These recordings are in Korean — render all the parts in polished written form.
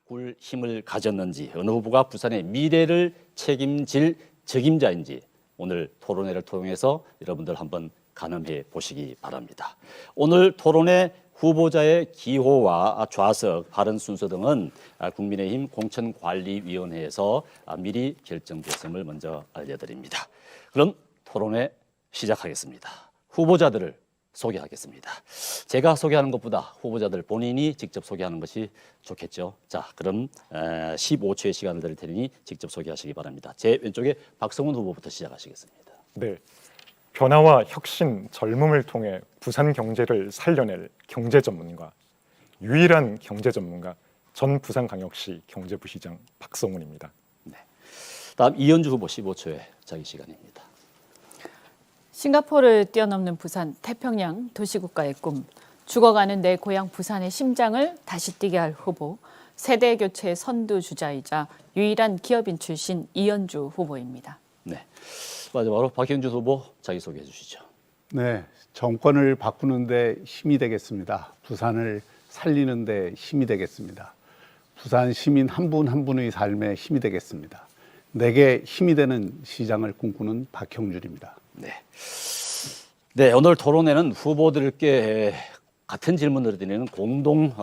바꿀 힘을 가졌는지, 어느 후보가 부산의 미래를 책임질 적임자인지 오늘 토론회를 통해서 여러분들 한번 가늠해 보시기 바랍니다. 오늘 토론회 후보자의 기호와 좌석, 발언 순서 등은 국민의힘 공천관리위원회에서 미리 결정됐음을 먼저 알려드립니다. 그럼 토론회 시작하겠습니다. 후보자들을 소개하겠습니다. 제가 소개하는 것보다 후보자들 본인이 직접 소개하는 것이 좋겠죠. 자, 그럼 15초의 시간을 드릴 테니 직접 소개하시기 바랍니다. 제 왼쪽에 박성훈 후보부터 시작하시겠습니다. 네, 변화와 혁신, 젊음을 통해 부산 경제를 살려낼 경제 전문가, 유일한 경제 전문가, 전 부산광역시 경제부시장 박성훈입니다. 네. 다음 이현주 후보 15초의 자기 시간입니다. 싱가포르를 뛰어넘는 부산, 태평양 도시국가의 꿈, 죽어가는 내 고향 부산의 심장을 다시 뛰게 할 후보, 세대 교체의 선두주자이자 유일한 기업인 출신 이현주 후보입니다. 네, 마지막으로 박현준 후보 자기소개해 주시죠. 네, 정권을 바꾸는 데 힘이 되겠습니다. 부산을 살리는 데 힘이 되겠습니다. 부산 시민 한 분 한 분의 삶에 힘이 되겠습니다. 내게 힘이 되는 시장을 꿈꾸는 박형준입니다. 네. 네, 오늘 토론회는 후보들께 같은 질문을 드리는 공동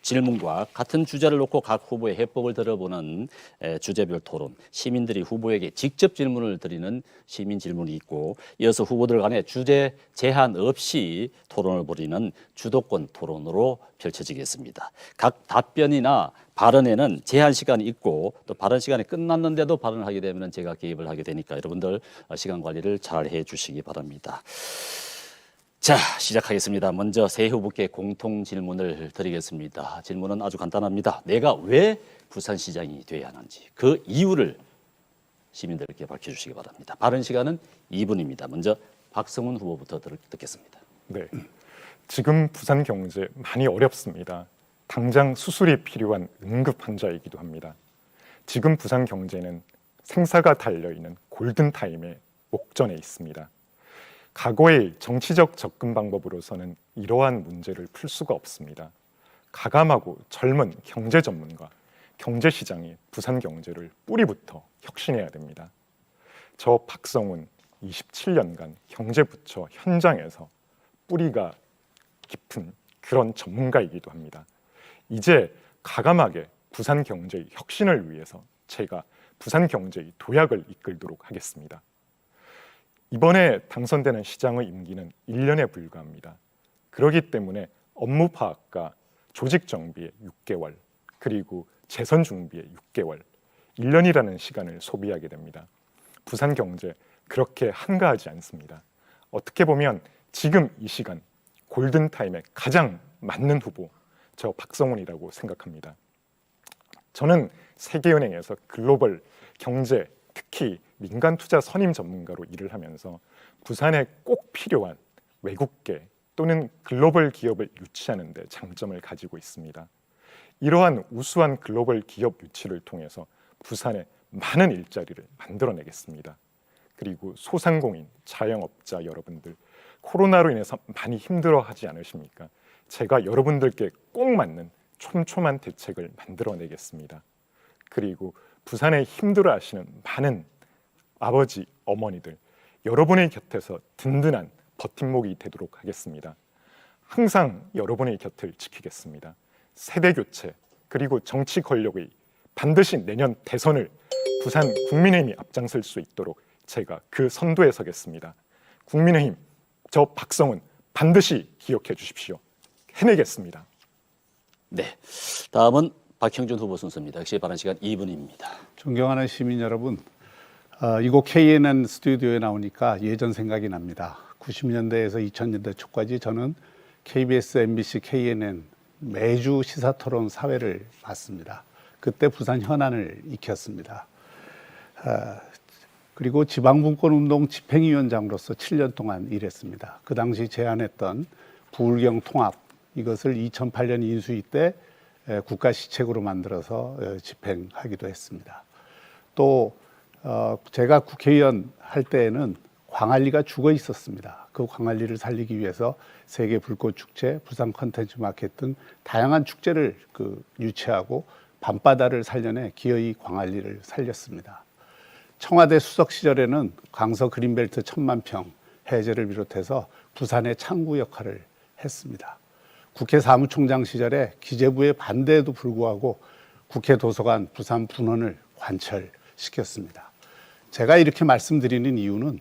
질문과 같은 주제를 놓고 각 후보의 해법을 들어보는 주제별 토론, 시민들이 후보에게 직접 질문을 드리는 시민 질문이 있고, 이어서 후보들 간에 주제 제한 없이 토론을 벌이는 주도권 토론으로 펼쳐지겠습니다. 각 답변이나 발언에는 제한 시간이 있고, 또 발언 시간이 끝났는데도 발언을 하게 되면 제가 개입을 하게 되니까 여러분들 시간 관리를 잘 해주시기 바랍니다. 자, 시작하겠습니다. 먼저 세 후보께 공통 질문을 드리겠습니다. 질문은 아주 간단합니다. 내가 왜 부산시장이 돼야 하는지 그 이유를 시민들께 밝혀주시기 바랍니다. 발언 시간은 2분입니다. 먼저 박성훈 후보부터 듣겠습니다. 네, 지금 부산 경제 많이 어렵습니다. 당장 수술이 필요한 응급 환자이기도 합니다. 지금 부산 경제는 생사가 달려있는 골든타임의 목전에 있습니다. 과거의 정치적 접근 방법으로서는 이러한 문제를 풀 수가 없습니다. 가감하고 젊은 경제 전문가, 경제시장이 부산 경제를 뿌리부터 혁신해야 됩니다. 저 박성훈 27년간 경제부처 현장에서 뿌리가 깊은 그런 전문가이기도 합니다. 이제 가감하게 부산 경제의 혁신을 위해서 제가 부산 경제의 도약을 이끌도록 하겠습니다. 이번에 당선되는 시장의 임기는 1년에 불과합니다. 그렇기 때문에 업무 파악과 조직 정비에 6개월, 그리고 재선 준비에 6개월, 1년이라는 시간을 소비하게 됩니다. 부산 경제 그렇게 한가하지 않습니다. 어떻게 보면 지금 이 시간 골든타임에 가장 맞는 후보, 저 박성훈이라고 생각합니다. 저는 세계은행에서 글로벌 경제, 특히 민간 투자 선임 전문가로 일을 하면서 부산에 꼭 필요한 외국계 또는 글로벌 기업을 유치하는 데 장점을 가지고 있습니다. 이러한 우수한 글로벌 기업 유치를 통해서 부산에 많은 일자리를 만들어내겠습니다. 그리고 소상공인, 자영업자 여러분들, 코로나로 인해서 많이 힘들어하지 않으십니까? 제가 여러분들께 꼭 맞는 촘촘한 대책을 만들어내겠습니다. 그리고 부산에 힘들어하시는 많은 아버지, 어머니들, 여러분의 곁에서 든든한 버팀목이 되도록 하겠습니다. 항상 여러분의 곁을 지키겠습니다. 세대 교체, 그리고 정치 권력의 반드시 내년 대선을 부산 국민의힘이 앞장설 수 있도록 제가 그 선두에 서겠습니다. 국민의힘, 저 박성훈 반드시 기억해 주십시오. 해내겠습니다. 네, 다음은 박형준 후보 순서입니다. 역시 발언 시간 2분입니다. 존경하는 시민 여러분, 이곳 KNN 스튜디오에 나오니까 예전 생각이 납니다. 90년대에서 2000년대 초까지 저는 KBS, MBC, KNN 매주 시사토론 사회를 봤습니다. 그때 부산 현안을 익혔습니다. 그리고 지방분권운동 집행위원장으로서 7년 동안 일했습니다. 그 당시 제안했던 부울경 통합, 이것을 2008년 인수위 때 국가시책으로 만들어서 집행하기도 했습니다. 또 제가 국회의원 할 때에는 광안리가 죽어 있었습니다. 그 광안리를 살리기 위해서 세계 불꽃 축제, 부산 컨텐츠 마켓 등 다양한 축제를 유치하고 밤바다를 살려내 기어이 광안리를 살렸습니다. 청와대 수석 시절에는 강서 그린벨트 1000만 평 해제를 비롯해서 부산의 창구 역할을 했습니다. 국회 사무총장 시절에 기재부의 반대에도 불구하고 국회 도서관 부산 분원을 관철시켰습니다. 제가 이렇게 말씀드리는 이유는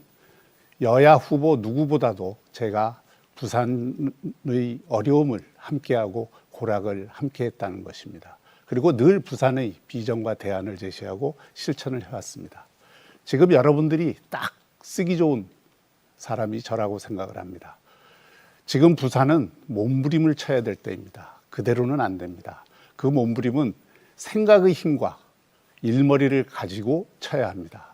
여야 후보 누구보다도 제가 부산의 어려움을 함께하고 고락을 함께했다는 것입니다. 그리고 늘 부산의 비전과 대안을 제시하고 실천을 해왔습니다. 지금 여러분들이 딱 쓰기 좋은 사람이 저라고 생각을 합니다. 지금 부산은 몸부림을 쳐야 될 때입니다. 그대로는 안 됩니다. 그 몸부림은 생각의 힘과 일머리를 가지고 쳐야 합니다.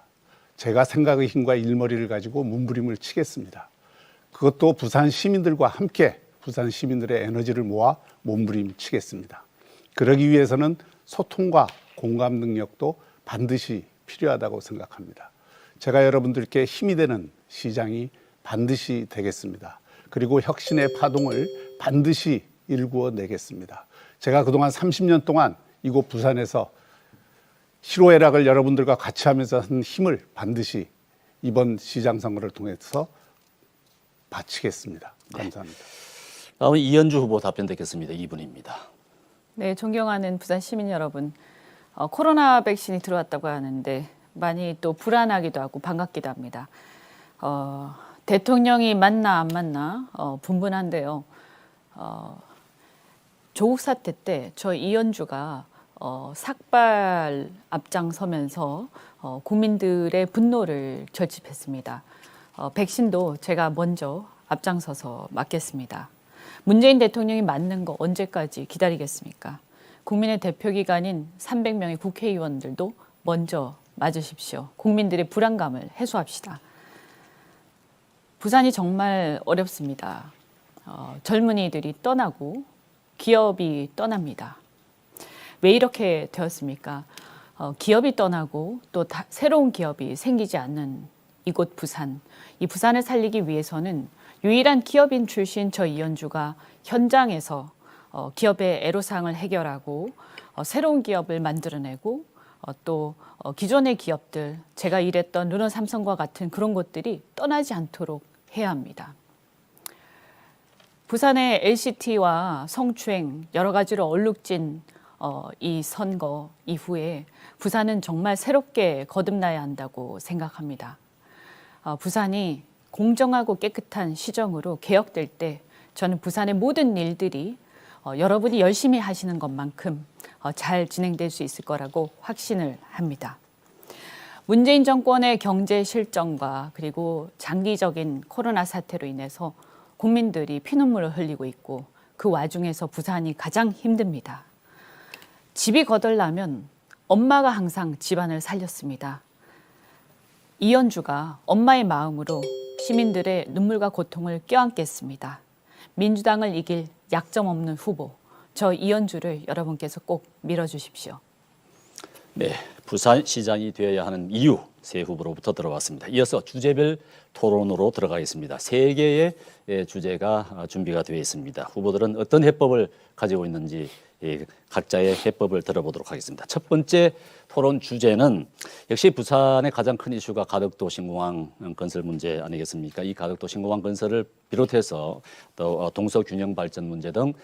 제가 생각의 힘과 일머리를 가지고 몸부림을 치겠습니다. 그것도 부산 시민들과 함께 부산 시민들의 에너지를 모아 몸부림 치겠습니다. 그러기 위해서는 소통과 공감 능력도 반드시 필요하다고 생각합니다. 제가 여러분들께 힘이 되는 시장이 반드시 되겠습니다. 그리고 혁신의 파동을 반드시 일구어 내겠습니다. 제가 그동안 30년 동안 이곳 부산에서 희로애락을 여러분들과 같이 하면서 한 힘을 반드시 이번 시장 선거를 통해서 바치겠습니다. 감사합니다. 다음은 이현주 후보 답변 듣겠습니다. 2분입니다. 네, 존경하는 부산 시민 여러분, 코로나 백신이 들어왔다고 하는데 많이 또 불안하기도 하고 반갑기도 합니다. 대통령이 맞나 안 맞나 분분한데요. 조국 사태 때 저 이현주가 삭발 앞장서면서 국민들의 분노를 결집했습니다. 백신도 제가 먼저 앞장서서 맞겠습니다. 문재인 대통령이 맞는 거 언제까지 기다리겠습니까? 국민의 대표기관인 300명의 국회의원들도 먼저 맞으십시오. 국민들의 불안감을 해소합시다. 부산이 정말 어렵습니다. 젊은이들이 떠나고 기업이 떠납니다. 왜 이렇게 되었습니까? 기업이 떠나고 또 새로운 기업이 생기지 않는 이곳 부산. 이 부산을 살리기 위해서는 유일한 기업인 출신 저 이현주가 현장에서 기업의 애로사항을 해결하고 새로운 기업을 만들어내고 또 기존의 기업들, 제가 일했던 르노삼성과 같은 그런 곳들이 떠나지 않도록 해야 합니다. 부산의 LCT와 성추행 여러 가지로 얼룩진 이 선거 이후에 부산은 정말 새롭게 거듭나야 한다고 생각합니다. 부산이 공정하고 깨끗한 시정으로 개혁될 때 저는 부산의 모든 일들이 여러분이 열심히 하시는 것만큼 잘 진행될 수 있을 거라고 확신을 합니다. 문재인 정권의 경제 실정과 그리고 장기적인 코로나 사태로 인해서 국민들이 피눈물을 흘리고 있고 그 와중에서 부산이 가장 힘듭니다. 집이 거덜나면 엄마가 항상 집안을 살렸습니다. 이현주가 엄마의 마음으로 시민들의 눈물과 고통을 껴안겠습니다. 민주당을 이길 약점 없는 후보, 저 이현주를 여러분께서 꼭 밀어주십시오. 네, 부산시장이 되어야 하는 이유 세 후보로부터 들어봤습니다. 이어서 주제별 토론으로 들어가겠습니다. 세 개의 주제가 준비가 되어 있습니다. 후보들은 어떤 해법을 가지고 있는지 각자의 해법을 들어보도록 하겠습니다. 첫 번째 토론 주제는 역시 부산의 가장 큰 이슈가 가덕도 신공항 건설 문제 아니겠습니까? 이 가덕도 신공항 건설을 비롯해서 또 동서균형 발전 문제 등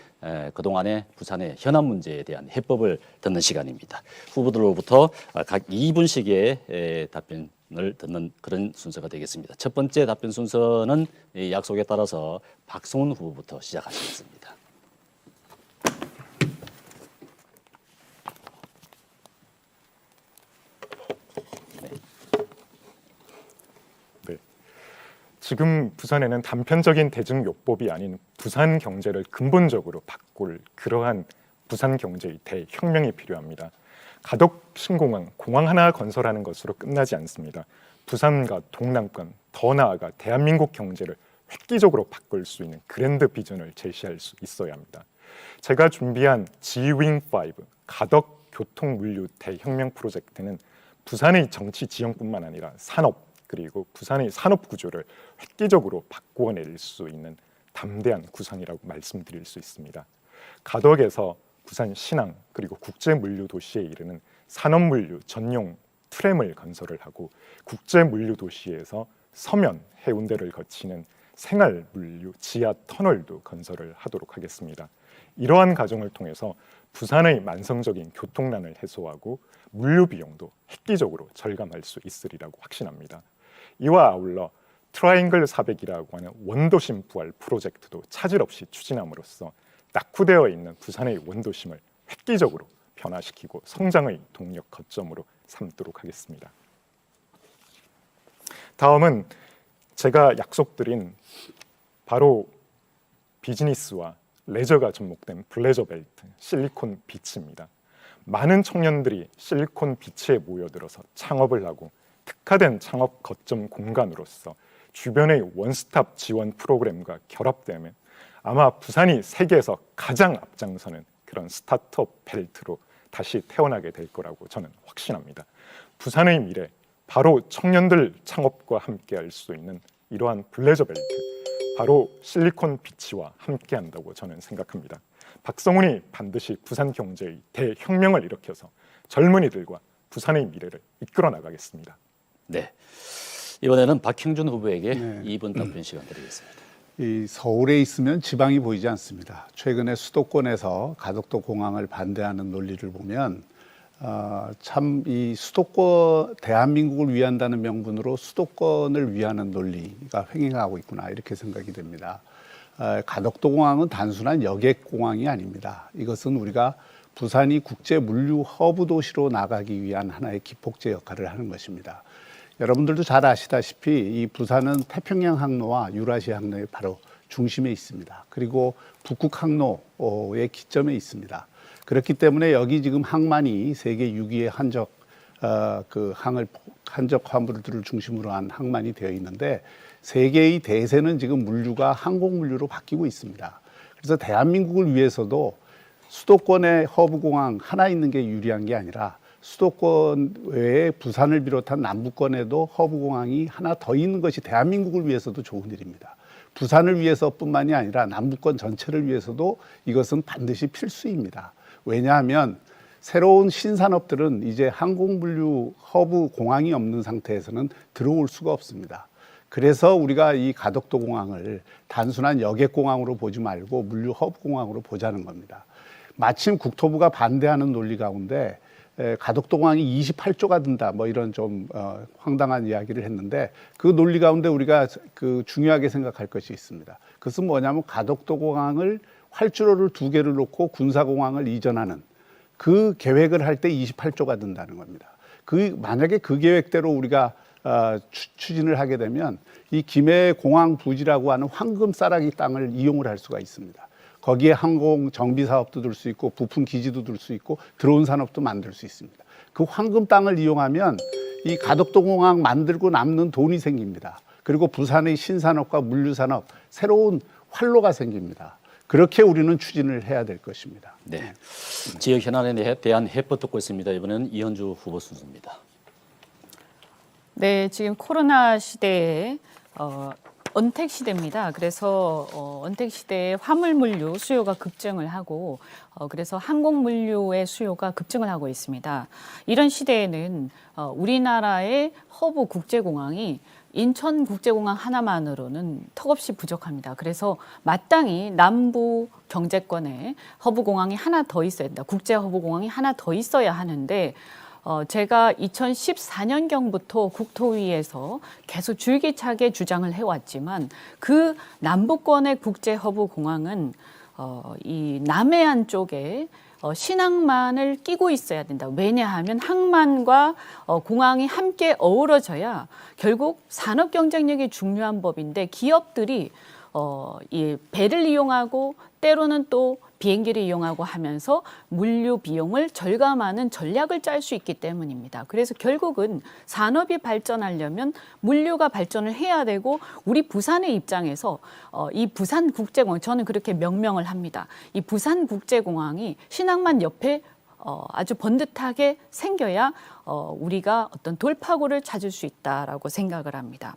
그동안의 부산의 현안 문제에 대한 해법을 듣는 시간입니다. 후보들로부터 각 2분씩의 답변을 듣는 그런 순서가 되겠습니다. 첫 번째 답변 순서는 약속에 따라서 박성훈 후보부터 시작하시겠습니다. 지금 부산에는 단편적인 대중요법이 아닌 부산 경제를 근본적으로 바꿀 그러한 부산 경제의 대혁명이 필요합니다. 가덕 신공항, 공항 하나 건설하는 것으로 끝나지 않습니다. 부산과 동남권, 더 나아가 대한민국 경제를 획기적으로 바꿀 수 있는 그랜드 비전을 제시할 수 있어야 합니다. 제가 준비한 G윙5 가덕 교통물류 대혁명 프로젝트는 부산의 정치 지형뿐만 아니라 산업, 그리고 부산의 산업 구조를 획기적으로 바꾸어낼 수 있는 담대한 구상이라고 말씀드릴 수 있습니다. 가덕에서 부산 신항 그리고 국제 물류 도시에 이르는 산업 물류 전용 트램을 건설을 하고 국제 물류 도시에서 서면 해운대를 거치는 생활 물류 지하 터널도 건설을 하도록 하겠습니다. 이러한 과정을 통해서 부산의 만성적인 교통난을 해소하고 물류 비용도 획기적으로 절감할 수 있으리라고 확신합니다. 이와 아울러 트라이앵글 400이라고 하는 원도심 부활 프로젝트도 차질 없이 추진함으로써 낙후되어 있는 부산의 원도심을 획기적으로 변화시키고 성장의 동력 거점으로 삼도록 하겠습니다. 다음은 제가 약속드린 바로 비즈니스와 레저가 접목된 플레저 벨트, 실리콘 비치입니다. 많은 청년들이 실리콘 비치에 모여들어서 창업을 하고 특화된 창업 거점 공간으로서 주변의 원스톱 지원 프로그램과 결합되면 아마 부산이 세계에서 가장 앞장서는 그런 스타트업 벨트로 다시 태어나게 될 거라고 저는 확신합니다. 부산의 미래, 바로 청년들 창업과 함께할 수 있는 이러한 플레저 벨트, 바로 실리콘 비치와 함께한다고 저는 생각합니다. 박성훈이 반드시 부산 경제의 대혁명을 일으켜서 젊은이들과 부산의 미래를 이끌어 나가겠습니다. 네. 이번에는 박형준 후보에게 네. 2분 답변 시간 드리겠습니다. 이 서울에 있으면 지방이 보이지 않습니다. 최근에 수도권에서 가덕도 공항을 반대하는 논리를 보면 참 이 수도권 대한민국을 위한다는 명분으로 수도권을 위하는 논리가 횡행하고 있구나 이렇게 생각이 됩니다. 가덕도 공항은 단순한 여객 공항이 아닙니다. 이것은 우리가 부산이 국제 물류 허브 도시로 나가기 위한 하나의 기폭제 역할을 하는 것입니다. 여러분들도 잘 아시다시피 이 부산은 태평양 항로와 유라시아 항로의 바로 중심에 있습니다. 그리고 북극 항로의 기점에 있습니다. 그렇기 때문에 여기 지금 항만이 세계 6위의 한적 화물들을 중심으로 한 항만이 되어 있는데 세계의 대세는 지금 물류가 항공 물류로 바뀌고 있습니다. 그래서 대한민국을 위해서도 수도권에 허브 공항 하나 있는 게 유리한 게 아니라 수도권 외에 부산을 비롯한 남부권에도 허브 공항이 하나 더 있는 것이 대한민국을 위해서도 좋은 일입니다. 부산을 위해서뿐만이 아니라 남부권 전체를 위해서도 이것은 반드시 필수입니다. 왜냐하면 새로운 신산업들은 이제 항공물류 허브 공항이 없는 상태에서는 들어올 수가 없습니다. 그래서 우리가 이 가덕도 공항을 단순한 여객공항으로 보지 말고 물류 허브 공항으로 보자는 겁니다. 마침 국토부가 반대하는 논리 가운데 가덕도 공항이 28조가 든다 뭐 이런 좀 황당한 이야기를 했는데 그 논리 가운데 우리가 중요하게 생각할 것이 있습니다. 그것은 뭐냐면 가덕도 공항을 활주로를 2개를 놓고 군사공항을 이전하는 그 계획을 할 때 28조가 든다는 겁니다. 만약에 그 계획대로 우리가 추진을 하게 되면 이 김해 공항 부지라고 하는 황금 쌀아기 땅을 이용을 할 수가 있습니다. 거기에 항공 정비 사업도 들 수 있고 부품 기지도 들 수 있고 드론 산업도 만들 수 있습니다. 그 황금 땅을 이용하면 이 가덕도 공항 만들고 남는 돈이 생깁니다. 그리고 부산의 신산업과 물류산업 새로운 활로가 생깁니다. 그렇게 우리는 추진을 해야 될 것입니다. 네. 지역 현안에 대한 해법 듣고 있습니다. 이번에는 이현주 후보 순서입니다. 네, 지금 코로나 시대에 언택 시대입니다. 그래서 언택 시대에 화물 물류 수요가 급증을 하고 그래서 항공 물류의 수요가 급증을 하고 있습니다. 이런 시대에는 우리나라의 허브 국제공항이 인천국제공항 하나만으로는 턱없이 부족합니다. 그래서 마땅히 남부 경제권에 허브공항이 하나 더 있어야 된다. 국제 허브공항이 하나 더 있어야 하는데 제가 2014년경부터 국토위에서 계속 줄기차게 주장을 해왔지만 그 남부권의 국제 허브공항은 이 남해안 쪽에 신항만을 끼고 있어야 된다. 왜냐하면 항만과 공항이 함께 어우러져야 결국 산업 경쟁력이 중요한 법인데 기업들이 이 배를 이용하고 때로는 또 비행기를 이용하고 하면서 물류 비용을 절감하는 전략을 짤 수 있기 때문입니다. 그래서 결국은 산업이 발전하려면 물류가 발전을 해야 되고 우리 부산의 입장에서 이 부산국제공항 저는 그렇게 명명을 합니다. 이 부산국제공항이 신항만 옆에 아주 번듯하게 생겨야 우리가 어떤 돌파구를 찾을 수 있다라고 생각을 합니다.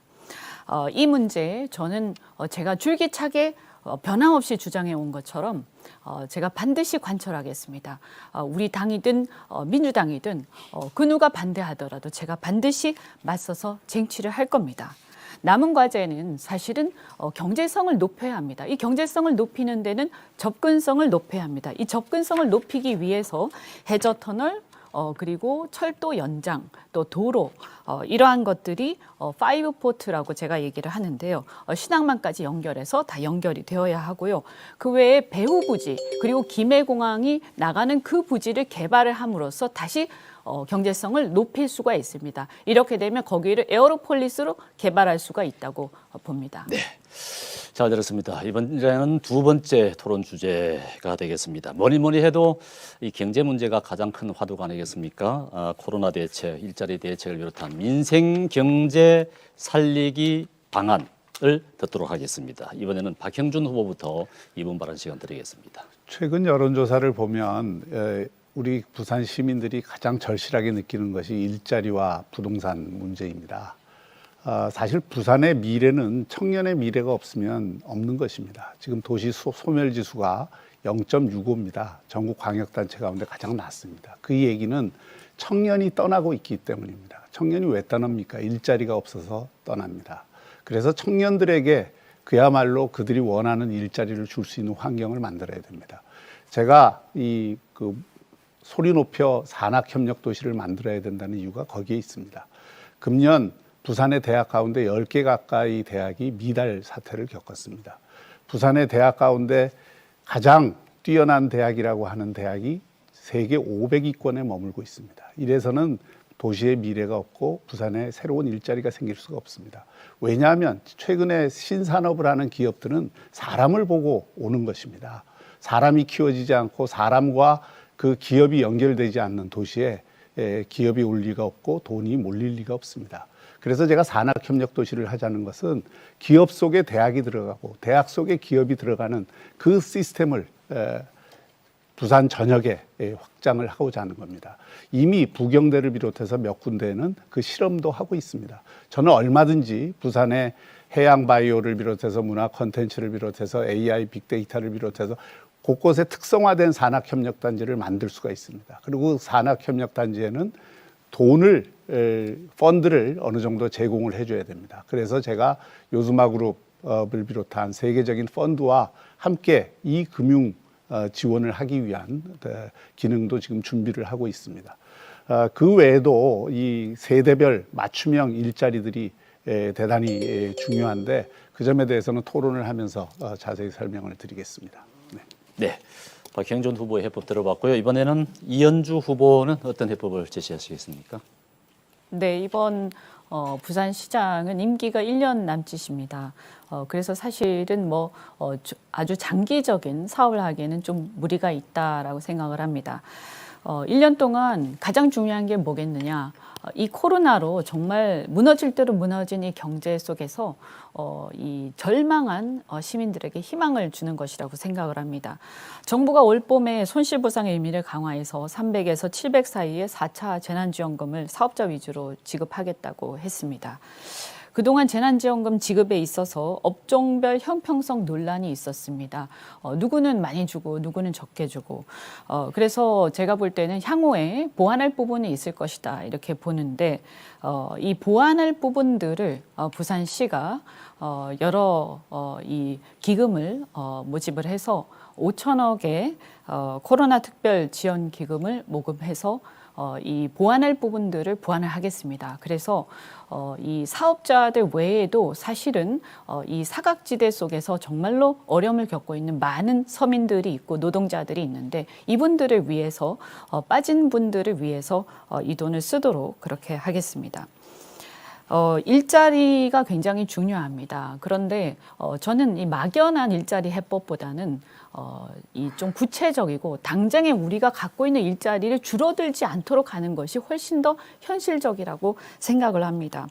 이 문제 저는 제가 줄기차게 변함없이 주장해 온 것처럼 제가 반드시 관철하겠습니다. 우리 당이든 민주당이든 그 누가 반대하더라도 제가 반드시 맞서서 쟁취를 할 겁니다. 남은 과제는 사실은 경제성을 높여야 합니다. 이 경제성을 높이는 데는 접근성을 높여야 합니다. 이 접근성을 높이기 위해서 해저터널 그리고 철도 연장, 또 도로 이러한 것들이 5포트라고 제가 얘기를 하는데요. 신항만까지 연결해서 다 연결이 되어야 하고요. 그 외에 배후 부지 그리고 김해공항이 나가는 그 부지를 개발을 함으로써 다시 경제성을 높일 수가 있습니다. 이렇게 되면 거기를 에어로폴리스로 개발할 수가 있다고 봅니다. 네. 잘 들었습니다. 이번에는 두 번째 토론 주제가 되겠습니다. 뭐니 해도 이 경제 문제가 가장 큰 화두가 아니겠습니까? 코로나 대책, 일자리 대책을 비롯한 민생 경제 살리기 방안을 듣도록 하겠습니다. 이번에는 박형준 후보부터 2분 발언 시간 드리겠습니다. 최근 여론조사를 보면 우리 부산 시민들이 가장 절실하게 느끼는 것이 일자리와 부동산 문제입니다. 사실 부산의 미래는 청년의 미래가 없으면 없는 것입니다. 지금 도시 소멸지수가 0.65입니다. 전국 광역단체 가운데 가장 낮습니다. 그 얘기는 청년이 떠나고 있기 때문입니다. 청년이 왜 떠납니까? 일자리가 없어서 떠납니다. 그래서 청년들에게 그야말로 그들이 원하는 일자리를 줄 수 있는 환경을 만들어야 됩니다. 제가 소리 높여 산학협력도시를 만들어야 된다는 이유가 거기에 있습니다. 금년 부산의 대학 가운데 10개 가까이 대학이 미달 사태를 겪었습니다. 부산의 대학 가운데 가장 뛰어난 대학이라고 하는 대학이 세계 500위권에 머물고 있습니다. 이래서는 도시의 미래가 없고 부산에 새로운 일자리가 생길 수가 없습니다. 왜냐하면 최근에 신산업을 하는 기업들은 사람을 보고 오는 것입니다. 사람이 키워지지 않고 사람과 그 기업이 연결되지 않는 도시에 기업이 올 리가 없고 돈이 몰릴 리가 없습니다. 그래서 제가 산학협력도시를 하자는 것은 기업 속에 대학이 들어가고 대학 속에 기업이 들어가는 그 시스템을 부산 전역에 확장을 하고자 하는 겁니다. 이미 부경대를 비롯해서 몇 군데에는 그 실험도 하고 있습니다. 저는 얼마든지 부산의 해양 바이오를 비롯해서 문화 콘텐츠를 비롯해서 AI 빅데이터를 비롯해서 곳곳에 특성화된 산학협력단지를 만들 수가 있습니다. 그리고 산학협력단지에는 돈을 펀드를 어느 정도 제공을 해줘야 됩니다. 그래서 제가 요즈마그룹을 비롯한 세계적인 펀드와 함께 이 금융 지원을 하기 위한 기능도 지금 준비를 하고 있습니다. 그 외에도 이 세대별 맞춤형 일자리들이 대단히 중요한데 그 점에 대해서는 토론을 하면서 자세히 설명을 드리겠습니다. 네. 박형준 후보의 해법 들어봤고요. 이번에는 이현주 후보는 어떤 해법을 제시하시겠습니까? 네, 이번 부산시장은 임기가 1년 남짓입니다. 그래서 사실은 아주 장기적인 사업을 하기에는 좀 무리가 있다라고 생각을 합니다. 1년 동안 가장 중요한 게 뭐겠느냐? 이 코로나로 정말 무너질 대로 무너진 이 경제 속에서 이 절망한 시민들에게 희망을 주는 것이라고 생각을 합니다. 정부가 올 봄에 손실보상의 의미를 강화해서 300에서 700 사이의 4차 재난지원금을 사업자 위주로 지급하겠다고 했습니다. 그동안 재난지원금 지급에 있어서 업종별 형평성 논란이 있었습니다. 누구는 많이 주고 누구는 적게 주고 그래서 제가 볼 때는 향후에 보완할 부분이 있을 것이다 이렇게 보는데 이 보완할 부분들을 부산시가 여러 이 기금을 모집을 해서 5천억의 코로나 특별 지원 기금을 모금해서 이 보완할 부분들을 보완을 하겠습니다. 그래서 이 사업자들 외에도 사실은 이 사각지대 속에서 정말로 어려움을 겪고 있는 많은 서민들이 있고 노동자들이 있는데 이분들을 위해서 빠진 분들을 위해서 이 돈을 쓰도록 그렇게 하겠습니다. 일자리가 굉장히 중요합니다. 그런데 저는 이 막연한 일자리 해법보다는 이 좀 구체적이고 당장에 우리가 갖고 있는 일자리를 줄어들지 않도록 하는 것이 훨씬 더 현실적이라고 생각을 합니다.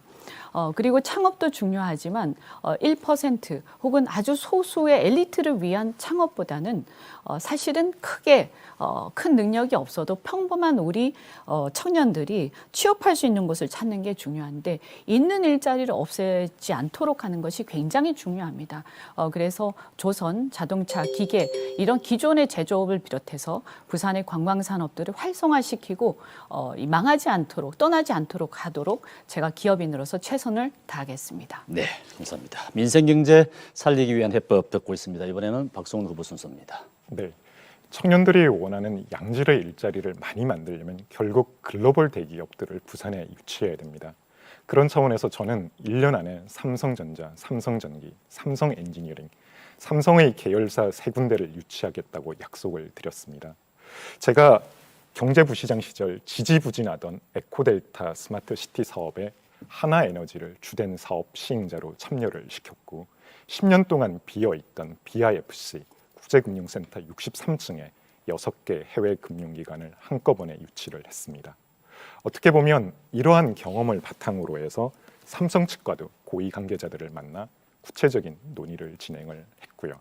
그리고 창업도 중요하지만 1% 혹은 아주 소수의 엘리트를 위한 창업보다는 사실은 크게 큰 능력이 없어도 평범한 우리 청년들이 취업할 수 있는 곳을 찾는 게 중요한데 있는 일자리를 없애지 않도록 하는 것이 굉장히 중요합니다. 그래서 조선, 자동차, 기계 이런 기존의 제조업을 비롯해서 부산의 관광산업들을 활성화시키고 망하지 않도록 떠나지 않도록 하도록 제가 기업인으로서 최선을 다하겠습니다. 네, 감사합니다. 민생경제 살리기 위한 해법 듣고 있습니다. 이번에는 박성훈 후보 순서입니다. 네, 청년들이 원하는 양질의 일자리를 많이 만들려면 결국 글로벌 대기업들을 부산에 유치해야 됩니다. 그런 차원에서 저는 1년 안에 삼성전자, 삼성전기, 삼성엔지니어링, 삼성의 계열사 3군데를 유치하겠다고 약속을 드렸습니다. 제가 경제부시장 시절 지지부진하던 에코델타 스마트시티 사업에 하나에너지를 주된 사업 시행자로 참여를 시켰고 10년 동안 비어있던 BIFC 국제금융센터 63층에 6개 해외 금융기관을 한꺼번에 유치를 했습니다. 어떻게 보면 이러한 경험을 바탕으로 해서 삼성 측과도 고위 관계자들을 만나 구체적인 논의를 진행을 했고요.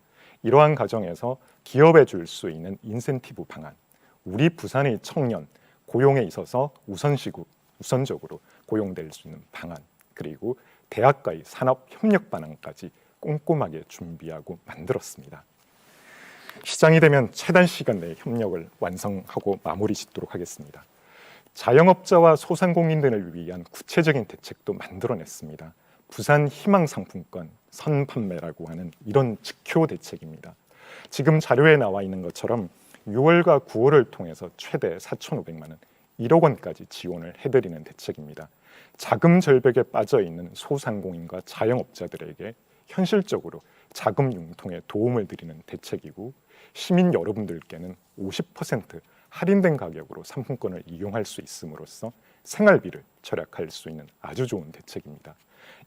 이러한 과정에서 기업에 줄 수 있는 인센티브 방안, 우리 부산의 청년 고용에 있어서 우선적으로 고용될 수 있는 방안, 그리고 대학과의 산업 협력 방안까지 꼼꼼하게 준비하고 만들었습니다. 시장이 되면 최단 시간 내에 협력을 완성하고 마무리 짓도록 하겠습니다. 자영업자와 소상공인들을 위한 구체적인 대책도 만들어냈습니다. 부산 희망상품권 선판매라고 하는 이런 직효 대책입니다. 지금 자료에 나와 있는 것처럼 6월과 9월을 통해서 최대 4,500만 원, 1억 원까지 지원을 해드리는 대책입니다. 자금 절벽에 빠져있는 소상공인과 자영업자들에게 현실적으로 자금 융통에 도움을 드리는 대책이고 시민 여러분들께는 50% 할인된 가격으로 상품권을 이용할 수 있음으로써 생활비를 절약할 수 있는 아주 좋은 대책입니다.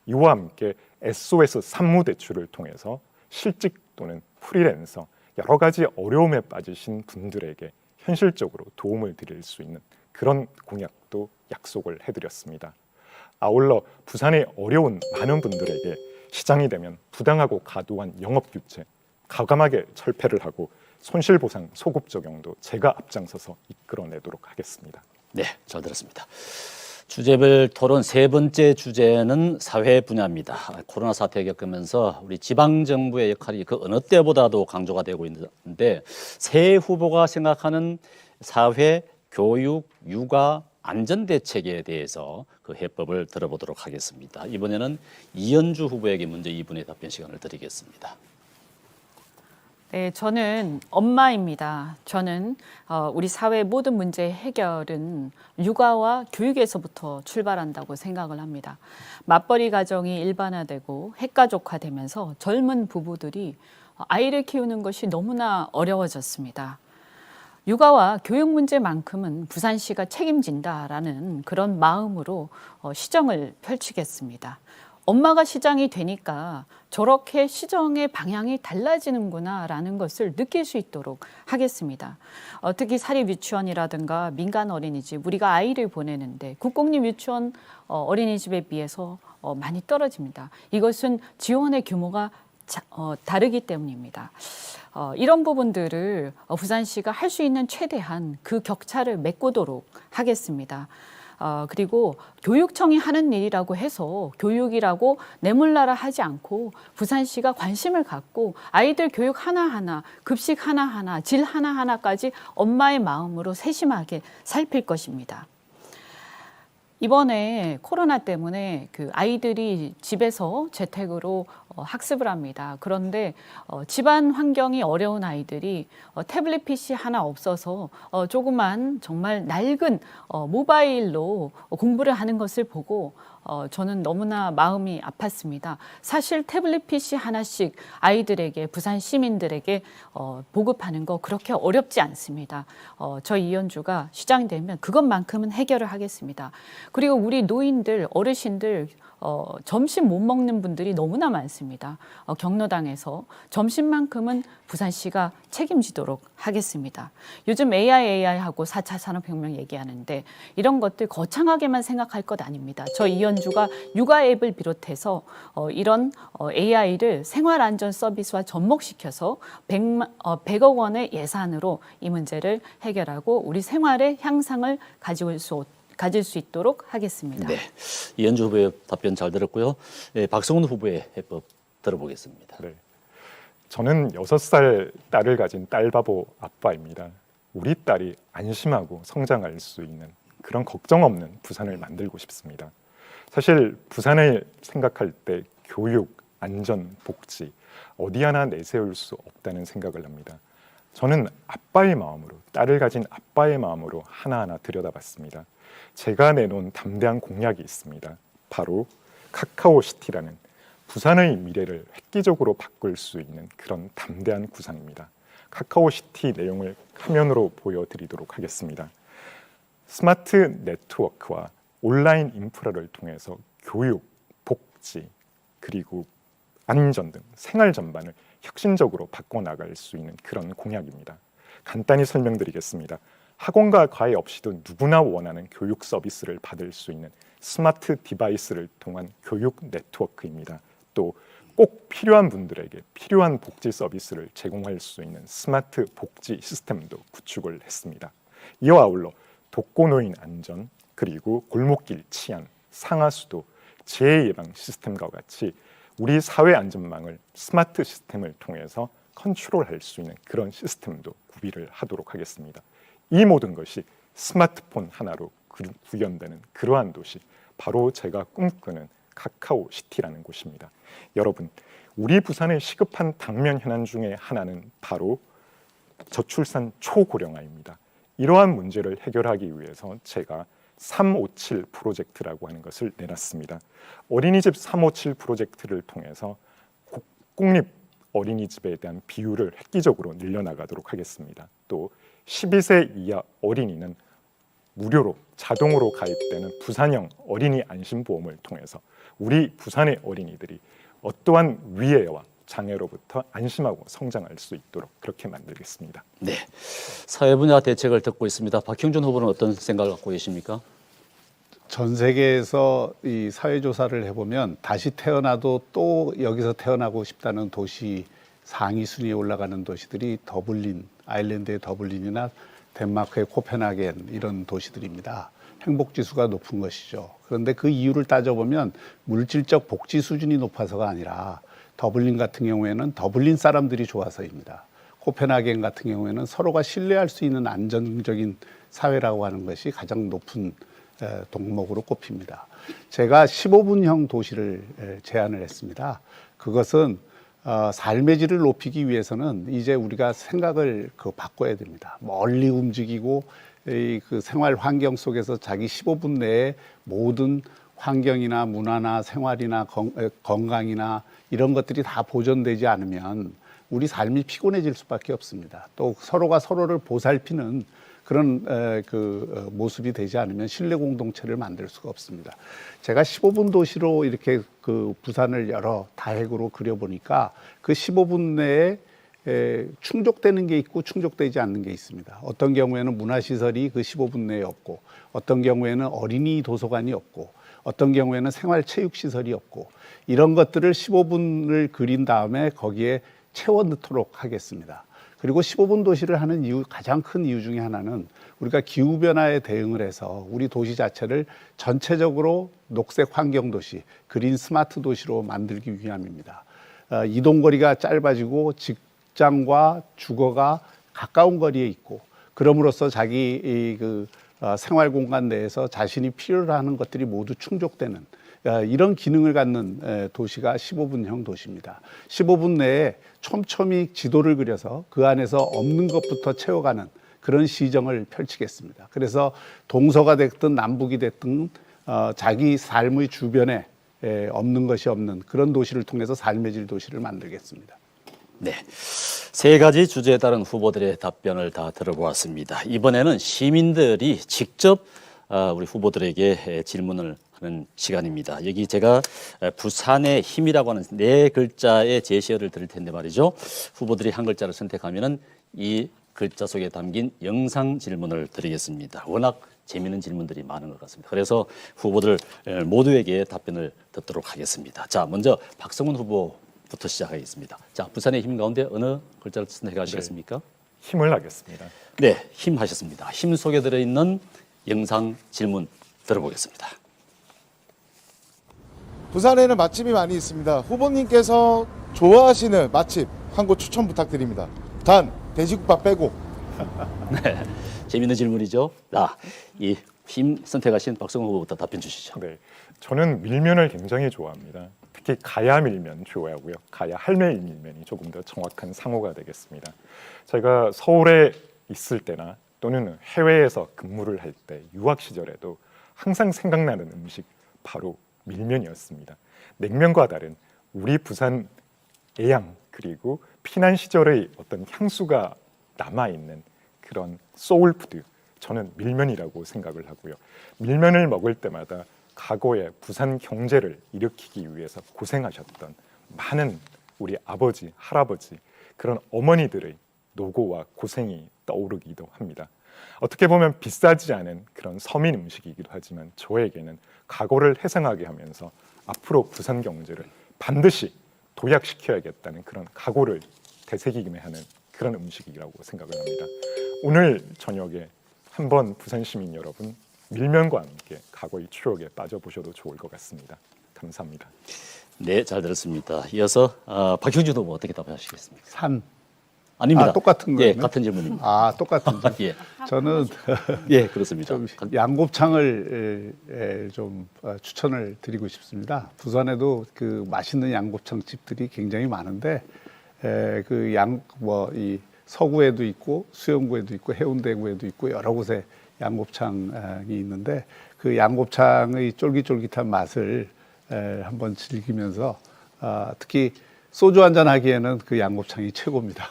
이와 함께 SOS 산무대출을 통해서 실직 또는 프리랜서 여러 가지 어려움에 빠지신 분들에게 현실적으로 도움을 드릴 수 있는 그런 공약도 약속을 해드렸습니다. 아울러 부산의 어려운 많은 분들에게 시장이 되면 부당하고 과도한 영업규제 과감하게 철폐를 하고 손실보상 소급 적용도 제가 앞장서서 이끌어내도록 하겠습니다. 네, 잘 들었습니다. 주제별 토론 세 번째 주제는 사회 분야입니다. 코로나 사태 겪으면서 우리 지방정부의 역할이 그 어느 때보다도 강조가 되고 있는데 새 후보가 생각하는 사회, 교육, 육아, 안전대책에 대해서 그 해법을 들어보도록 하겠습니다. 이번에는 이현주 후보에게 먼저 이분의 답변 시간을 드리겠습니다. 네, 저는 엄마입니다. 저는 우리 사회의 모든 문제의 해결은 육아와 교육에서부터 출발한다고 생각을 합니다. 맞벌이 가정이 일반화되고 핵가족화되면서 젊은 부부들이 아이를 키우는 것이 너무나 어려워졌습니다. 육아와 교육 문제만큼은 부산시가 책임진다라는 그런 마음으로 시정을 펼치겠습니다. 엄마가 시장이 되니까 저렇게 시정의 방향이 달라지는구나라는 것을 느낄 수 있도록 하겠습니다. 특히 사립유치원이라든가 민간 어린이집, 우리가 아이를 보내는데 국공립 유치원 어린이집에 비해서 많이 떨어집니다. 이것은 지원의 규모가 다르기 때문입니다. 이런 부분들을 부산시가 할 수 있는 최대한 그 격차를 메꾸도록 하겠습니다. 그리고 교육청이 하는 일이라고 해서 교육이라고 내몰라라 하지 않고 부산시가 관심을 갖고 아이들 교육 하나하나, 급식 하나하나, 질 하나하나까지 엄마의 마음으로 세심하게 살필 것입니다. 이번에 코로나 때문에 그 아이들이 집에서 재택으로 학습을 합니다. 그런데 집안 환경이 어려운 아이들이 태블릿 PC 하나 없어서 조그만 정말 낡은 모바일로 공부를 하는 것을 보고 저는 너무나 마음이 아팠습니다. 사실 태블릿 PC 하나씩 아이들에게, 부산 시민들에게 보급하는 거 그렇게 어렵지 않습니다. 저 이현주가 시장이 되면 그것만큼은 해결을 하겠습니다. 그리고 우리 노인들, 어르신들 점심 못 먹는 분들이 너무나 많습니다. 경로당에서 점심만큼은 부산시가 책임지도록 하겠습니다. 요즘 AI하고 4차 산업혁명 얘기하는데 이런 것들 거창하게만 생각할 것 아닙니다. 저 이현주가 육아 앱을 비롯해서 이런 AI를 생활안전 서비스와 접목시켜서 100억 원의 예산으로 이 문제를 해결하고 우리 생활의 향상을 가질 수 있도록 하겠습니다. 네, 이현주 후보의 답변 잘 들었고요. 네, 박성훈 후보의 해법 들어보겠습니다. 네. 저는 6살 딸을 가진 딸바보 아빠입니다. 우리 딸이 안심하고 성장할 수 있는 그런 걱정 없는 부산을 만들고 싶습니다. 사실 부산을 생각할 때 교육, 안전, 복지 어디 하나 내세울 수 없다는 생각을 합니다. 저는 아빠의 마음으로, 딸을 가진 아빠의 마음으로 하나하나 들여다봤습니다. 제가 내놓은 담대한 공약이 있습니다. 바로 카카오시티라는 부산의 미래를 획기적으로 바꿀 수 있는 그런 담대한 구상입니다. 카카오시티 내용을 화면으로 보여드리도록 하겠습니다. 스마트 네트워크와 온라인 인프라를 통해서 교육, 복지, 그리고 안전 등 생활 전반을 혁신적으로 바꿔나갈 수 있는 그런 공약입니다. 간단히 설명드리겠습니다. 학원과 과외 없이도 누구나 원하는 교육 서비스를 받을 수 있는 스마트 디바이스를 통한 교육 네트워크입니다. 또 꼭 필요한 분들에게 필요한 복지 서비스를 제공할 수 있는 스마트 복지 시스템도 구축을 했습니다. 이와 아울러 독거노인 안전, 그리고 골목길 치안, 상하수도, 재해 예방 시스템과 같이 우리 사회 안전망을 스마트 시스템을 통해서 컨트롤할 수 있는 그런 시스템도 구비를 하도록 하겠습니다. 이 모든 것이 스마트폰 하나로 구현되는 그러한 도시, 바로 제가 꿈꾸는 카카오시티라는 곳입니다. 여러분, 우리 부산의 시급한 당면 현안 중에 하나는 바로 저출산 초고령화입니다. 이러한 문제를 해결하기 위해서 제가 357 프로젝트라고 하는 것을 내놨습니다. 어린이집 357 프로젝트를 통해서 공립 어린이집에 대한 비율을 획기적으로 늘려나가도록 하겠습니다. 또 12세 이하 어린이는 무료로 자동으로 가입되는 부산형 어린이 안심보험을 통해서 우리 부산의 어린이들이 어떠한 위해와 장애로부터 안심하고 성장할 수 있도록 그렇게 만들겠습니다. 네, 사회 분야 대책을 듣고 있습니다. 박형준 후보는 어떤 생각을 갖고 계십니까? 전 세계에서 이 사회조사를 해보면 다시 태어나도 또 여기서 태어나고 싶다는 도시 상위 순위에 올라가는 도시들이 더블린, 아일랜드의 더블린이나 덴마크의 코펜하겐 이런 도시들입니다. 행복지수가 높은 것이죠. 그런데 그 이유를 따져보면 물질적 복지 수준이 높아서가 아니라 더블린 같은 경우에는 더블린 사람들이 좋아서입니다. 코펜하겐 같은 경우에는 서로가 신뢰할 수 있는 안정적인 사회라고 하는 것이 가장 높은 덕목으로 꼽힙니다. 제가 15분형 도시를 제안을 했습니다. 그것은 삶의 질을 높이기 위해서는 이제 우리가 생각을 바꿔야 됩니다. 멀리 움직이고 그 생활 환경 속에서 자기 15분 내에 모든 환경이나 문화나 생활이나 건강이나 이런 것들이 다 보존되지 않으면 우리 삶이 피곤해질 수밖에 없습니다. 또 서로가 서로를 보살피는 그런 모습이 되지 않으면 신뢰 공동체를 만들 수가 없습니다. 제가 15분 도시로 이렇게 그 부산을 여러 다획으로 그려보니까 그 15분 내에 충족되는 게 있고 충족되지 않는 게 있습니다. 어떤 경우에는 문화시설이 그 15분 내에 없고, 어떤 경우에는 어린이 도서관이 없고, 어떤 경우에는 생활체육시설이 없고, 이런 것들을 15분을 그린 다음에 거기에 채워 넣도록 하겠습니다. 그리고 15분 도시를 하는 이유, 가장 큰 이유 중에 하나는 우리가 기후변화에 대응을 해서 우리 도시 자체를 전체적으로 녹색 환경 도시, 그린 스마트 도시로 만들기 위함입니다. 이동거리가 짧아지고 직장과 주거가 가까운 거리에 있고, 그럼으로써 자기 생활 공간 내에서 자신이 필요로 하는 것들이 모두 충족되는 이런 기능을 갖는 도시가 15분형 도시입니다. 15분 내에 촘촘히 지도를 그려서 그 안에서 없는 것부터 채워가는 그런 시정을 펼치겠습니다. 그래서 동서가 됐든 남북이 됐든 자기 삶의 주변에 없는 것이 없는 그런 도시를 통해서 삶의 질 도시를 만들겠습니다. 네, 세 가지 주제에 따른 후보들의 답변을 다 들어보았습니다. 이번에는 시민들이 직접 우리 후보들에게 질문을 하는 시간입니다. 여기 제가 부산의 힘이라고 하는 네 글자의 제시어를 드릴 텐데 말이죠. 후보들이 한 글자를 선택하면은 이 글자 속에 담긴 영상 질문을 드리겠습니다. 워낙 재미있는 질문들이 많은 것 같습니다. 그래서 후보들 모두에게 답변을 듣도록 하겠습니다. 자, 먼저 박성훈 후보부터 시작하겠습니다. 자, 부산의 힘 가운데 어느 글자를 선택하시겠습니까? 힘을 하겠습니다. 네, 힘 하셨습니다. 힘 속에 들어있는 영상 질문 들어보겠습니다. 부산에는 맛집이 많이 있습니다. 후보님께서 좋아하시는 맛집 한 곳 추천 부탁드립니다. 단 돼지국밥 빼고. 네, 재밌는 질문이죠. 자, 이 힘 선택하신 박성호 후보부터 답변 주시죠. 네, 저는 밀면을 굉장히 좋아합니다. 특히 가야 밀면 좋아하고요. 가야 할매 밀면이 조금 더 정확한 상호가 되겠습니다. 제가 서울에 있을 때나 또는 해외에서 근무를 할 때 유학 시절에도 항상 생각나는 음식 바로 밀면이었습니다. 냉면과 다른 우리 부산 애양 그리고 피난 시절의 어떤 향수가 남아있는 그런 소울푸드, 저는 밀면이라고 생각을 하고요. 밀면을 먹을 때마다 과거에 부산 경제를 일으키기 위해서 고생하셨던 많은 우리 아버지, 할아버지, 그런 어머니들의 노고와 고생이 떠오르기도 합니다. 어떻게 보면 비싸지 않은 그런 서민 음식이기도 하지만 저에게는 과거를 회상하게 하면서 앞으로 부산 경제를 반드시 도약시켜야겠다는 그런 각오를 되새기게 하는 그런 음식이라고 생각을 합니다. 오늘 저녁에 한번 부산 시민 여러분 밀면과 함께 과거의 추억에 빠져보셔도 좋을 것 같습니다. 감사합니다. 네, 잘 들었습니다. 이어서 박형준 후보 어떻게 답하시겠습니까? 산. 아닙니다. 아, 똑같은 예, 거예요? 같은 질문입니다. 아, 똑같은 거. 예, 저는 예, 그렇습니다. 좀 양곱창을 좀 추천을 드리고 싶습니다. 부산에도 그 맛있는 양곱창 집들이 굉장히 많은데 그 이 서구에도 있고 수영구에도 있고 해운대구에도 있고 여러 곳에 양곱창이 있는데 그 양곱창의 쫄깃쫄깃한 맛을 한번 즐기면서 특히 소주 한잔 하기에는 그 양곱창이 최고입니다.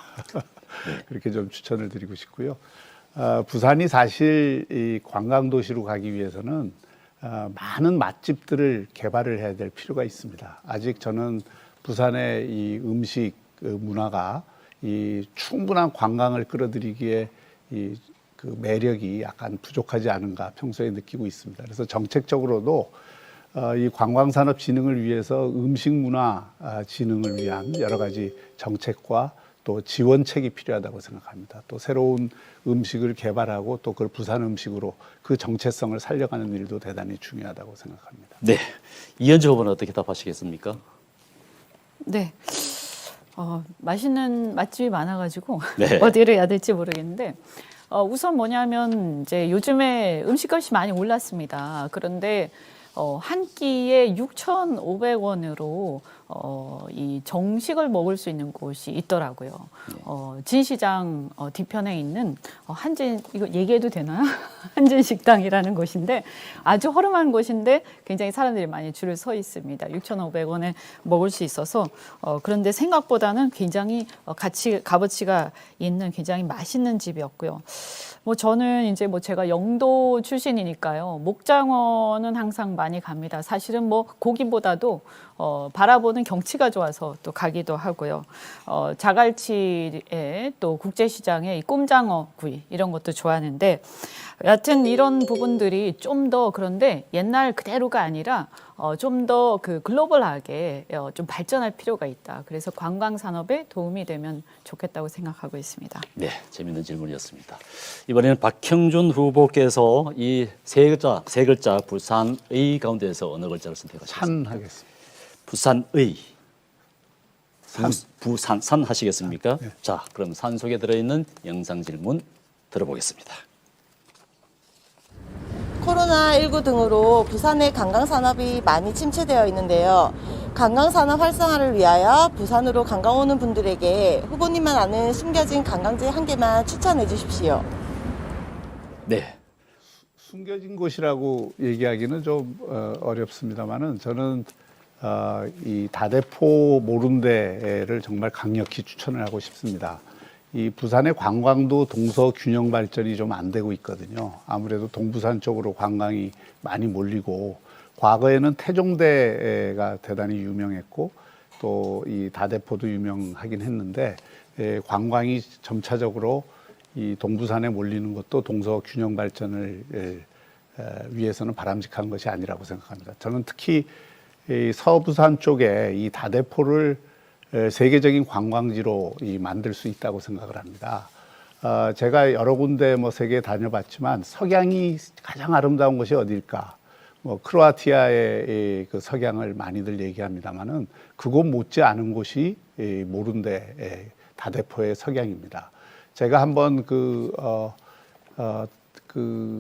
그렇게 좀 추천을 드리고 싶고요. 부산이 사실 이 관광 도시로 가기 위해서는 많은 맛집들을 개발을 해야 될 필요가 있습니다. 아직 저는 부산의 이 음식 문화가 이 충분한 관광을 끌어들이기에 그 매력이 약간 부족하지 않은가 평소에 느끼고 있습니다. 그래서 정책적으로도 이 관광산업 진흥을 위해서 음식문화 진흥을 위한 여러 가지 정책과 또 지원책이 필요하다고 생각합니다. 또 새로운 음식을 개발하고 또 그걸 부산 음식으로 그 정체성을 살려가는 일도 대단히 중요하다고 생각합니다. 네, 이현주 후보는 어떻게 답하시겠습니까? 네. 맛있는 맛집이 많아가지고 네. 어디를 해야 될지 모르겠는데 우선 뭐냐면 이제 요즘에 음식값이 많이 올랐습니다. 그런데 한 끼에 6,500원으로 이 정식을 먹을 수 있는 곳이 있더라고요. 진시장 뒤편에 있는 한진, 이거 얘기해도 되나요? 한진 식당이라는 곳인데 아주 허름한 곳인데 굉장히 사람들이 많이 줄을 서 있습니다. 6,500원에 먹을 수 있어서 그런데 생각보다는 굉장히 값어치가 있는 굉장히 맛있는 집이었고요. 저는 이제 제가 영도 출신이니까요. 목장어는 항상 많이 갑니다. 사실은 고기보다도 바라보는 경치가 좋아서 또 가기도 하고요. 자갈치에 또 국제시장에 이 꼼장어 구이 이런 것도 좋아하는데 여하튼 이런 부분들이 좀 더 그런데 옛날 그대로가 아니라 좀 더 그 글로벌하게 좀 발전할 필요가 있다. 그래서 관광 산업에 도움이 되면 좋겠다고 생각하고 있습니다. 네, 재밌는 질문이었습니다. 이번에는 박형준 후보께서 이 세 글자 부산의 가운데에서 어느 글자를 선택하셨습니까? 산 하겠습니다. 부산의 산 하시겠습니까? 네. 자, 그럼 산 속에 들어있는 영상 질문 들어보겠습니다. 코로나19 등으로 부산의 관광산업이 많이 침체되어 있는데요. 관광산업 활성화를 위하여 부산으로 관광 오는 분들에게 후보님만 아는 숨겨진 관광지 한 개만 추천해 주십시오. 네, 숨겨진 곳이라고 얘기하기는 좀 어렵습니다만은 저는 이 다대포 모룬대를 정말 강력히 추천을 하고 싶습니다. 이 부산의 관광도 동서 균형 발전이 좀 안 되고 있거든요. 아무래도 동부산 쪽으로 관광이 많이 몰리고 과거에는 태종대가 대단히 유명했고 또 이 다대포도 유명하긴 했는데 관광이 점차적으로 이 동부산에 몰리는 것도 동서 균형 발전을 위해서는 바람직한 것이 아니라고 생각합니다. 저는 특히 이 서부산 쪽에 이 다대포를 세계적인 관광지로 만들 수 있다고 생각을 합니다. 제가 여러 군데 뭐 세계 다녀봤지만 석양이 가장 아름다운 곳이 어딜까? 뭐 크로아티아의 그 석양을 많이들 얘기합니다만은 그곳 못지 않은 곳이 모룬데 다대포의 석양입니다. 제가 한번 그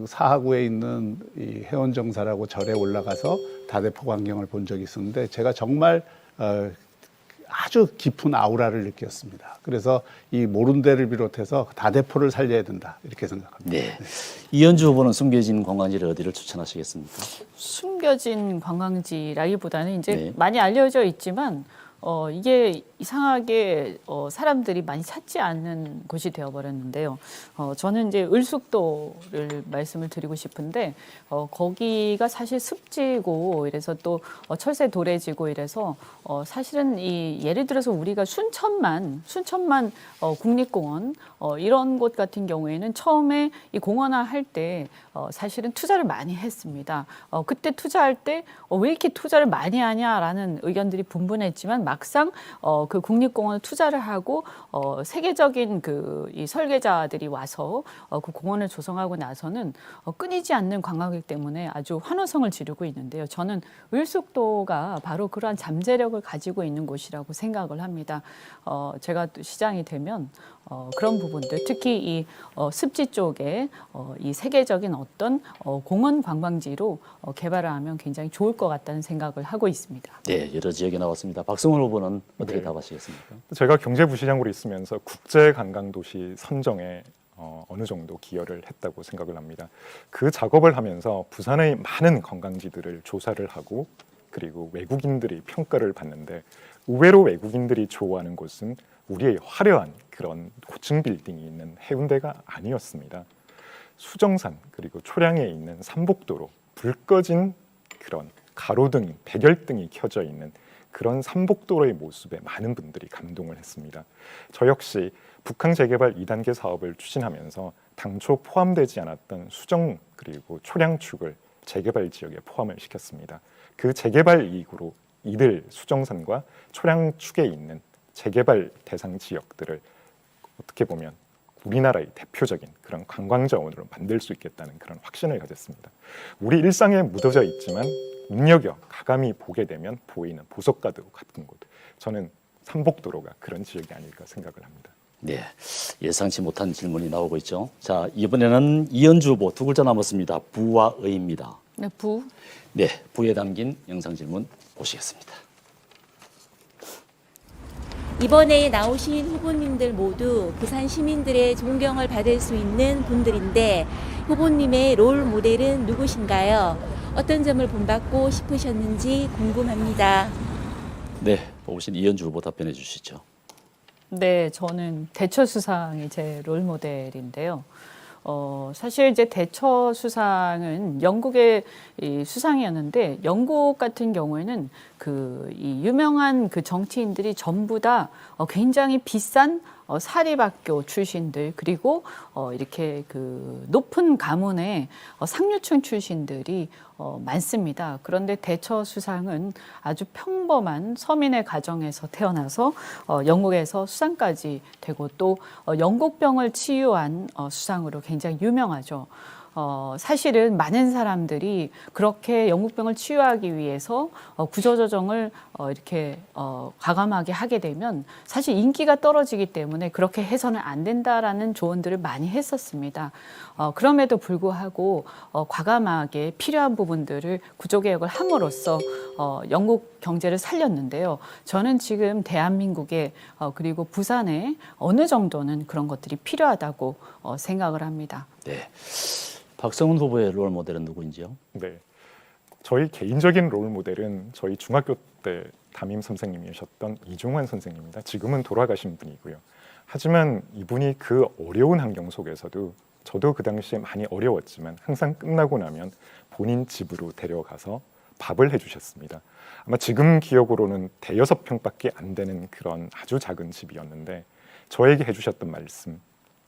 사하구에 있는 이 해원정사라고 절에 올라가서 다대포 광경을 본 적이 있었는데 제가 정말 아주 깊은 아우라를 느꼈습니다. 그래서 이 모룬데를 비롯해서 다대포를 살려야 된다 이렇게 생각합니다. 네. 이현주 후보는 숨겨진 관광지를 어디를 추천하시겠습니까? 숨겨진 관광지라기보다는 이제 네. 많이 알려져 있지만 이게 이상하게 사람들이 많이 찾지 않는 곳이 되어버렸는데요. 저는 이제 을숙도를 말씀을 드리고 싶은데 거기가 사실 습지고 이래서 또 철새 도래지고 이래서 사실은 이 예를 들어서 우리가 순천만 국립공원 이런 곳 같은 경우에는 처음에 이 공원화 할 때 사실은 투자를 많이 했습니다. 그때 투자할 때 왜 이렇게 투자를 많이 하냐라는 의견들이 분분했지만 막상 그 국립공원을 투자를 하고 세계적인 이 설계자들이 와서 그 공원을 조성하고 나서는 끊이지 않는 관광객 때문에 아주 환호성을 지르고 있는데요. 저는 을숙도가 바로 그러한 잠재력을 가지고 있는 곳이라고 생각을 합니다. 제가 또 시장이 되면 그런 부분들, 특히 이 습지 쪽에 이 세계적인 어떤 공원 관광지로 개발을 하면 굉장히 좋을 것 같다는 생각을 하고 있습니다. 네, 여러 지역에 나왔습니다. 박성훈 후보는 어떻게 답하시겠습니까? 제가 경제부시장으로 있으면서 국제관광도시 선정에 어느 정도 기여를 했다고 생각을 합니다. 그 작업을 하면서 부산의 많은 관광지들을 조사를 하고 그리고 외국인들이 평가를 받는데 의외로 외국인들이 좋아하는 곳은 우리의 화려한 그런 고층 빌딩이 있는 해운대가 아니었습니다. 수정산 그리고 초량에 있는 삼복도로 불 꺼진 그런 가로등, 백열등이 켜져 있는 그런 삼복도로의 모습에 많은 분들이 감동을 했습니다. 저 역시 북항 재개발 2단계 사업을 추진하면서 당초 포함되지 않았던 수정 그리고 초량축을 재개발 지역에 포함을 시켰습니다. 그 재개발 이익으로 이들 수정산과 초량축에 있는 재개발 대상 지역들을 어떻게 보면 우리나라의 대표적인 그런 관광자원으로 만들 수 있겠다는 그런 확신을 가졌습니다. 우리 일상에 묻어져 있지만 눈여겨 가감히 보게 되면 보이는 보석가드 같은 곳. 저는 삼복도로가 그런 지역이 아닐까 생각을 합니다. 네, 예상치 못한 질문이 나오고 있죠. 자, 이번에는 이현주 후보 두 글자 남았습니다. 부와 의입니다. 네, 부. 네, 부에 담긴 영상 질문 보시겠습니다. 이번에 나오신 후보님들 모두 부산 시민들의 존경을 받을 수 있는 분들인데 후보님의 롤 모델은 누구신가요? 어떤 점을 본받고 싶으셨는지 궁금합니다. 네, 뽑으신 이현주 후보 답변해 주시죠. 네, 저는 대처 수상이 제 롤 모델인데요. 사실 이제 대처 수상은 영국의 이 수상이었는데 영국 같은 경우에는 이 유명한 그 정치인들이 전부 다 굉장히 비싼 사립학교 출신들 그리고 이렇게 그 높은 가문의 상류층 출신들이 많습니다. 그런데 대처 수상은 아주 평범한 서민의 가정에서 태어나서 영국에서 수상까지 되고 또 영국병을 치유한 수상으로 굉장히 유명하죠. 사실은 많은 사람들이 그렇게 영국병을 치유하기 위해서 구조조정을 이렇게 과감하게 하게 되면 사실 인기가 떨어지기 때문에 그렇게 해서는 안 된다라는 조언들을 많이 했었습니다. 그럼에도 불구하고 과감하게 필요한 부분들을 구조개혁을 함으로써 영국 경제를 살렸는데요. 저는 지금 대한민국에 그리고 부산에 어느 정도는 그런 것들이 필요하다고 생각을 합니다. 네, 박성훈 후보의 롤 모델은 누구인지요? 네, 저희 개인적인 롤 모델은 저희 중학교 때 담임 선생님이셨던 이종환 선생님입니다. 지금은 돌아가신 분이고요. 하지만 이분이 그 어려운 환경 속에서도 저도 그 당시에 많이 어려웠지만 항상 끝나고 나면 본인 집으로 데려가서 밥을 해주셨습니다. 아마 지금 기억으로는 대여섯 평밖에 안 되는 그런 아주 작은 집이었는데 저에게 해주셨던 말씀,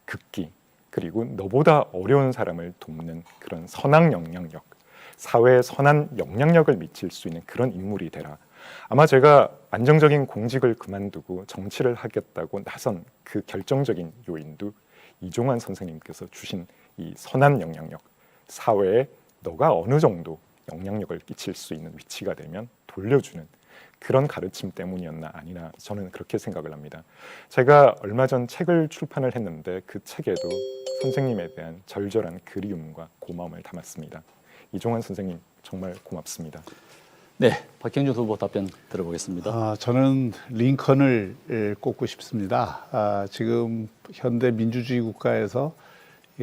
극기, 그리고 너보다 어려운 사람을 돕는 그런 선한 영향력, 사회에 선한 영향력을 미칠 수 있는 그런 인물이 되라. 아마 제가 안정적인 공직을 그만두고 정치를 하겠다고 나선 그 결정적인 요인도 이종환 선생님께서 주신 이 선한 영향력, 사회에 너가 어느 정도 영향력을 끼칠 수 있는 위치가 되면 돌려주는 그런 가르침 때문이었나 아니나 저는 그렇게 생각을 합니다. 제가 얼마 전 책을 출판을 했는데 그 책에도 선생님에 대한 절절한 그리움과 고마움을 담았습니다. 이종환 선생님 정말 고맙습니다. 네, 박형준 후보 답변 들어보겠습니다. 저는 링컨을 꼽고 싶습니다. 지금 현대 민주주의 국가에서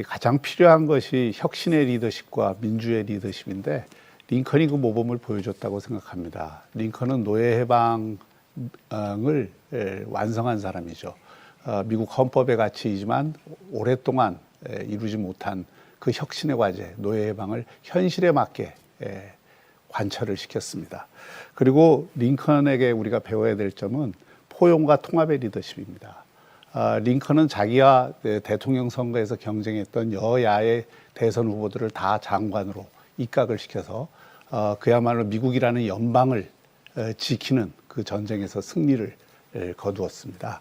가장 필요한 것이 혁신의 리더십과 민주의 리더십인데 링컨이 그 모범을 보여줬다고 생각합니다. 링컨은 노예 해방을 완성한 사람이죠. 미국 헌법의 가치이지만 오랫동안 이루지 못한 그 혁신의 과제, 노예 해방을 현실에 맞게 관철을 시켰습니다. 그리고 링컨에게 우리가 배워야 될 점은 포용과 통합의 리더십입니다. 링컨은 자기와 대통령 선거에서 경쟁했던 여야의 대선 후보들을 다 장관으로 입각을 시켜서 그야말로 미국이라는 연방을 지키는 그 전쟁에서 승리를 거두었습니다.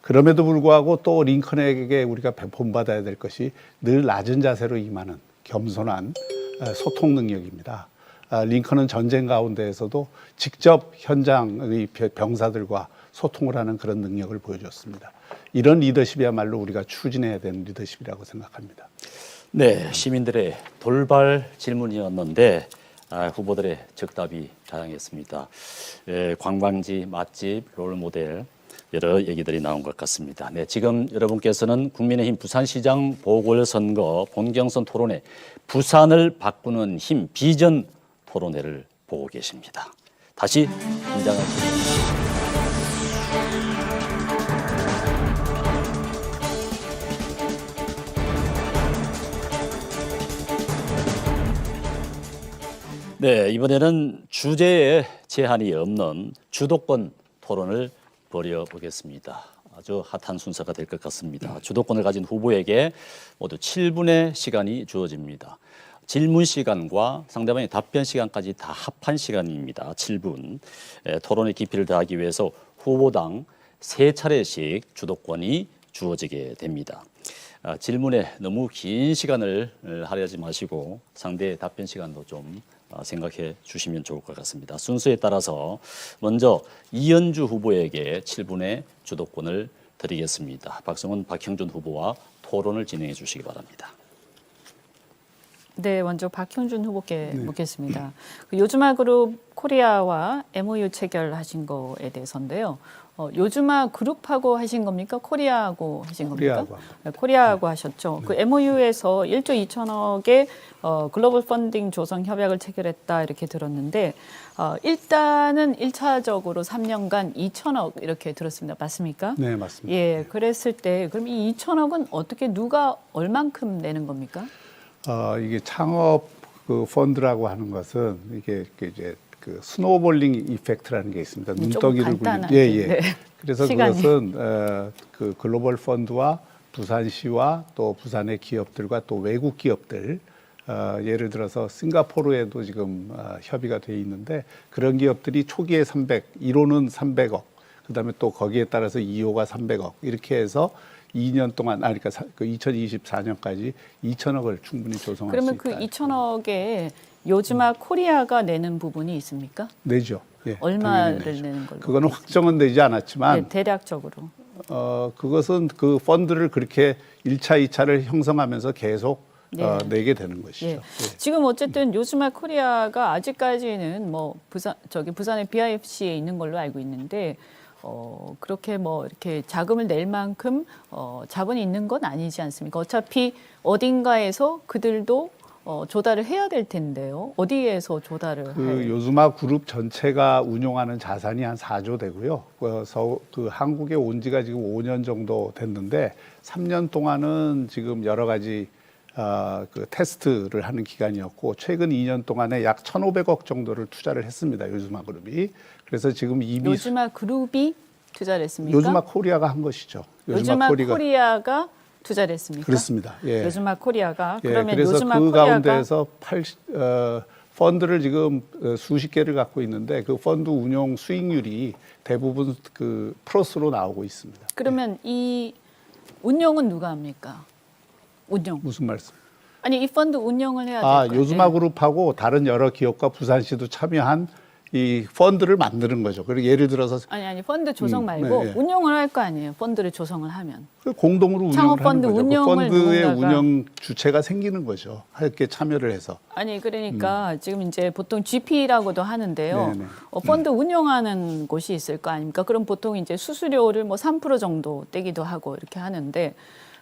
그럼에도 불구하고 또 링컨에게 우리가 본받아야 될 것이 늘 낮은 자세로 임하는 겸손한 소통 능력입니다. 링컨은 전쟁 가운데에서도 직접 현장의 병사들과 소통을 하는 그런 능력을 보여줬습니다. 이런 리더십이야말로 우리가 추진해야 되는 리더십이라고 생각합니다. 네, 시민들의 돌발 질문이었는데 후보들의 즉답이 다양했습니다. 관광지, 맛집, 롤모델 여러 얘기들이 나온 것 같습니다. 네, 지금 여러분께서는 국민의힘 부산시장 보궐선거 본경선 토론회 부산을 바꾸는 힘 비전 토론회를 보고 계십니다. 다시 긴장을 네, 이번에는 주제에 제한이 없는 주도권 토론을 벌여보겠습니다. 아주 핫한 순서가 될 것 같습니다. 주도권을 가진 후보에게 모두 7분의 시간이 주어집니다. 질문 시간과 상대방의 답변 시간까지 다 합한 시간입니다. 7분. 토론의 깊이를 더하기 위해서 후보당 3차례씩 주도권이 주어지게 됩니다. 질문에 너무 긴 시간을 할애하지 마시고 상대의 답변 시간도 좀 생각해 주시면 좋을 것 같습니다. 순서에 따라서 먼저 이현주 후보에게 7분의 주도권을 드리겠습니다. 박성훈, 박형준 후보와 토론을 진행해 주시기 바랍니다. 네, 먼저 박형준 후보께 묻겠습니다. 그 요즈마 그룹 코리아와 MOU 체결하신 거에 대해서인데요. 요즈마 그룹하고 하신 겁니까? 코리아하고 하신 겁니까? 코리아하고. 네, 코리아하고 하셨죠. 그 MOU에서 1조 2천억의 글로벌 펀딩 조성 협약을 체결했다 이렇게 들었는데 일단은 1차적으로 3년간 2천억 이렇게 들었습니다. 맞습니까? 네, 맞습니다. 예, 그랬을 때 그럼 이 2천억은 어떻게 누가 얼만큼 내는 겁니까? 이게 창업 그 펀드라고 하는 것은 이게 이제 그 스노우볼링 이펙트라는 게 있습니다. 눈덩이를 굴리는. 네. 그래서 시간이. 그것은 그 글로벌 펀드와 부산시와 또 부산의 기업들과 또 외국 기업들 예를 들어서 싱가포르에도 지금 협의가 돼 있는데 그런 기업들이 초기에 1호는 300억, 그다음에 또 거기에 따라서 2호가 300억 이렇게 해서 2년 동안 그러니까 그 2024년까지 2천억을 충분히 조성할 수 있다. 그러면 그 2천억에 요즈마 코리아가 내는 부분이 있습니까? 내죠. 예, 얼마를 당연히 내죠. 내는 걸로? 그거는 확정은 되지 않았지만 네, 대략적으로. 그것은 그 펀드를 그렇게 1차, 2차를 형성하면서 계속 네. 내게 되는 것이죠. 예. 예. 지금 어쨌든 요즈마 코리아가 아직까지는 뭐 부산의 BIFC에 있는 걸로 알고 있는데 그렇게 뭐 이렇게 자금을 낼 만큼 자본이 있는 건 아니지 않습니까? 어차피 어딘가에서 그들도 조달을 해야 될 텐데요. 어디에서 조달을 그 요즈마 그룹 전체가 운용하는 자산이 한 4조 되고요. 그래서 그 한국에 온 지가 지금 5년 정도 됐는데 3년 동안은 지금 여러 가지 그 테스트를 하는 기간이었고 최근 2년 동안에 약 1,500억 정도를 투자를 했습니다. 요즈마 그룹이. 그래서 지금 이미 요즈마 그룹이 투자를 했습니까? 요즈마 코리아가 한 것이죠. 요즈마 코리아가 투자를 했습니까? 그렇습니다. 예. 요즈마 코리아가 예, 그러면 그래서 요즈마 그 코리아가 가운데에서 펀드를 지금 수십 개를 갖고 있는데 그 펀드 운용 수익률이 대부분 그 플러스로 나오고 있습니다. 그러면 이 운용은 누가 합니까? 운용. 무슨 말씀? 아니 이 펀드 운영을 해야 될 거 아니에요. 요즈마 그룹하고 다른 여러 기업과 부산시도 참여한 이 펀드를 만드는 거죠. 그리고 예를 들어서 아니 펀드 조성 말고 네, 네. 운용을 할 거 아니에요. 펀드를 조성을 하면. 공동으로 창업 운영을 하는 펀드 거죠. 그 운영을 펀드의 누군가가- 운영 주체가 생기는 거죠. 함께 참여를 해서. 아니 그러니까 지금 이제 보통 GP라고도 하는데요. 네네. 펀드 운영하는 곳이 있을 거 아닙니까? 그럼 보통 이제 수수료를 뭐 3% 정도 떼기도 하고 이렇게 하는데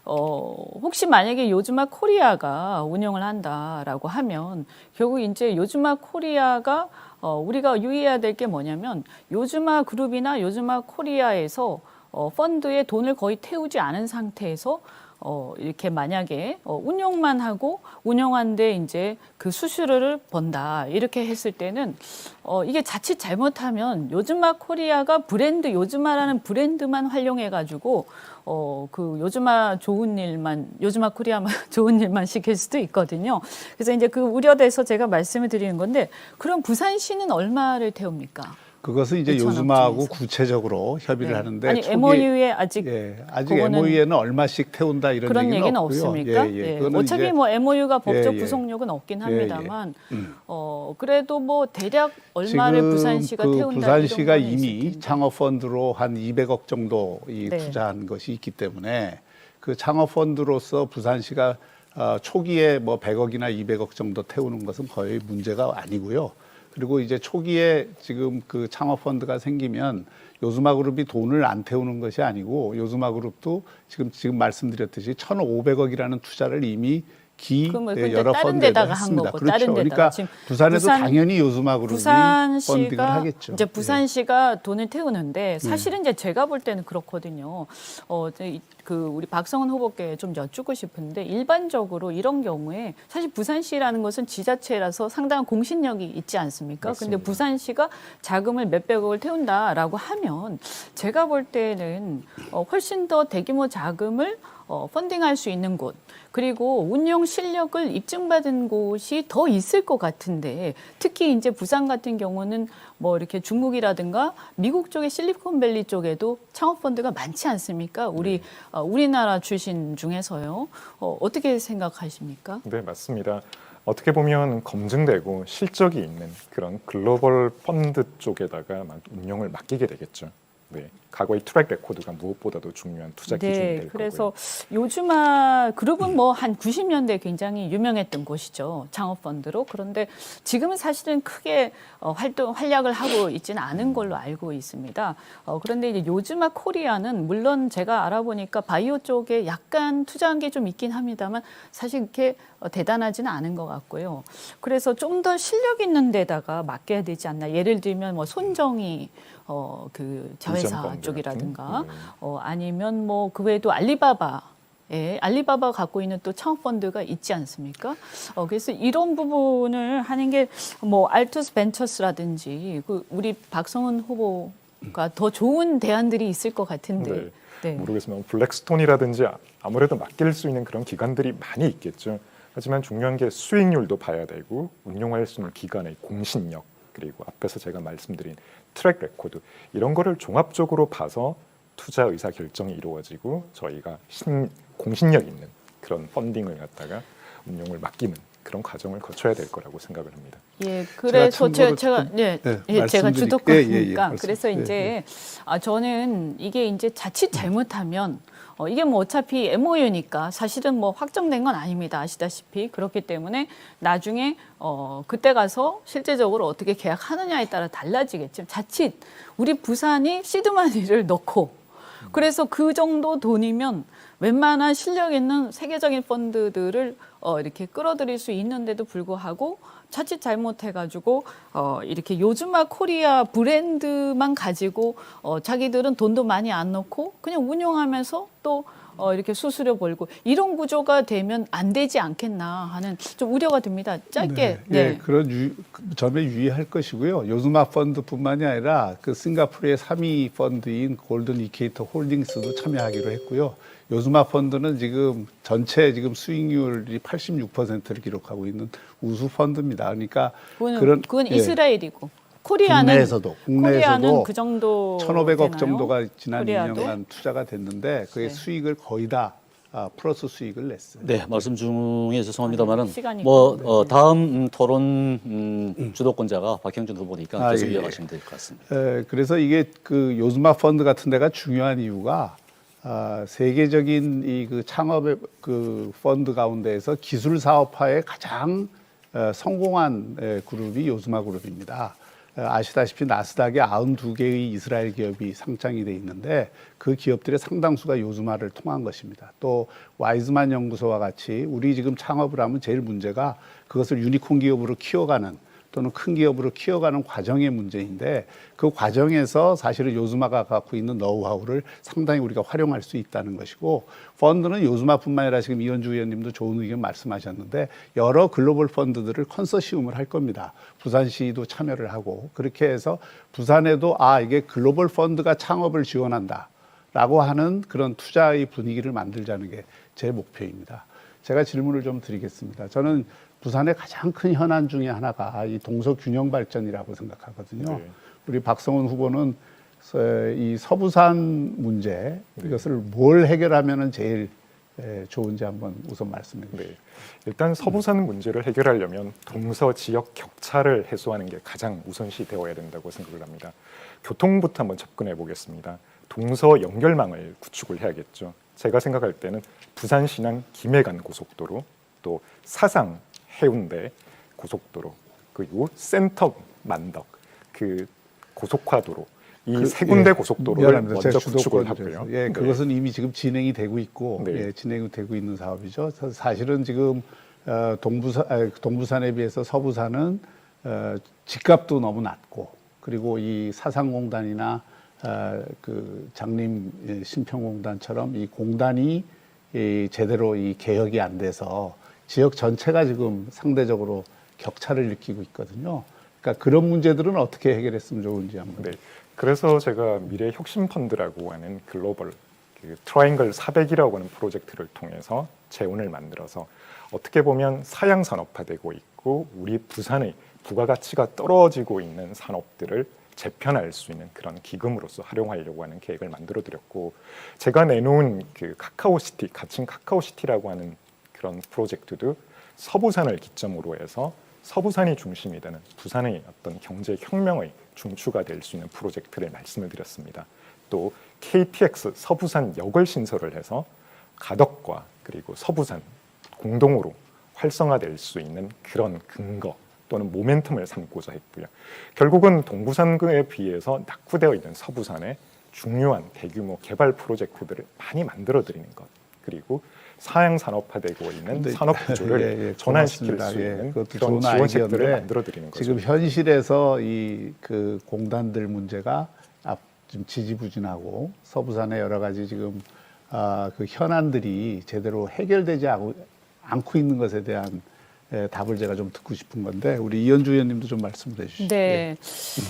혹시 만약에 요즈마 코리아가 운영을 한다라고 하면 결국 이제 요즈마 코리아가 우리가 유의해야 될 게 뭐냐면 요즈마 그룹이나 요즈마 코리아에서 펀드에 돈을 거의 태우지 않은 상태에서 이렇게 만약에 운용만 하고 운영한데 이제 그 수수료를 번다 이렇게 했을 때는 이게 자칫 잘못하면 요즈마 코리아가 브랜드 요즈마라는 브랜드만 활용해 가지고 그 요즈마 좋은 일만 요즈마 코리아만 좋은 일만 시킬 수도 있거든요. 그래서 이제 그 우려돼서 제가 말씀을 드리는 건데 그럼 부산시는 얼마를 태웁니까? 그것은 이제 2,000억 요즈마하고 중에서. 구체적으로 협의를 네. 하는데 아니 MOU에 아직 아직 그거는 MOU에는 얼마씩 태운다 이런 그런 얘기는 없고요. 없습니까? 그거는 어차피 이제 뭐 MOU가 법적 예. 구속력은 없긴 예, 합니다만 그래도 뭐 대략 얼마를 지금 부산시가 그 태운다 부산시가 이런 거는 있을 이미 텐데. 창업 펀드로 한 200억 정도 네. 투자한 것이 있기 때문에 그 창업 펀드로서 부산시가 초기에 뭐 100억이나 200억 정도 태우는 것은 거의 문제가 아니고요. 그리고 이제 초기에 지금 그 창업 펀드가 생기면 요즈마 그룹이 돈을 안 태우는 것이 아니고 요즈마 그룹도 지금 말씀드렸듯이 1,500억이라는 투자를 이미 그러면 근데 여러 다른 펀드에 데다가 한 했습니다. 거고, 그렇죠. 다른 데다가. 그러니까 지금 부산에도 부산- 당연히 요즈마 그룹이 펀딩을 부산시가 하겠죠. 이제 예. 부산시가 돈을 태우는데 사실은 이제 제가 볼 때는 그렇거든요. 그 우리 박성훈 후보께 좀 여쭙고 싶은데 일반적으로 이런 경우에 사실 부산시라는 것은 지자체라서 상당한 공신력이 있지 않습니까? 맞습니다. 근데 부산시가 자금을 몇백억을 태운다라고 하면 제가 볼 때는 훨씬 더 대규모 자금을 펀딩할 수 있는 곳 그리고 운영 실력을 입증받은 곳이 더 있을 것 같은데 특히 이제 부산 같은 경우는 뭐 이렇게 중국이라든가 미국 쪽의 실리콘밸리 쪽에도 창업 펀드가 많지 않습니까? 우리나라 출신 중에서요. 어떻게 생각하십니까? 네, 맞습니다. 어떻게 보면 검증되고 실적이 있는 그런 글로벌 펀드 쪽에다가 운용을 맡기게 되겠죠. 네, 과거의 트랙 레코드가 무엇보다도 중요한 투자 기준이 될 거고요. 그래서 요즈마 그룹은 뭐 한 90년대 굉장히 유명했던 곳이죠. 창업 펀드로. 그런데 지금은 사실은 크게 활약을 하고 있지는 않은 걸로 알고 있습니다. 그런데 이제 요즈마 코리아는 물론 제가 알아보니까 바이오 쪽에 약간 투자한 게 좀 있긴 합니다만 사실 이렇게 대단하지는 않은 것 같고요. 그래서 좀 더 실력 있는 데다가 맡겨야 되지 않나. 예를 들면 뭐 손정희 그 자회사 이전 쪽이라든가 펀드. 아니면 뭐 그 외에도 알리바바 갖고 있는 또 창업 펀드가 있지 않습니까? 그래서 이런 부분을 하는 게 뭐 알투스 벤처스라든지 그 우리 박성훈 후보가 더 좋은 대안들이 있을 것 같은데. 네. 모르겠지만 블랙스톤이라든지 아무래도 맡길 수 있는 그런 기관들이 많이 있겠죠. 하지만 중요한 게 수익률도 봐야 되고 운용할 수 있는 기관의 공신력 그리고 앞에서 제가 말씀드린 트랙 레코드 이런 거를 종합적으로 봐서 투자 의사 결정이 이루어지고 저희가 공신력 있는 그런 펀딩을 갖다가 운용을 맡기는 그런 과정을 거쳐야 될 거라고 생각을 합니다. 예, 그래서 참고로 제가 조금, 제가 주도권이니까 말씀. 그래서 이제 저는 이게 이제 자칫 잘못하면 이게 뭐 어차피 MOU니까 사실은 뭐 확정된 건 아닙니다. 아시다시피 그렇기 때문에 나중에 그때 가서 실제적으로 어떻게 계약하느냐에 따라 달라지겠죠. 자칫 우리 부산이 시드머니를 넣고 그래서 그 정도 돈이면 웬만한 실력 있는 세계적인 펀드들을 이렇게 끌어들일 수 있는데도 불구하고 자칫 잘못해가지고 이렇게 요즈마 코리아 브랜드만 가지고 자기들은 돈도 많이 안 넣고 그냥 운영하면서 또 이렇게 수수료 벌고 이런 구조가 되면 안 되지 않겠나 하는 좀 우려가 듭니다. 짧게. 예, 그런 점에 유의할 것이고요. 요즈마 펀드뿐만이 아니라 그 싱가포르의 3위 펀드인 골든 이케이터 홀딩스도 참여하기로 했고요. 요즈마 펀드는 지금 전체 지금 수익률이 86%를 기록하고 있는 우수 펀드입니다. 그러니까 그건 예, 이스라엘이고 코리아는 국내에서도 그 정도 1,500억 되나요? 정도가 지난 코리아도? 2년간 투자가 됐는데 그의 네. 수익을 거의 다 플러스 수익을 냈어요. 네, 말씀 중에 죄송합니다만은 시간이 다음 토론 주도권자가 박형준 후보니까 계속 예. 이어가시면 될 것 같습니다. 그래서 이게 그 요즈마 펀드 같은 데가 중요한 이유가 세계적인 이 그 창업의 그 펀드 가운데에서 기술 사업화에 가장 성공한 그룹이 요즈마 그룹입니다. 아시다시피 나스닥에 92개의 이스라엘 기업이 상장이 돼 있는데 그 기업들의 상당수가 요즈마를 통한 것입니다. 또 와이즈만 연구소와 같이 우리 지금 창업을 하면 제일 문제가 그것을 유니콘 기업으로 키워가는 또는 큰 기업으로 키워가는 과정의 문제인데 그 과정에서 사실은 요즈마가 갖고 있는 노하우를 상당히 우리가 활용할 수 있다는 것이고 펀드는 요즈마뿐만 아니라 지금 이현주 의원님도 좋은 의견 말씀하셨는데 여러 글로벌 펀드들을 컨소시움을 할 겁니다. 부산시도 참여를 하고 그렇게 해서 부산에도 이게 글로벌 펀드가 창업을 지원한다 라고 하는 그런 투자의 분위기를 만들자는 게 제 목표입니다. 제가 질문을 좀 드리겠습니다. 저는 부산의 가장 큰 현안 중에 하나가 이 동서 균형 발전이라고 생각하거든요. 네. 우리 박성훈 후보는 이 서부산 문제 이것을 뭘 해결하면은 제일 좋은지 한번 우선 말씀해 주시죠. 네. 일단 서부산 문제를 해결하려면 동서 지역 격차를 해소하는 게 가장 우선시 되어야 된다고 생각을 합니다. 교통부터 한번 접근해 보겠습니다. 동서 연결망을 구축을 해야겠죠. 제가 생각할 때는 부산 신안 김해간 고속도로, 또 사상 해운대 고속도로, 그리고 센터 만덕 그 고속화도로 이 세 군데 고속도로를 미안합니다. 먼저 제가 구축을 주도권을 하고요. 예, 네. 그것은 이미 지금 진행이 되고 있고 네. 진행이 되고 있는 사업이죠. 사실은 지금 동부산에 비해서 서부산은 집값도 너무 낮고 그리고 이 사상공단이나 그 장림 신평공단처럼 이 공단이 제대로 이 개혁이 안 돼서 지역 전체가 지금 상대적으로 격차를 느끼고 있거든요. 그러니까 그런 문제들은 어떻게 해결했으면 좋은지 한번. 네. 그래서 제가 미래 혁신 펀드라고 하는 글로벌 트라이앵글 400이라고 하는 프로젝트를 통해서 재원을 만들어서 어떻게 보면 사양 산업화되고 있고 우리 부산의 부가가치가 떨어지고 있는 산업들을 재편할 수 있는 그런 기금으로서 활용하려고 하는 계획을 만들어 드렸고 제가 내놓은 그 카카오시티, 가칭 카카오시티라고 하는 그런 프로젝트도 서부산을 기점으로 해서 서부산이 중심이 되는 부산의 어떤 경제 혁명의 중추가 될 수 있는 프로젝트를 말씀을 드렸습니다. 또 KTX 서부산역을 신설을 해서 가덕과 그리고 서부산 공동으로 활성화될 수 있는 그런 근거 또는 모멘텀을 삼고자 했고요. 결국은 동부산에 비해서 낙후되어 있는 서부산에 중요한 대규모 개발 프로젝트들을 많이 만들어 드리는 것 그리고 사양 산업화되고 있는 산업 구조를 전환시킬 수 있는 그런 지원책들을 만들어 드리는 거죠. 지금 현실에서 이 그 공단들 문제가 좀 지지부진하고 서부산의 여러 가지 지금 그 현안들이 제대로 해결되지 않고 있는 것에 대한 답을 제가 좀 듣고 싶은 건데 우리 이현주 의원님도 좀 말씀을 해주시죠. 네,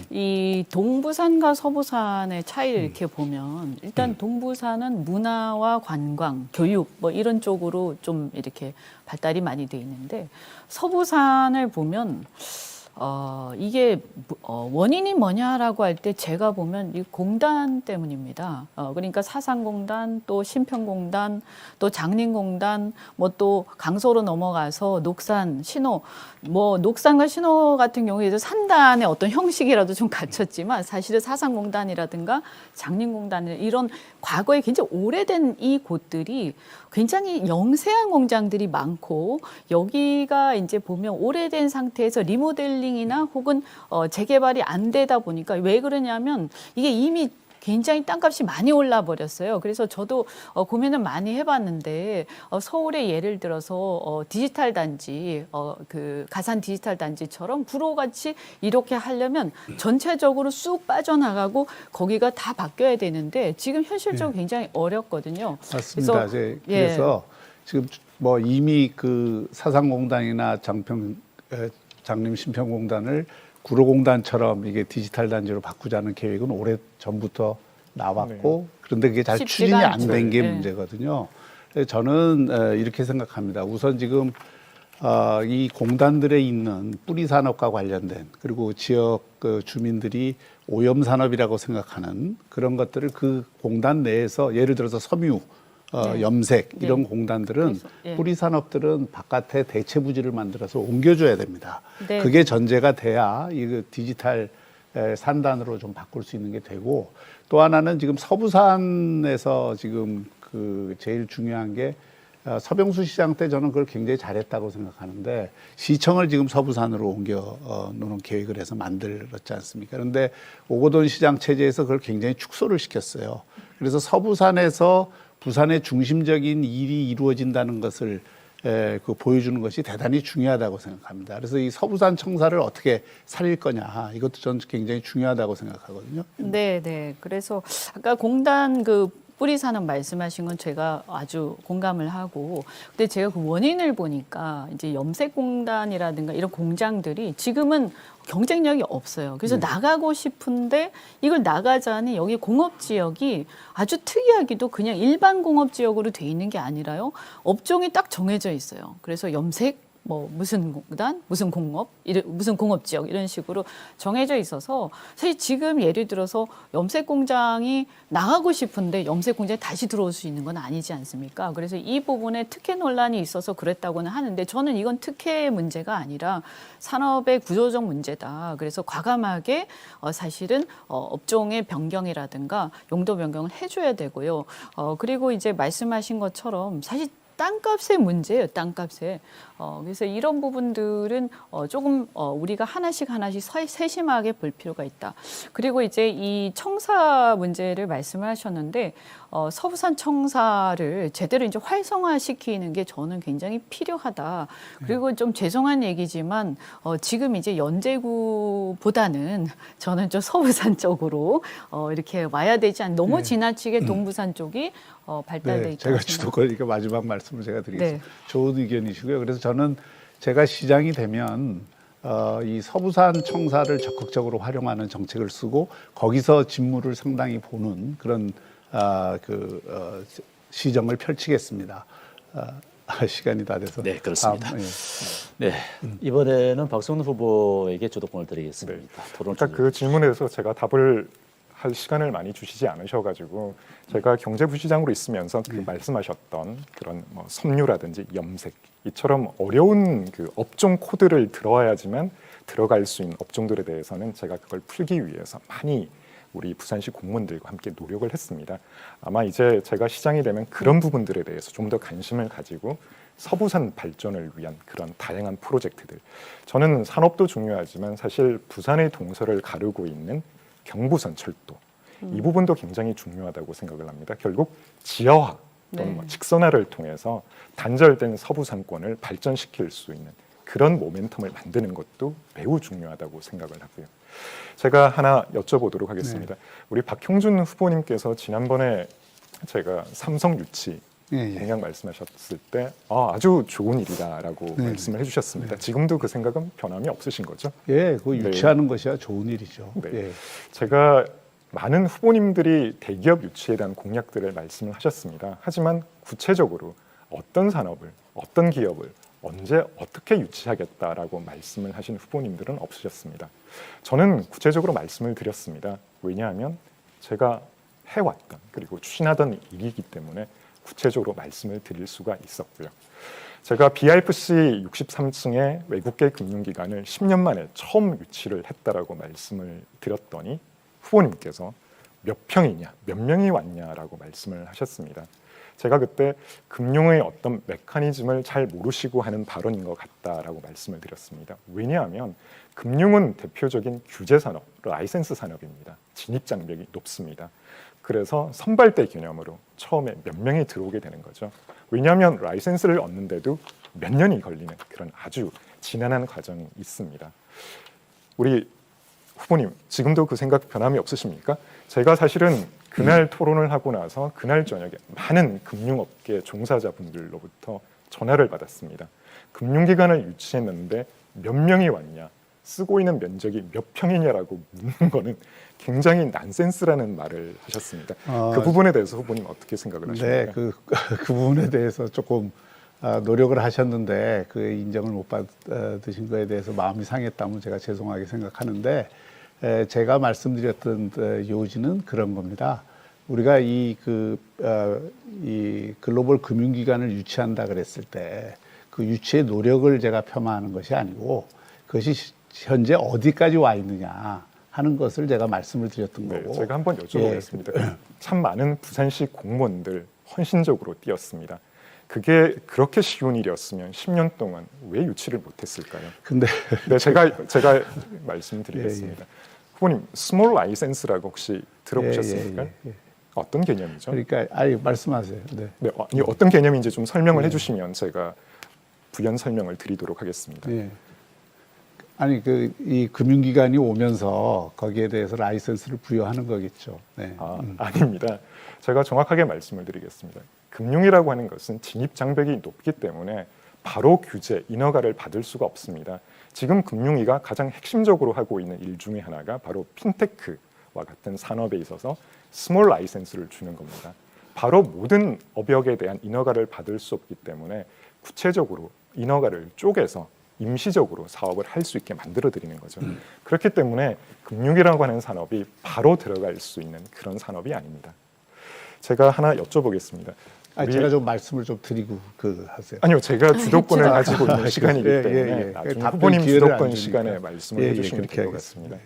이 동부산과 서부산의 차이를 이렇게 보면 일단 동부산은 문화와 관광, 교육 뭐 이런 쪽으로 좀 이렇게 발달이 많이 돼 있는데 서부산을 보면 이게 원인이 뭐냐라고 할 때 제가 보면 이 공단 때문입니다. 그러니까 사상공단, 또 신평공단, 또 장림공단, 뭐 또 강서로 넘어가서 녹산, 신호, 뭐 녹산과 신호 같은 경우에도 산단의 어떤 형식이라도 좀 갖췄지만 사실은 사상공단이라든가 장림공단 이런 과거에 굉장히 오래된 이 곳들이 굉장히 영세한 공장들이 많고 여기가 이제 보면 오래된 상태에서 리모델링이나 혹은 재개발이 안 되다 보니까 왜 그러냐면 이게 이미 굉장히 땅값이 많이 올라 버렸어요. 그래서 저도 고민을 많이 해봤는데 서울에 예를 들어서 디지털 단지, 그 가산 디지털 단지처럼 구로같이 이렇게 하려면 전체적으로 쑥 빠져나가고 거기가 다 바뀌어야 되는데 지금 현실적으로 굉장히 어렵거든요. 맞습니다. 그래서 지금 뭐 이미 그 사상공단이나 장림 심평공단을 구로공단처럼 이게 디지털 단지로 바꾸자는 계획은 오래 전부터 나왔고 그런데 그게 잘 쉽지가 추진이 안 않죠. 된 게 네. 문제거든요. 저는 이렇게 생각합니다. 우선 지금 이 공단들에 있는 뿌리 산업과 관련된 그리고 지역 그 주민들이 오염 산업이라고 생각하는 그런 것들을 그 공단 내에서 예를 들어서 섬유 염색 이런 공단들은 그래서, 뿌리 산업들은 바깥에 대체 부지를 만들어서 옮겨줘야 됩니다. 네. 그게 전제가 돼야 이 디지털 산단으로 좀 바꿀 수 있는 게 되고 또 하나는 지금 서부산에서 지금 그 제일 중요한 게 서병수 시장 때 저는 그걸 굉장히 잘했다고 생각하는데 시청을 지금 서부산으로 옮겨 놓는 계획을 해서 만들었지 않습니까? 그런데 오거돈 시장 체제에서 그걸 굉장히 축소를 시켰어요. 그래서 서부산에서 부산의 중심적인 일이 이루어진다는 것을 그 보여주는 것이 대단히 중요하다고 생각합니다. 그래서 이 서부산 청사를 어떻게 살릴 거냐 이것도 저는 굉장히 중요하다고 생각하거든요. 네. 그래서 아까 공단 그 뿌리 산업 말씀하신 건 제가 아주 공감을 하고, 근데 제가 그 원인을 보니까 이제 염색공단이라든가 이런 공장들이 지금은 경쟁력이 없어요. 그래서 나가고 싶은데 이걸 나가자니 여기 공업지역이 아주 특이하기도 그냥 일반 공업지역으로 돼 있는 게 아니라요. 업종이 딱 정해져 있어요. 그래서 염색, 뭐 무슨 공단, 무슨 공업, 무슨 공업지역 이런 식으로 정해져 있어서 사실 지금 예를 들어서 염색 공장이 나가고 싶은데 염색 공장에 다시 들어올 수 있는 건 아니지 않습니까? 그래서 이 부분에 특혜 논란이 있어서 그랬다고는 하는데 저는 이건 특혜의 문제가 아니라 산업의 구조적 문제다. 그래서 과감하게 사실은 업종의 변경이라든가 용도 변경을 해줘야 되고요. 그리고 이제 말씀하신 것처럼 사실 땅값의 문제예요, 땅값에. 그래서 이런 부분들은 조금 우리가 하나씩 세심하게 볼 필요가 있다. 그리고 이제 이 청사 문제를 말씀을 하셨는데 서부산 청사를 제대로 이제 활성화시키는 게 저는 굉장히 필요하다. 그리고 좀 죄송한 얘기지만 지금 이제 연제구보다는 저는 좀 서부산 쪽으로 이렇게 와야 되지 않. 너무 지나치게 동부산 쪽이 발달돼 있다. 제가 주도권 마지막 말씀을 제가 드리겠습니다. 네. 좋은 의견이시고요. 그래서 저는 제가 시장이 되면 이 서부산 청사를 적극적으로 활용하는 정책을 쓰고 거기서 직무를 상당히 보는 그런 시정을 펼치겠습니다. 시간이 다 돼서. 네, 그렇습니다. 네, 이번에는 박성훈 후보에게 주도권을 드리겠습니다. 토론 그러니까 그 질문에서 제가 답을 할 시간을 많이 주시지 않으셔가지고 제가 경제부시장으로 있으면서 그 말씀하셨던 그런 뭐 섬유라든지 염색 이처럼 어려운 그 업종 코드를 들어야지만 들어갈 수 있는 업종들에 대해서는 제가 그걸 풀기 위해서 많이 우리 부산시 공무원들과 함께 노력을 했습니다. 아마 이제 제가 시장이 되면 그런 부분들에 대해서 좀 더 관심을 가지고 서부산 발전을 위한 그런 다양한 프로젝트들, 저는 산업도 중요하지만 사실 부산의 동서를 가르고 있는 경부선 철도 이 부분도 굉장히 중요하다고 생각을 합니다. 결국 지하화 또는 뭐 직선화를 통해서 단절된 서부산권을 발전시킬 수 있는 그런 모멘텀을 만드는 것도 매우 중요하다고 생각을 하고요. 제가 하나 여쭤보도록 하겠습니다. 우리 박형준 후보님께서 지난번에 제가 삼성 유치 공약 말씀하셨을 때 아주 좋은 일이다라고 말씀을 해주셨습니다. 지금도 그 생각은 변함이 없으신 거죠? 예, 그 유치하는 것이야 좋은 일이죠. 네. 예. 제가 많은 후보님들이 대기업 유치에 대한 공약들을 말씀을 하셨습니다. 하지만 구체적으로 어떤 산업을, 어떤 기업을 언제 어떻게 유치하겠다라고 말씀을 하신 후보님들은 없으셨습니다. 저는 구체적으로 말씀을 드렸습니다. 왜냐하면 제가 해왔던 그리고 추진하던 일이기 때문에 구체적으로 말씀을 드릴 수가 있었고요. 제가 BRFC 63층의 외국계 금융기관을 10년 만에 처음 유치를 했다라고 말씀을 드렸더니 후보님께서 몇 평이냐, 몇 명이 왔냐라고 말씀을 하셨습니다. 제가 그때 금융의 어떤 메커니즘을 잘 모르시고 하는 발언인 것 같다라고 말씀을 드렸습니다. 왜냐하면 금융은 대표적인 규제 산업, 라이센스 산업입니다. 진입 장벽이 높습니다. 그래서 선발대 개념으로 처음에 몇 명이 들어오게 되는 거죠. 왜냐하면 라이센스를 얻는데도 몇 년이 걸리는 그런 아주 지난한 과정이 있습니다. 우리 후보님, 지금도 그 생각 변함이 없으십니까? 제가 사실은 그날 토론을 하고 나서 그날 저녁에 많은 금융업계 종사자분들로부터 전화를 받았습니다. 금융기관을 유치했는데 몇 명이 왔냐? 쓰고 있는 면적이 몇 평이냐라고 묻는 거는 굉장히 난센스라는 말을 하셨습니다. 그 부분에 대해서 후보님 어떻게 생각을 하십니까? 네, 그 부분에 대해서 조금 노력을 하셨는데 그 인정을 못 받으신 거에 대해서 마음이 상했다면 제가 죄송하게 생각하는데, 제가 말씀드렸던 요지는 그런 겁니다. 우리가 이 글로벌 금융기관을 유치한다 그랬을 때 그 유치의 노력을 제가 폄하하는 것이 아니고 그것이 현재 어디까지 와 있느냐 하는 것을 제가 말씀을 드렸던 거고. 제가 한번 여쭤보겠습니다. 참 많은 부산시 공무원들 헌신적으로 뛰었습니다. 그게 그렇게 쉬운 일이었으면 10년 동안 왜 유치를 못했을까요? 근데 네, 제가 말씀드리겠습니다. 후보님, 스몰 라이센스라고 혹시 들어보셨습니까? 어떤 개념이죠? 그러니까 말씀하세요. 네. 네, 어떤 개념인지 좀 설명을 해주시면 제가 부연 설명을 드리도록 하겠습니다. 예. 아니 이 금융기관이 오면서 거기에 대해서 라이센스를 부여하는 거겠죠. 네. 아닙니다. 제가 정확하게 말씀을 드리겠습니다. 금융이라고 하는 것은 진입 장벽이 높기 때문에 바로 규제, 인허가를 받을 수가 없습니다. 지금 금융위가 가장 핵심적으로 하고 있는 일 중에 하나가 바로 핀테크와 같은 산업에 있어서 스몰 라이센스를 주는 겁니다. 바로 모든 업역에 대한 인허가를 받을 수 없기 때문에 구체적으로 인허가를 쪼개서 임시적으로 사업을 할 수 있게 만들어 드리는 거죠. 그렇기 때문에 금융이라고 하는 산업이 바로 들어갈 수 있는 그런 산업이 아닙니다. 제가 하나 여쭤보겠습니다. 제가 좀 말씀을 좀 드리고 하세요. 아니요, 제가 주도권을 가지고 있는 시간이기 때문에 나중에 후보님 주도권 시간에 말씀을 해주시면 될 것 같습니다.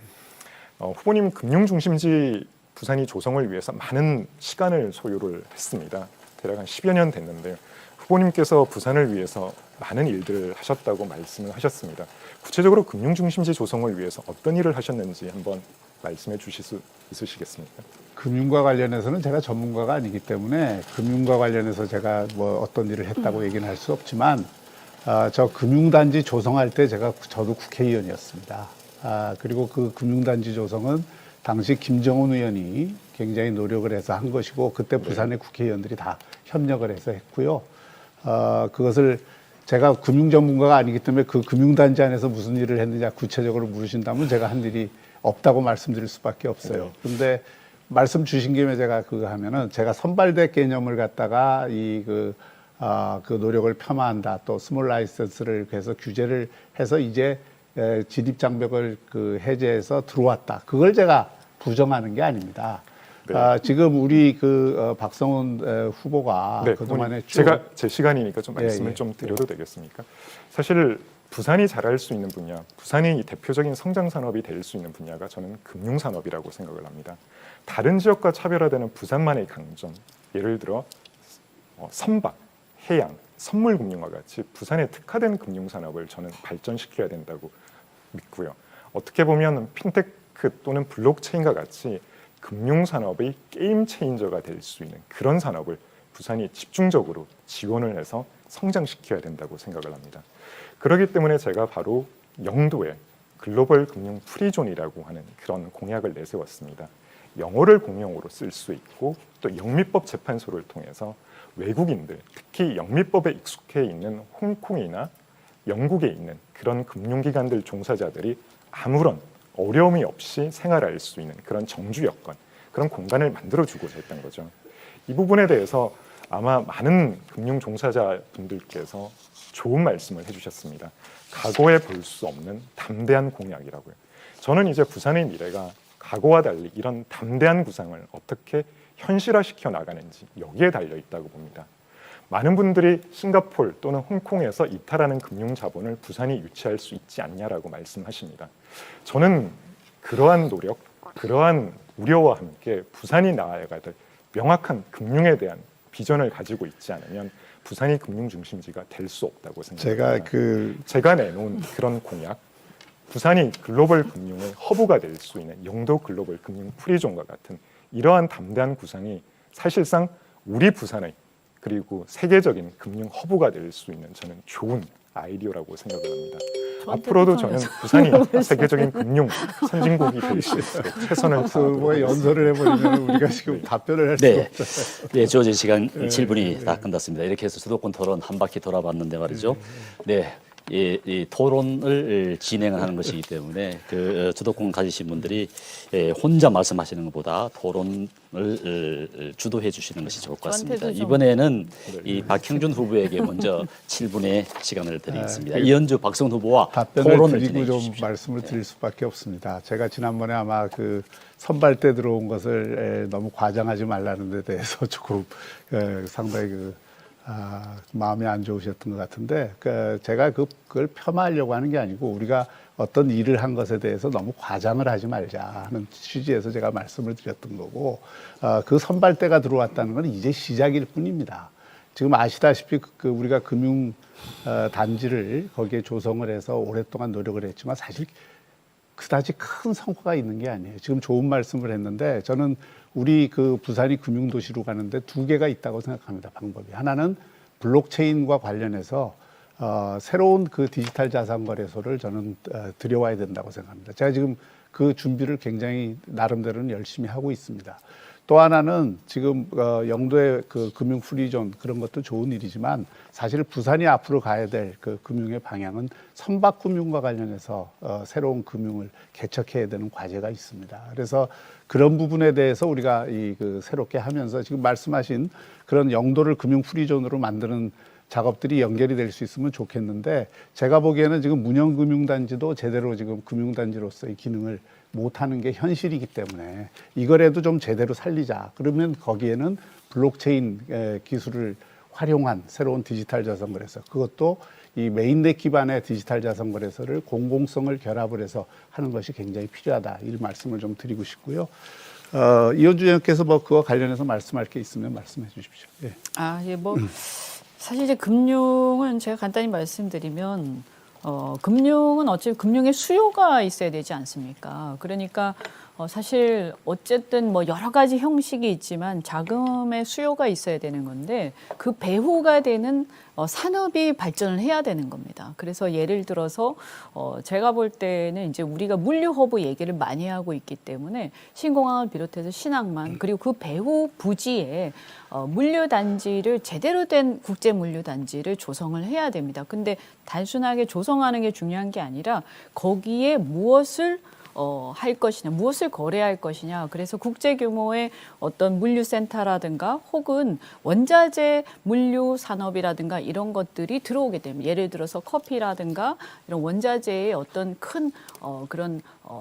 후보님 금융 중심지 부산이 조성을 위해서 많은 시간을 소요를 했습니다. 대략 한 10여 년 됐는데요. 후보님께서 부산을 위해서 많은 일들을 하셨다고 말씀을 하셨습니다. 구체적으로 금융 중심지 조성을 위해서 어떤 일을 하셨는지 한번 말씀해 주실 수 있으시겠습니까? 금융과 관련해서는 제가 전문가가 아니기 때문에 금융과 관련해서 제가 뭐 어떤 일을 했다고 얘기는 할 수 없지만, 저 금융단지 조성할 때 저도 국회의원이었습니다. 그리고 그 금융단지 조성은 당시 김정은 의원이 굉장히 노력을 해서 한 것이고, 그때 부산의 국회의원들이 다 협력을 해서 했고요. 그것을 제가 금융 전문가가 아니기 때문에 그 금융단지 안에서 무슨 일을 했느냐 구체적으로 물으신다면 제가 한 일이 없다고 말씀드릴 수밖에 없어요. 그런데 말씀 주신 김에 제가 그거 하면은, 제가 선발대 개념을 갖다가 그 노력을 폄하한다, 또 스몰 라이센스를 해서 규제를 해서 이제 진입 장벽을 해제해서 들어왔다, 그걸 제가 부정하는 게 아닙니다. 지금 우리 박성훈 후보가 그동안에 제가 제 시간이니까 좀 말씀을 좀 드려도 되겠습니까? 사실 부산이 잘할 수 있는 분야, 부산이 대표적인 성장 산업이 될 수 있는 분야가 저는 금융 산업이라고 생각을 합니다. 다른 지역과 차별화되는 부산만의 강점, 예를 들어 선박, 해양, 선물금융과 같이 부산에 특화된 금융 산업을 저는 발전시켜야 된다고 믿고요. 어떻게 보면 핀테크 또는 블록체인과 같이 금융 산업의 게임 체인저가 될 수 있는 그런 산업을 부산이 집중적으로 지원을 해서 성장시켜야 된다고 생각을 합니다. 그렇기 때문에 제가 바로 영도에 글로벌 금융 프리존이라고 하는 그런 공약을 내세웠습니다. 영어를 공용어로 쓸 수 있고, 또 영미법 재판소를 통해서 외국인들, 특히 영미법에 익숙해 있는 홍콩이나 영국에 있는 그런 금융기관들 종사자들이 아무런 어려움이 없이 생활할 수 있는 그런 정주 여건, 그런 공간을 만들어주고자 했던 거죠. 이 부분에 대해서 아마 많은 금융 종사자분들께서 좋은 말씀을 해주셨습니다. 과거에 볼 수 없는 담대한 공약이라고요. 저는 이제 부산의 미래가 과거와 달리 이런 담대한 구상을 어떻게 현실화시켜 나가는지 여기에 달려 있다고 봅니다. 많은 분들이 싱가포르 또는 홍콩에서 이탈하는 금융 자본을 부산이 유치할 수 있지 않냐라고 말씀하십니다. 저는 그러한 노력, 그러한 우려와 함께 부산이 나아가야 될 명확한 금융에 대한 비전을 가지고 있지 않으면 부산이 금융 중심지가 될 수 없다고 생각합니다. 제가 제가 내놓은 그런 공약, 부산이 글로벌 금융의 허브가 될 수 있는 영도 글로벌 금융 프리존과 같은 이러한 담대한 구상이 사실상 우리 부산의 그리고 세계적인 금융 허브가 될 수 있는 저는 좋은 아이디어라고 생각을 합니다. 앞으로도 저는 부산이 세계적인 금융 선진국이 될 수 있도록 최선을 뭐 다하도록 연설을 해버리면 우리가 지금 답변을 할 수 네, 없죠. 네, 주어진 시간 7분이 다 끝났습니다. 이렇게 해서 수도권 토론 한 바퀴 돌아봤는데 말이죠. 네, 이 토론을 진행하는 것이기 때문에 그 주도권 가지신 분들이 혼자 말씀하시는 것보다 토론을 주도해 주시는 것이 좋을 것 같습니다. 저한테도 좀- 이번에는 이 박형준 후보에게 먼저 7분의 시간을 드리겠습니다. 이현주, 박성 후보와 답변을 토론을 드리고 진행해 좀 주십시오. 말씀을 드릴 수밖에 없습니다. 제가 지난번에 아마 그 선발 때 들어온 것을 너무 과장하지 말라는 데 대해서 조금 상당히 마음이 안 좋으셨던 것 같은데 제가 그걸 폄하하려고 하는 게 아니고 우리가 어떤 일을 한 것에 대해서 너무 과장을 하지 말자 하는 취지에서 제가 말씀을 드렸던 거고 그 선발 때가 들어왔다는 건 이제 시작일 뿐입니다. 지금 아시다시피 우리가 금융 단지를 거기에 조성을 해서 오랫동안 노력을 했지만 사실 그다지 큰 성과가 있는 게 아니에요. 지금 좋은 말씀을 했는데 저는 우리 그 부산이 금융도시로 가는데 두 개가 있다고 생각합니다. 방법이. 하나는 블록체인과 관련해서 새로운 그 디지털 자산 거래소를 저는 들여와야 된다고 생각합니다. 제가 지금 그 준비를 굉장히 나름대로는 열심히 하고 있습니다. 또 하나는 지금 영도의 그 금융 프리존 그런 것도 좋은 일이지만 사실 부산이 앞으로 가야 될 그 금융의 방향은 선박 금융과 관련해서 새로운 금융을 개척해야 되는 과제가 있습니다. 그래서 그런 부분에 대해서 우리가 새롭게 하면서 지금 말씀하신 그런 영도를 금융 프리존으로 만드는 작업들이 연결이 될 수 있으면 좋겠는데 제가 보기에는 지금 문영금융단지도 제대로 지금 금융단지로서의 기능을 못하는 게 현실이기 때문에 이거라도 좀 제대로 살리자. 그러면 거기에는 블록체인 기술을 활용한 새로운 디지털 자산 거래소, 그것도 이 메인넷 기반의 디지털 자산 거래소를 공공성을 결합을 해서 하는 것이 굉장히 필요하다. 이 말씀을 좀 드리고 싶고요. 이현주 의원께서 뭐 그와 관련해서 말씀할 게 있으면 말씀해 주십시오. 예. 사실 이제 금융은 제가 간단히 말씀드리면 금융은 어차피 금융의 수요가 있어야 되지 않습니까? 그러니까 사실 어쨌든 뭐 여러 가지 형식이 있지만 자금의 수요가 있어야 되는 건데 그 배후가 되는 산업이 발전을 해야 되는 겁니다. 그래서 예를 들어서 제가 볼 때는 이제 우리가 물류 허브 얘기를 많이 하고 있기 때문에 신공항을 비롯해서 신항만 그리고 그 배후 부지에 물류 단지를 제대로 된 국제 물류 단지를 조성을 해야 됩니다. 근데 단순하게 조성하는 게 중요한 게 아니라 거기에 무엇을 할 것이냐, 무엇을 거래할 것이냐. 그래서 국제 규모의 어떤 물류센터라든가 혹은 원자재 물류 산업이라든가 이런 것들이 들어오게 되면 예를 들어서 커피라든가 이런 원자재의 어떤 큰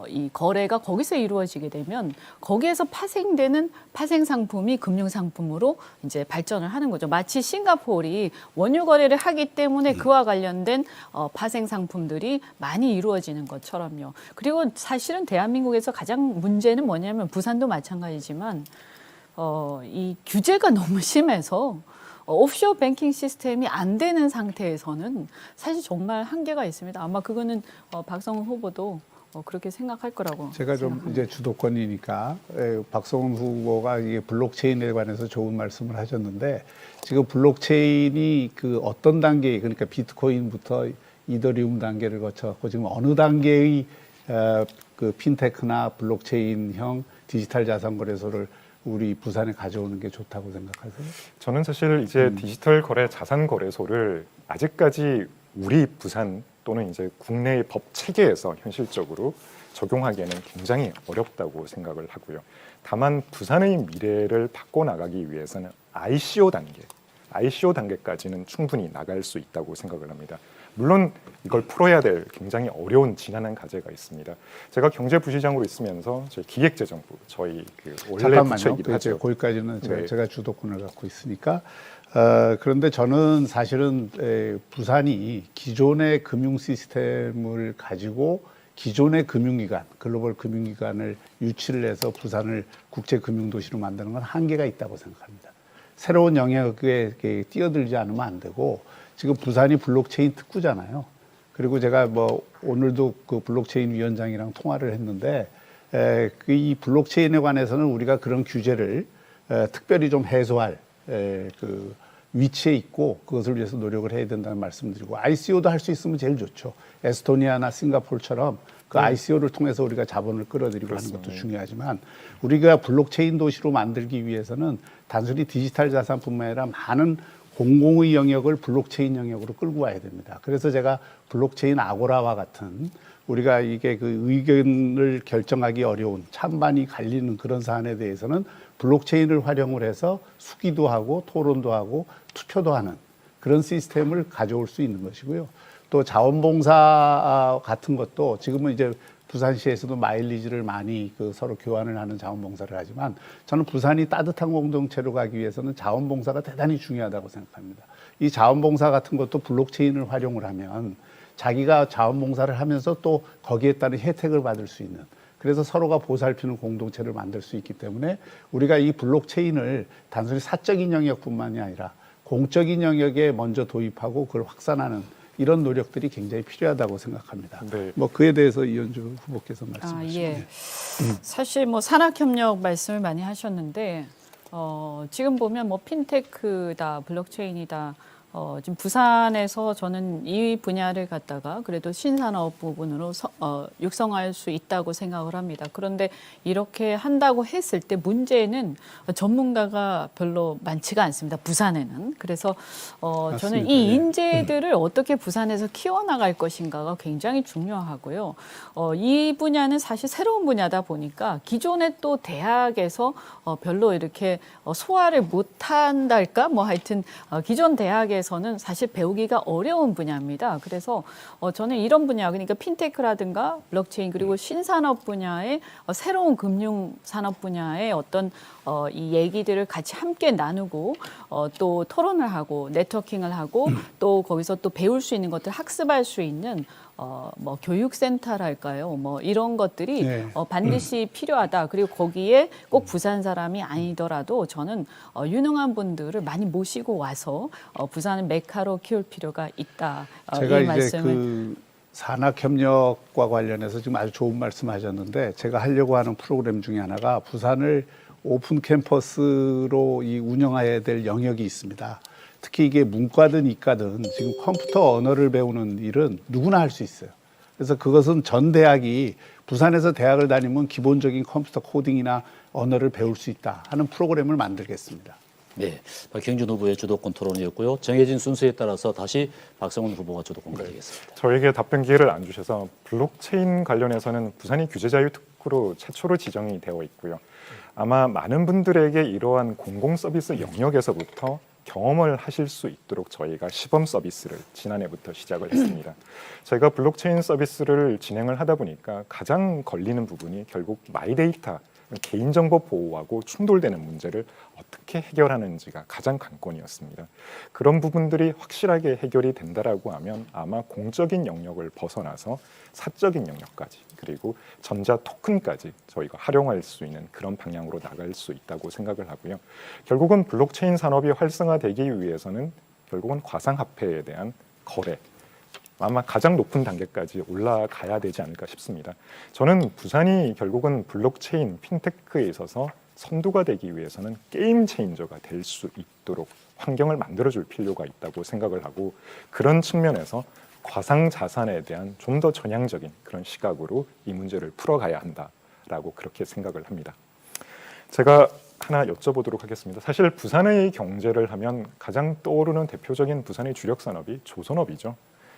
이 거래가 거기서 이루어지게 되면 거기에서 파생되는 파생 상품이 금융 상품으로 이제 발전을 하는 거죠. 마치 싱가포르이 원유 거래를 하기 때문에 그와 관련된 파생 상품들이 많이 이루어지는 것처럼요. 그리고 사실은 대한민국에서 가장 문제는 뭐냐면 부산도 마찬가지지만 이 규제가 너무 심해서 오프쇼어 뱅킹 시스템이 안 되는 상태에서는 사실 정말 한계가 있습니다. 아마 그거는 박성훈 후보도 그렇게 생각할 거라고 제가 좀 생각합니다. 이제 주도권이니까 박성훈 후보가 이게 블록체인에 관해서 좋은 말씀을 하셨는데 지금 블록체인이 그 어떤 단계 그러니까 비트코인부터 이더리움 단계를 거쳐갖고 지금 어느 단계의 그 핀테크나 블록체인형 디지털 자산 거래소를 우리 부산에 가져오는 게 좋다고 생각하세요? 저는 사실 이제 디지털 거래 자산 거래소를 아직까지 우리 부산 또는 이제 국내의 법 체계에서 현실적으로 적용하기에는 굉장히 어렵다고 생각을 하고요. 다만 부산의 미래를 바꿔나가기 위해서는 ICO 단계까지는 충분히 나갈 수 있다고 생각을 합니다. 물론 이걸 풀어야 될 굉장히 어려운 지난한 과제가 있습니다. 제가 경제부시장으로 있으면서 저희 기획재정부, 저희 그 원래 부처이기도 하죠. 거기까지는 네. 제가 주도권을 갖고 있으니까. 그런데 저는 사실은 부산이 기존의 금융 시스템을 가지고 기존의 금융기관, 글로벌 금융기관을 유치를 해서 부산을 국제금융도시로 만드는 건 한계가 있다고 생각합니다. 새로운 영역에 이렇게 뛰어들지 않으면 안 되고 지금 부산이 블록체인 특구잖아요. 그리고 제가 뭐 오늘도 그 블록체인 위원장이랑 통화를 했는데 이 블록체인에 관해서는 우리가 그런 규제를 특별히 좀 해소할 그 위치에 있고 그것을 위해서 노력을 해야 된다는 말씀드리고 ICO도 할 수 있으면 제일 좋죠. 에스토니아나 싱가포르처럼 그 ICO를 통해서 우리가 자본을 끌어들이고 하는 것도 중요하지만 우리가 블록체인 도시로 만들기 위해서는 단순히 디지털 자산뿐만 아니라 많은 공공의 영역을 블록체인 영역으로 끌고 와야 됩니다. 그래서 제가 블록체인 아고라와 같은 우리가 이게 그 의견을 결정하기 어려운 찬반이 갈리는 그런 사안에 대해서는 블록체인을 활용을 해서 수기도 하고 토론도 하고 투표도 하는 그런 시스템을 가져올 수 있는 것이고요. 또 자원봉사 같은 것도 지금은 이제 부산시에서도 마일리지를 많이 그 서로 교환을 하는 자원봉사를 하지만 저는 부산이 따뜻한 공동체로 가기 위해서는 자원봉사가 대단히 중요하다고 생각합니다. 이 자원봉사 같은 것도 블록체인을 활용을 하면 자기가 자원봉사를 하면서 또 거기에 따른 혜택을 받을 수 있는 그래서 서로가 보살피는 공동체를 만들 수 있기 때문에 우리가 이 블록체인을 단순히 사적인 영역뿐만이 아니라 공적인 영역에 먼저 도입하고 그걸 확산하는 이런 노력들이 굉장히 필요하다고 생각합니다. 네. 뭐 그에 대해서 이현주 후보께서 말씀하시죠. 예. 사실 뭐 산학협력 말씀을 많이 하셨는데 지금 보면 뭐 핀테크다, 블록체인이다. 지금 부산에서 저는 이 분야를 갖다가 그래도 신산업 부분으로 육성할 수 있다고 생각을 합니다. 그런데 이렇게 한다고 했을 때 문제는 전문가가 별로 많지가 않습니다. 부산에는. 그래서 저는 이 인재들을 어떻게 부산에서 키워나갈 것인가가 굉장히 중요하고요. 이 분야는 사실 새로운 분야다 보니까 기존의 또 대학에서 별로 이렇게 소화를 못한달까? 뭐 하여튼 기존 대학에서는 사실 배우기가 어려운 분야입니다. 그래서 저는 이런 분야, 그러니까 핀테크라든가 블록체인 그리고 신산업 분야의 새로운 금융산업 분야의 어떤 이 얘기들을 같이 함께 나누고 또 토론을 하고 네트워킹을 하고 또 거기서 또 배울 수 있는 것들 학습할 수 있는 뭐 교육센터랄까요? 뭐 이런 것들이 네. 반드시 필요하다. 그리고 거기에 꼭 부산 사람이 아니더라도 저는 유능한 분들을 많이 모시고 와서 부산을 메카로 키울 필요가 있다. 제가 이 이제 말씀을 그 산학협력과 관련해서 지금 아주 좋은 말씀하셨는데 제가 하려고 하는 프로그램 중에 하나가 부산을 오픈 캠퍼스로 이 운영해야 될 영역이 있습니다. 특히 이게 문과든 이과든 지금 컴퓨터 언어를 배우는 일은 누구나 할 수 있어요. 그래서 그것은 전 대학이 부산에서 대학을 다니면 기본적인 컴퓨터 코딩이나 언어를 배울 수 있다 하는 프로그램을 만들겠습니다. 네, 박형준 후보의 주도권 토론이었고요. 정해진 순서에 따라서 다시 박성훈 후보가 주도권 가지겠습니다. 저에게 답변 기회를 안 주셔서 블록체인 관련해서는 부산이 규제자유특구로 최초로 지정이 되어 있고요. 아마 많은 분들에게 이러한 공공 서비스 영역에서부터 경험을 하실 수 있도록 저희가 시범 서비스를 지난해부터 시작을 했습니다. 저희가 블록체인 서비스를 진행을 하다 보니까 가장 걸리는 부분이 결국 마이데이터, 개인정보 보호하고 충돌되는 문제를 어떻게 해결하는지가 가장 관건이었습니다. 그런 부분들이 확실하게 해결이 된다라고 하면 아마 공적인 영역을 벗어나서 사적인 영역까지 그리고 전자 토큰까지 저희가 활용할 수 있는 그런 방향으로 나갈 수 있다고 생각을 하고요. 결국은 블록체인 산업이 활성화되기 위해서는 결국은 가상화폐에 대한 거래 아마 가장 높은 단계까지 올라가야 되지 않을까 싶습니다. 저는 부산이 결국은 블록체인, 핀테크에 있어서 선두가 되기 위해서는 게임 체인저가 될 수 있도록 환경을 만들어줄 필요가 있다고 생각을 하고 그런 측면에서 가상자산에 대한 좀 더 전향적인 그런 시각으로 이 문제를 풀어가야 한다라고 그렇게 생각을 합니다. 제가 하나 여쭤보도록 하겠습니다. 사실 부산의 경제를 하면 가장 떠오르는 대표적인 부산의 주력 산업이 조선업이죠.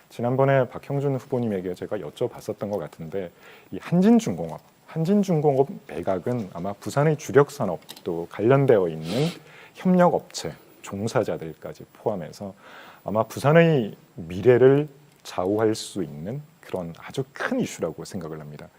지난번에 박형준 후보님에게 제가 여쭤봤었던 것 같은데 이 한진중공업 매각은 아마 부산의 주력 산업 또 관련되어 있는 협력업체, 종사자들까지 포함해서 아마 부산의 미래를 좌우할 수 있는 그런 아주 큰 이슈라고 생각을 합니다.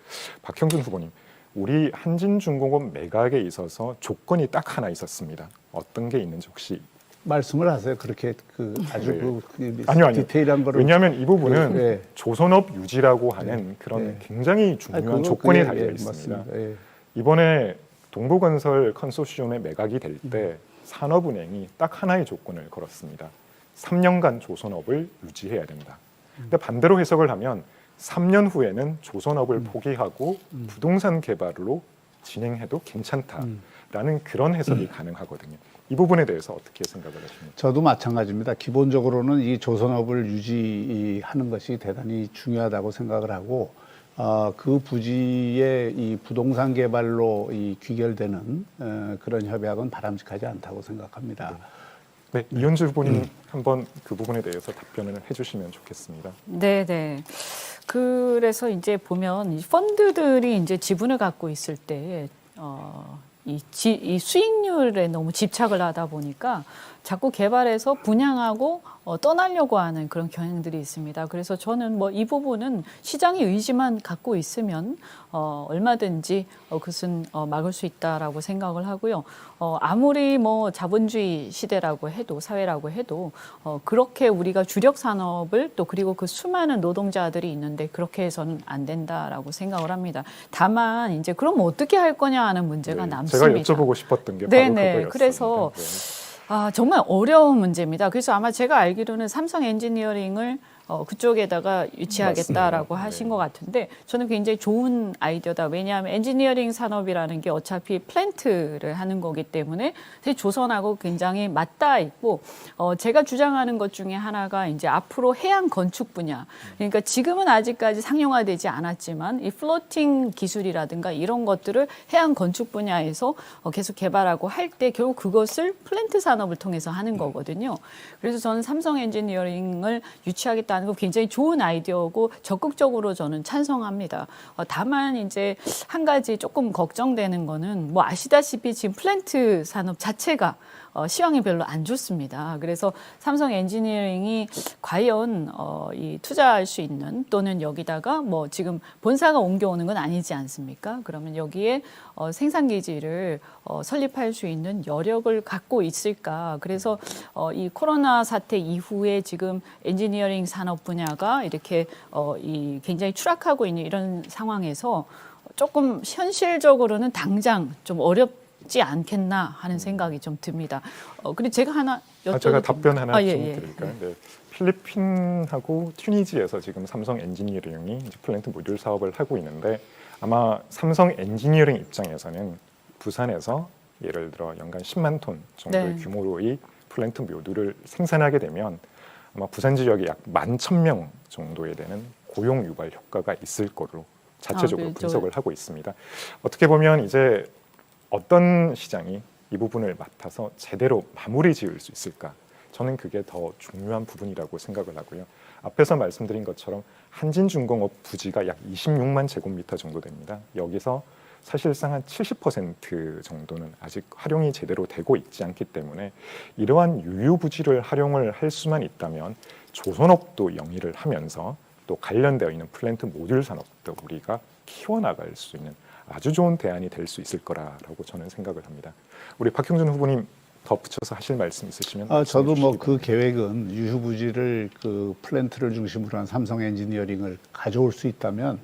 박형준 후보님, 우리 한진중공업 매각에 있어서 조건이 딱 하나 있었습니다. 어떤 게 있는지 혹시 말씀을 하세요. 그렇게 그 아주 네. 그 아니요. 디테일한 거를 왜냐하면 이 부분은 네. 조선업 유지라고 하는 그런 굉장히 중요한 조건이 달려 있습니다. 맞습니다. 예. 이번에 동부건설 컨소시엄에 매각이 될 때 산업은행이 딱 하나의 조건을 걸었습니다. 3년간 조선업을 유지해야 된다. 근데 반대로 해석을 하면 3년 후에는 조선업을 포기하고 부동산 개발로 진행해도 괜찮다라는 그런 해석이 가능하거든요. 이 부분에 대해서 어떻게 생각을 하십니까? 저도 마찬가지입니다. 기본적으로는 이 조선업을 유지하는 것이 대단히 중요하다고 생각을 하고 그 부지의 이 부동산 개발로 이 귀결되는 그런 협약은 바람직하지 않다고 생각합니다. 네, 이현주 후보님 한번 그 부분에 대해서 답변을 해주시면 좋겠습니다. 네, 네. 그래서 이제 보면 이 펀드들이 이제 지분을 갖고 있을 때 이 수익률에 너무 집착을 하다 보니까 자꾸 개발해서 분양하고 떠나려고 하는 그런 경향들이 있습니다. 그래서 저는 뭐 이 부분은 시장의 의지만 갖고 있으면 얼마든지 그것은 막을 수 있다라고 생각을 하고요. 아무리 뭐 자본주의 시대라고 해도 사회라고 해도 그렇게 우리가 주력 산업을 또 그리고 그 수많은 노동자들이 있는데 그렇게 해서는 안 된다라고 생각을 합니다. 다만 이제 그럼 어떻게 할 거냐 하는 문제가 네, 남습니다. 제가 여쭤보고 싶었던 게 바로 네네. 그거였습니다. 그래서 정말 어려운 문제입니다. 그래서 아마 제가 알기로는 삼성 엔지니어링을 그쪽에다가 유치하겠다라고 맞습니다. 하신 네. 것 같은데 저는 굉장히 좋은 아이디어다. 왜냐하면 엔지니어링 산업이라는 게 어차피 플랜트를 하는 거기 때문에 조선하고 굉장히 맞닿아 있고 제가 주장하는 것 중에 하나가 이제 앞으로 해양 건축 분야. 그러니까 지금은 아직까지 상용화되지 않았지만 이 플로팅 기술이라든가 이런 것들을 해양 건축 분야에서 계속 개발하고 할 때 결국 그것을 플랜트 산업을 통해서 하는 거거든요. 그래서 저는 삼성 엔지니어링을 유치하겠다. 거 굉장히 좋은 아이디어고 적극적으로 저는 찬성합니다. 다만 이제 한 가지 조금 걱정되는 거는 뭐 아시다시피 지금 플랜트 산업 자체가 시황이 별로 안 좋습니다. 그래서 삼성 엔지니어링이 과연 이 투자할 수 있는 또는 여기다가 뭐 지금 본사가 옮겨오는 건 아니지 않습니까? 그러면 여기에 생산 기지를 설립할 수 있는 여력을 갖고 있을까? 그래서 이 코로나 사태 이후에 지금 엔지니어링 산업 분야가 이렇게 이 굉장히 추락하고 있는 이런 상황에서 조금 현실적으로는 당장 좀 어렵지 않겠나 하는 생각이 좀 듭니다. 그리고 제가 하나 제가 답변 하나 좀 예. 드릴까요? 네. 필리핀하고 튀니지에서 지금 삼성 엔지니어링이 이제 플랜트 모듈 사업을 하고 있는데 아마 삼성 엔지니어링 입장에서는 부산에서 예를 들어 연간 10만 톤 정도의 네. 규모로의 플랜트 모듈을 생산하게 되면 아마 부산 지역에 약 11,000명 정도에 되는 고용 유발 효과가 있을 거로 자체적으로 그렇죠. 분석을 하고 있습니다. 어떻게 보면 이제 어떤 시장이 이 부분을 맡아서 제대로 마무리 지을 수 있을까? 저는 그게 더 중요한 부분이라고 생각을 하고요. 앞에서 말씀드린 것처럼 한진중공업 부지가 약 26만 제곱미터 정도 됩니다. 여기서 사실상 한 70% 정도는 아직 활용이 제대로 되고 있지 않기 때문에 이러한 유휴부지를 활용을 할 수만 있다면 조선업도 영위를 하면서 또 관련되어 있는 플랜트 모듈 산업도 우리가 키워나갈 수 있는 아주 좋은 대안이 될 수 있을 거라고 저는 생각을 합니다. 우리 박형준 후보님 덧붙여서 하실 말씀 있으시면 저도 뭐 그 바랍니다. 계획은 유휴부지를 그 플랜트를 중심으로 한 삼성 엔지니어링을 가져올 수 있다면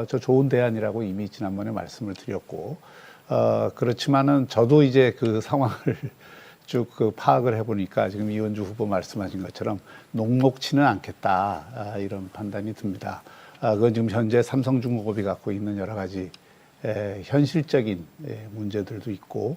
저 좋은 대안이라고 이미 지난번에 말씀을 드렸고 그렇지만은 저도 이제 그 상황을 쭉 그 파악을 해보니까 지금 이현주 후보 말씀하신 것처럼 녹록치는 않겠다 이런 판단이 듭니다. 그건 지금 현재 삼성중공업이 갖고 있는 여러 가지 현실적인 문제들도 있고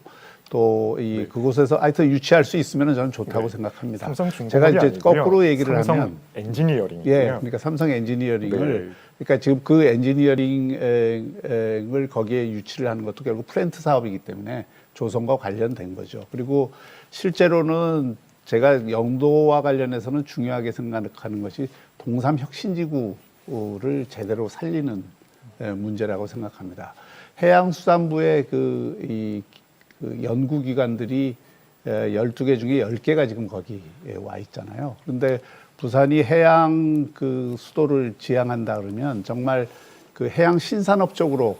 또 이 그곳에서 하여튼 유치할 수 있으면 저는 좋다고 생각합니다. 삼성중공업이 제가 이제 아니고요. 거꾸로 얘기를 삼성 하면 엔지니어링이고요. 그러니까 삼성 엔지니어링을 네. 그러니까 지금 그 엔지니어링을 거기에 유치를 하는 것도 결국 플랜트 사업이기 때문에 조선과 관련된 거죠. 그리고 실제로는 제가 영도와 관련해서는 중요하게 생각하는 것이 동삼 혁신지구를 제대로 살리는 문제라고 생각합니다. 해양수산부의 그 연구기관들이 12개 중에 10개가 지금 거기에 와 있잖아요. 그런데 부산이 해양 그 수도를 지향한다 그러면 정말 그 해양 신산업 쪽으로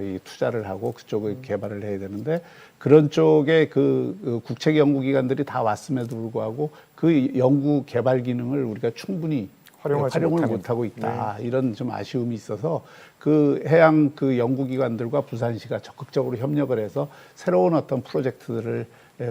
이 투자를 하고 그쪽을 개발을 해야 되는데 그런 쪽에 그 국책 연구기관들이 다 왔음에도 불구하고 그 연구 개발 기능을 우리가 충분히 활용을 못하고 있다. 이런 좀 아쉬움이 있어서 그 해양 그 연구기관들과 부산시가 적극적으로 협력을 해서 새로운 어떤 프로젝트들을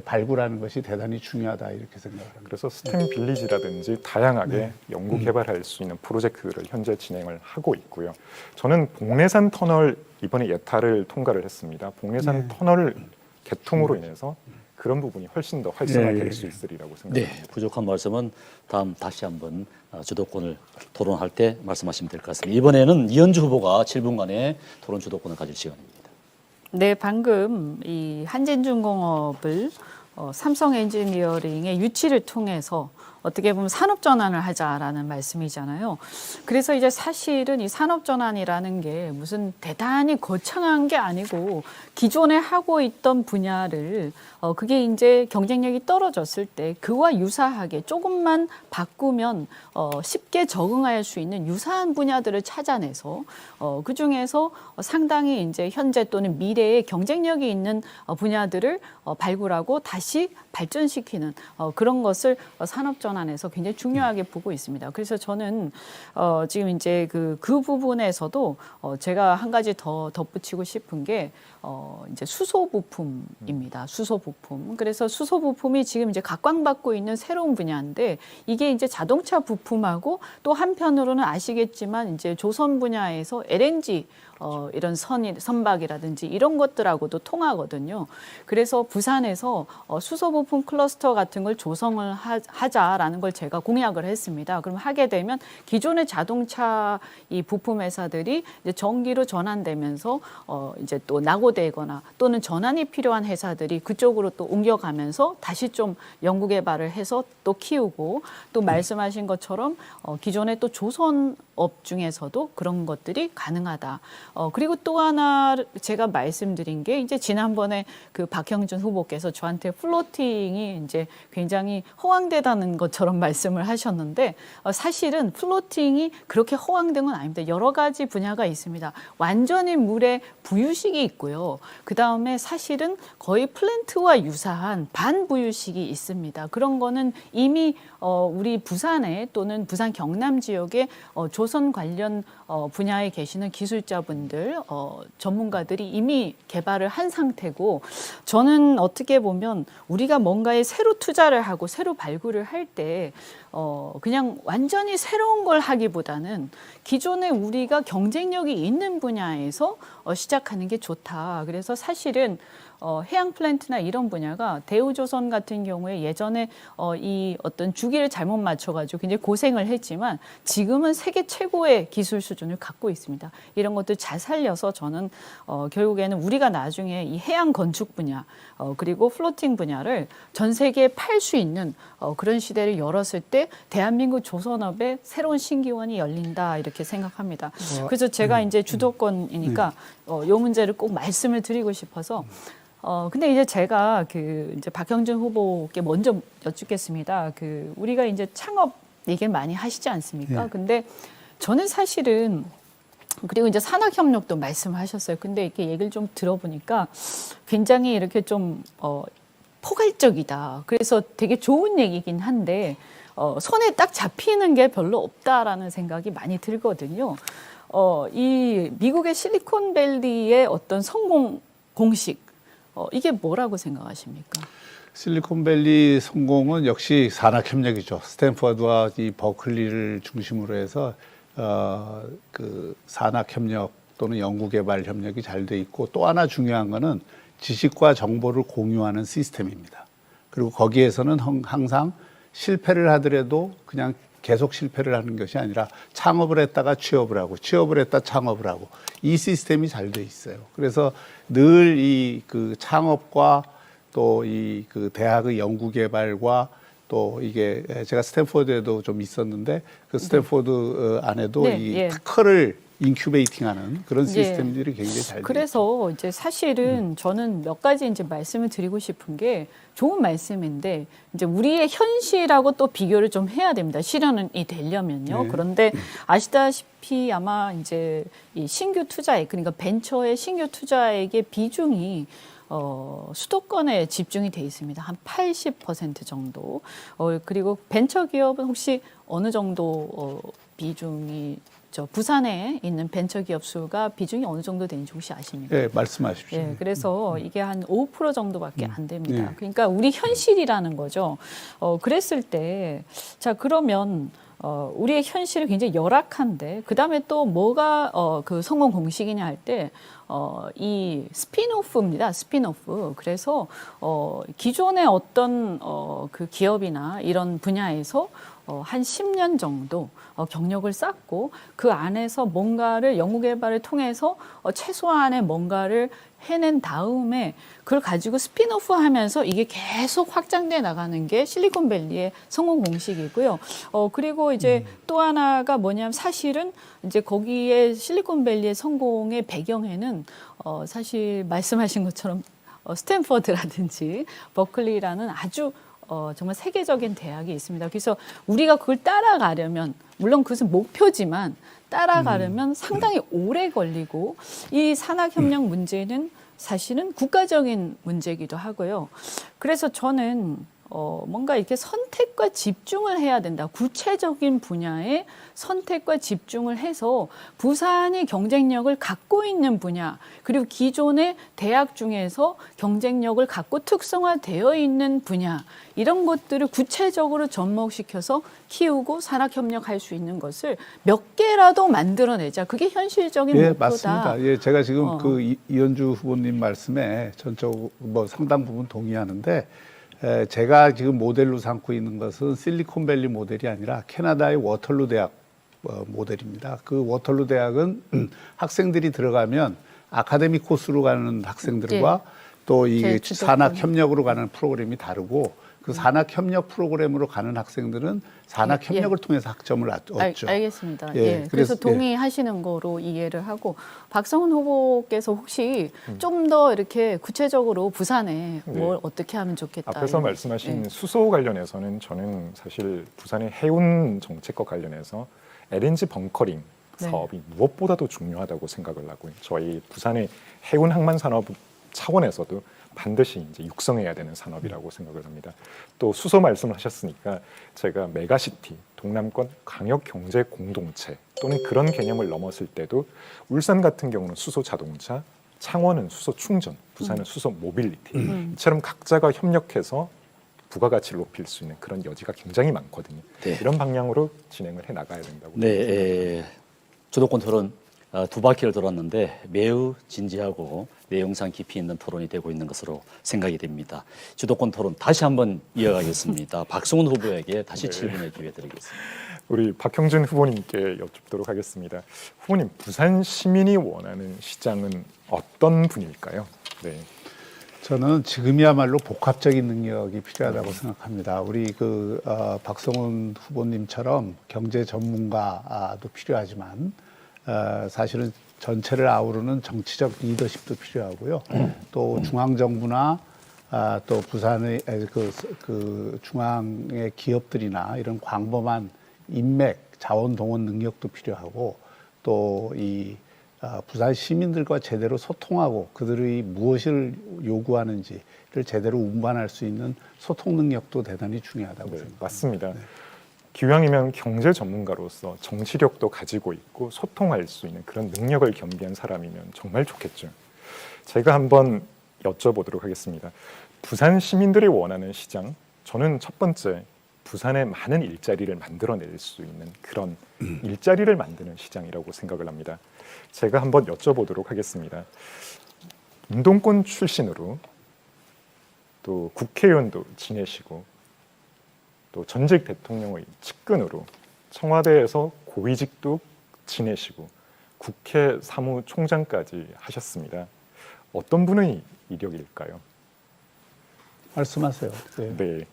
발굴하는 것이 대단히 중요하다 이렇게 생각합니다. 그래서 스템 빌리지라든지 다양하게 연구 개발할 수 있는 프로젝트를 현재 진행을 하고 있고요. 저는 복례산 터널 이번에 예타를 통과를 했습니다. 복례산 터널 개통으로 인해서 그런 부분이 훨씬 더 활성화될 수 있으리라고 생각합니다. 네, 부족한 말씀은 다음 다시 한번 주도권을 토론할 때 말씀하시면 될 것 같습니다. 이번에는 이현주 후보가 7분간의 토론 주도권을 가질 시간입니다. 네, 방금 이 한진중공업을 삼성 엔지니어링의 유치를 통해서 어떻게 보면 산업 전환을 하자라는 말씀이잖아요. 그래서 이제 사실은 이 산업 전환이라는 게 무슨 대단히 거창한 게 아니고 기존에 하고 있던 분야를 그게 이제 경쟁력이 떨어졌을 때 그와 유사하게 조금만 바꾸면 쉽게 적응할 수 있는 유사한 분야들을 찾아내서 그 중에서 상당히 이제 현재 또는 미래에 경쟁력이 있는 분야들을 발굴하고 다시 발전시키는 그런 것을 산업 전환에서 굉장히 중요하게 보고 있습니다. 그래서 저는 지금 이제 그 부분에서도 제가 한 가지 더 덧붙이고 싶은 게 이제 수소 부품입니다. 수소 부품. 그래서 수소 부품이 지금 이제 각광받고 있는 새로운 분야인데 이게 이제 자동차 부품하고 또 한편으로는 아시겠지만 이제 조선 분야에서 LNG 이런 선박이라든지 이런 것들하고도 통하거든요. 그래서 부산에서 수소 부품 클러스터 같은 걸 조성을 하자라는 걸 제가 공약을 했습니다. 그럼 하게 되면 기존의 자동차 이 부품 회사들이 이제 전기로 전환되면서 이제 또 낙오되거나 또는 전환이 필요한 회사들이 그쪽으로 또 옮겨가면서 다시 좀 연구 개발을 해서 또 키우고 또 말씀하신 것처럼 기존의 또 조선업 중에서도 그런 것들이 가능하다. 그리고 또 하나 제가 말씀드린 게 이제 지난번에 그 박형준 후보께서 저한테 플로팅이 이제 굉장히 허황되다는 것처럼 말씀을 하셨는데 사실은 플로팅이 그렇게 허황된 건 아닙니다. 여러 가지 분야가 있습니다. 완전히 물에 부유식이 있고요. 그 다음에 사실은 거의 플랜트와 유사한 반부유식이 있습니다. 그런 거는 이미 우리 부산에 또는 부산 경남 지역에 조선 관련 분야에 계시는 기술자분들, 전문가들이 이미 개발을 한 상태고 저는 어떻게 보면 우리가 뭔가에 새로 투자를 하고 새로 발굴을 할 때 그냥 완전히 새로운 걸 하기보다는 기존에 우리가 경쟁력이 있는 분야에서 시작하는 게 좋다. 그래서 사실은 해양 플랜트나 이런 분야가 대우조선 같은 경우에 예전에 이 어떤 주기를 잘못 맞춰가지고 굉장히 고생을 했지만 지금은 세계 최고의 기술 수준을 갖고 있습니다. 이런 것들 잘 살려서 저는 결국에는 우리가 나중에 이 해양 건축 분야 그리고 플로팅 분야를 전 세계에 팔 수 있는 그런 시대를 열었을 때 대한민국 조선업의 새로운 신기원이 열린다 이렇게 생각합니다. 그래서 제가 이제 주도권이니까 요 문제를 꼭 말씀을 드리고 싶어서 근데 이제 제가 그 이제 박형준 후보께 먼저 여쭙겠습니다. 그 우리가 이제 창업 얘기를 많이 하시지 않습니까? 근데 저는 사실은 그리고 이제 산학협력도 말씀하셨어요. 근데 이렇게 얘기를 좀 들어보니까 굉장히 이렇게 좀 포괄적이다. 그래서 되게 좋은 얘기긴 한데 손에 딱 잡히는 게 별로 없다라는 생각이 많이 들거든요. 이 미국의 실리콘밸리의 어떤 성공 공식 이게 뭐라고 생각하십니까? 실리콘밸리 성공은 역시 산학협력이죠. 스탠퍼드와 이 버클리를 중심으로 해서 그 산학협력 또는 연구개발 협력이 잘 돼 있고 또 하나 중요한 거는 지식과 정보를 공유하는 시스템입니다. 그리고 거기에서는 항상 실패를 하더라도 그냥 계속 실패를 하는 것이 아니라 창업을 했다가 취업을 하고 취업을 했다 창업을 하고 이 시스템이 잘 돼 있어요. 그래서 늘 이 그 창업과 또 이 그 대학의 연구개발과 또 이게 제가 스탠포드에도 좀 있었는데 그 스탠포드 안에도 이 특허를 인큐베이팅하는 그런 시스템들이 굉장히 잘 돼. 그래서 이제 사실은 저는 몇 가지 이제 말씀을 드리고 싶은 게 좋은 말씀인데 이제 우리의 현실하고 또 비교를 좀 해야 됩니다. 실현이 되려면요. 그런데 아시다시피 아마 이제 이 신규 투자액 그러니까 벤처의 신규 투자액의 비중이 수도권에 집중이 돼 있습니다. 한 80% 정도. 그리고 벤처 기업은 혹시 어느 정도 비중이 저 부산에 있는 벤처기업 수가 비중이 어느 정도 되는지 혹시 아십니까? 예, 말씀하십시오. 예, 그래서 이게 한 5% 정도밖에 안 됩니다. 네. 그러니까 우리 현실이라는 거죠. 그랬을 때, 자, 그러면 우리의 현실이 굉장히 열악한데, 그 다음에 또 뭐가 그 성공 공식이냐 할 때, 이 스핀오프입니다. 스핀오프. 그래서 기존의 어떤 그 기업이나 이런 분야에서 한 10년 정도 경력을 쌓고 그 안에서 뭔가를 연구개발을 통해서 최소한의 뭔가를 해낸 다음에 그걸 가지고 스핀오프 하면서 이게 계속 확장돼 나가는 게 실리콘밸리의 성공 공식이고요. 그리고 이제 또 하나가 뭐냐면 사실은 이제 거기에 실리콘밸리의 성공의 배경에는 사실 말씀하신 것처럼 스탠퍼드라든지 버클리라는 아주 정말 세계적인 대학이 있습니다. 그래서 우리가 그걸 따라가려면 물론 그것은 목표지만 따라가려면 상당히 오래 걸리고 이 산학협력 문제는 사실은 국가적인 문제이기도 하고요. 그래서 저는 뭔가 이렇게 선택과 집중을 해야 된다. 구체적인 분야에 선택과 집중을 해서 부산이 경쟁력을 갖고 있는 분야, 그리고 기존의 대학 중에서 경쟁력을 갖고 특성화되어 있는 분야, 이런 것들을 구체적으로 접목시켜서 키우고 산학협력할 수 있는 것을 몇 개라도 만들어내자. 그게 현실적인 예, 목표다. 맞습니다. 예, 제가 지금 그 이현주 후보님 말씀에 전적 뭐 상당 부분 동의하는데 제가 지금 모델로 삼고 있는 것은 실리콘밸리 모델이 아니라 캐나다의 워털루 대학 모델입니다. 그 워털루 대학은 학생들이 들어가면 아카데믹 코스로 가는 학생들과 또 이 산학 협력으로 가는 프로그램이 다르고 그 산학 협력 프로그램으로 가는 학생들은 산학 협력을 통해서 학점을 얻죠. 알겠습니다. 예, 예, 그래서 그래서, 동의하시는 거로 이해를 하고 박성훈 후보께서 혹시 좀 더 이렇게 구체적으로 부산에 뭘 어떻게 하면 좋겠다. 앞에서 이런. 말씀하신 수소 관련해서는 저는 사실 부산의 해운 정책과 관련해서 LNG 벙커링 사업이 무엇보다도 중요하다고 생각을 하고 저희 부산의 해운 항만 산업 차원에서도 반드시 이제 육성해야 되는 산업이라고 생각을 합니다. 또 수소 말씀을 하셨으니까 제가 메가시티, 동남권 강역 경제 공동체 또는 그런 개념을 넘었을 때도 울산 같은 경우는 수소 자동차, 창원은 수소 충전, 부산은 수소 모빌리티 이처럼 각자가 협력해서 부가가치를 높일 수 있는 그런 여지가 굉장히 많거든요. 네. 이런 방향으로 진행을 해 나가야 된다고. 네, 주도권 토론 두 바퀴를 돌았는데 매우 진지하고 내용상 깊이 있는 토론이 되고 있는 것으로 생각이 됩니다. 주도권 토론 다시 한번 이어가겠습니다. 박성훈 후보에게 다시 질문의 기회 드리겠습니다. 우리 박형준 후보님께 여쭙도록 하겠습니다. 후보님, 부산 시민이 원하는 시장은 어떤 분일까요? 네. 저는 지금이야말로 복합적인 능력이 필요하다고 생각합니다. 우리 박성훈 후보님처럼 경제 전문가도 필요하지만 사실은 전체를 아우르는 정치적 리더십도 필요하고요. 또 중앙 정부나 또 부산의 그 중앙의 기업들이나 이런 광범한 인맥, 자원 동원 능력도 필요하고 또 이 부산 시민들과 제대로 소통하고 그들이 무엇을 요구하는지를 제대로 운반할 수 있는 소통 능력도 대단히 중요하다고 생각합니다. 맞습니다. 기왕이면 경제 전문가로서 정치력도 가지고 있고 소통할 수 있는 그런 능력을 겸비한 사람이면 정말 좋겠죠. 제가 한번 여쭤보도록 하겠습니다. 부산 시민들이 원하는 시장, 저는 첫 번째 부산에 많은 일자리를 만들어낼 수 있는 그런 일자리를 만드는 시장이라고 생각을 합니다. 제가 한번 여쭤보도록 하겠습니다. 운동권 출신으로 또 국회의원도 지내시고 또 전직 대통령의 측근으로 청와대에서 고위직도 지내시고 국회 사무총장까지 하셨습니다. 어떤 분의 이력일까요? 말씀하세요. 네,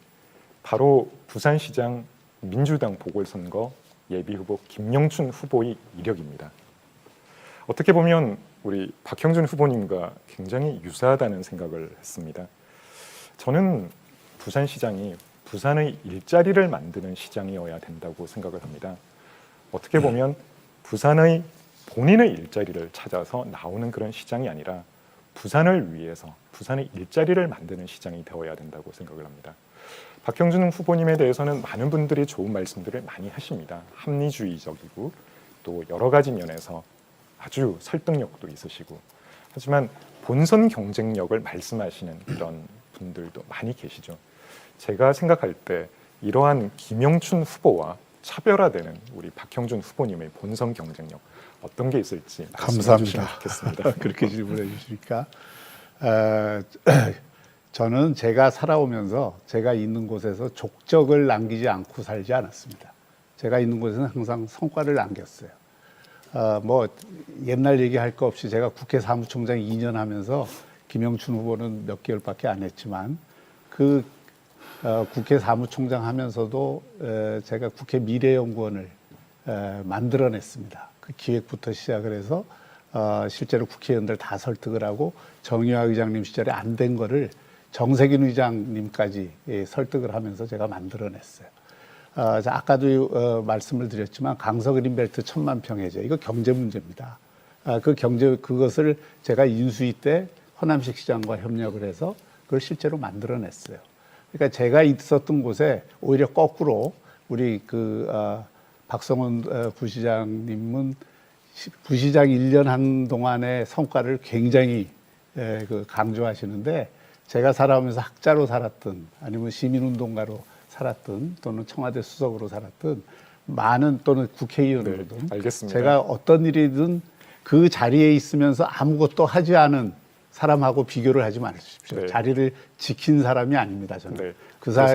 바로 부산시장 민주당 보궐선거 예비후보 김영춘 후보의 이력입니다. 어떻게 보면 우리 박형준 후보님과 굉장히 유사하다는 생각을 했습니다. 저는 부산시장이 부산의 일자리를 만드는 시장이어야 된다고 생각을 합니다. 어떻게 보면 부산의 본인의 일자리를 찾아서 나오는 그런 시장이 아니라 부산을 위해서 부산의 일자리를 만드는 시장이 되어야 된다고 생각을 합니다. 박형준 후보님에 대해서는 많은 분들이 좋은 말씀들을 많이 하십니다. 합리주의적이고 또 여러 가지 면에서 아주 설득력도 있으시고 하지만 본선 경쟁력을 말씀하시는 그런 분들도 많이 계시죠. 제가 생각할 때 이러한 김영춘 후보와 차별화되는 우리 박형준 후보님의 본선 경쟁력 어떤 게 있을지 말씀해 주시면 감사합니다. 좋겠습니다. 그렇게 질문해 주시니까 저는 제가 살아오면서 제가 있는 곳에서 족적을 남기지 않고 살지 않았습니다. 제가 있는 곳에서는 항상 성과를 남겼어요. 뭐 옛날 얘기할 거 없이 제가 국회 사무총장 2년 하면서 김영춘 후보는 몇 개월밖에 안 했지만 그 국회 사무총장 하면서도 제가 국회 미래연구원을 만들어냈습니다. 그 기획부터 시작을 해서 실제로 국회의원들 다 설득을 하고 정의화 의장님 시절에 안 된 거를 정세균 의장님까지 설득을 하면서 제가 만들어냈어요. 아까도 말씀을 드렸지만 강서 그린벨트 1000만 평 해제 이거 경제 문제입니다. 그것을 제가 인수위 때 허남식 시장과 협력을 해서 그걸 실제로 만들어냈어요. 그러니까 제가 있었던 곳에 오히려 거꾸로 우리 박성원 부시장님은 부시장 1년 한 동안의 성과를 굉장히 강조하시는데 제가 살아오면서 학자로 살았든 아니면 시민운동가로 살았든 또는 청와대 수석으로 살았든 많은 또는 국회의원으로든 네, 알겠습니다. 제가 어떤 일이든 그 자리에 있으면서 아무것도 하지 않은 사람하고 비교를 하지 마십시오. 네. 자리를 지킨 사람이 아닙니다. 저는 네.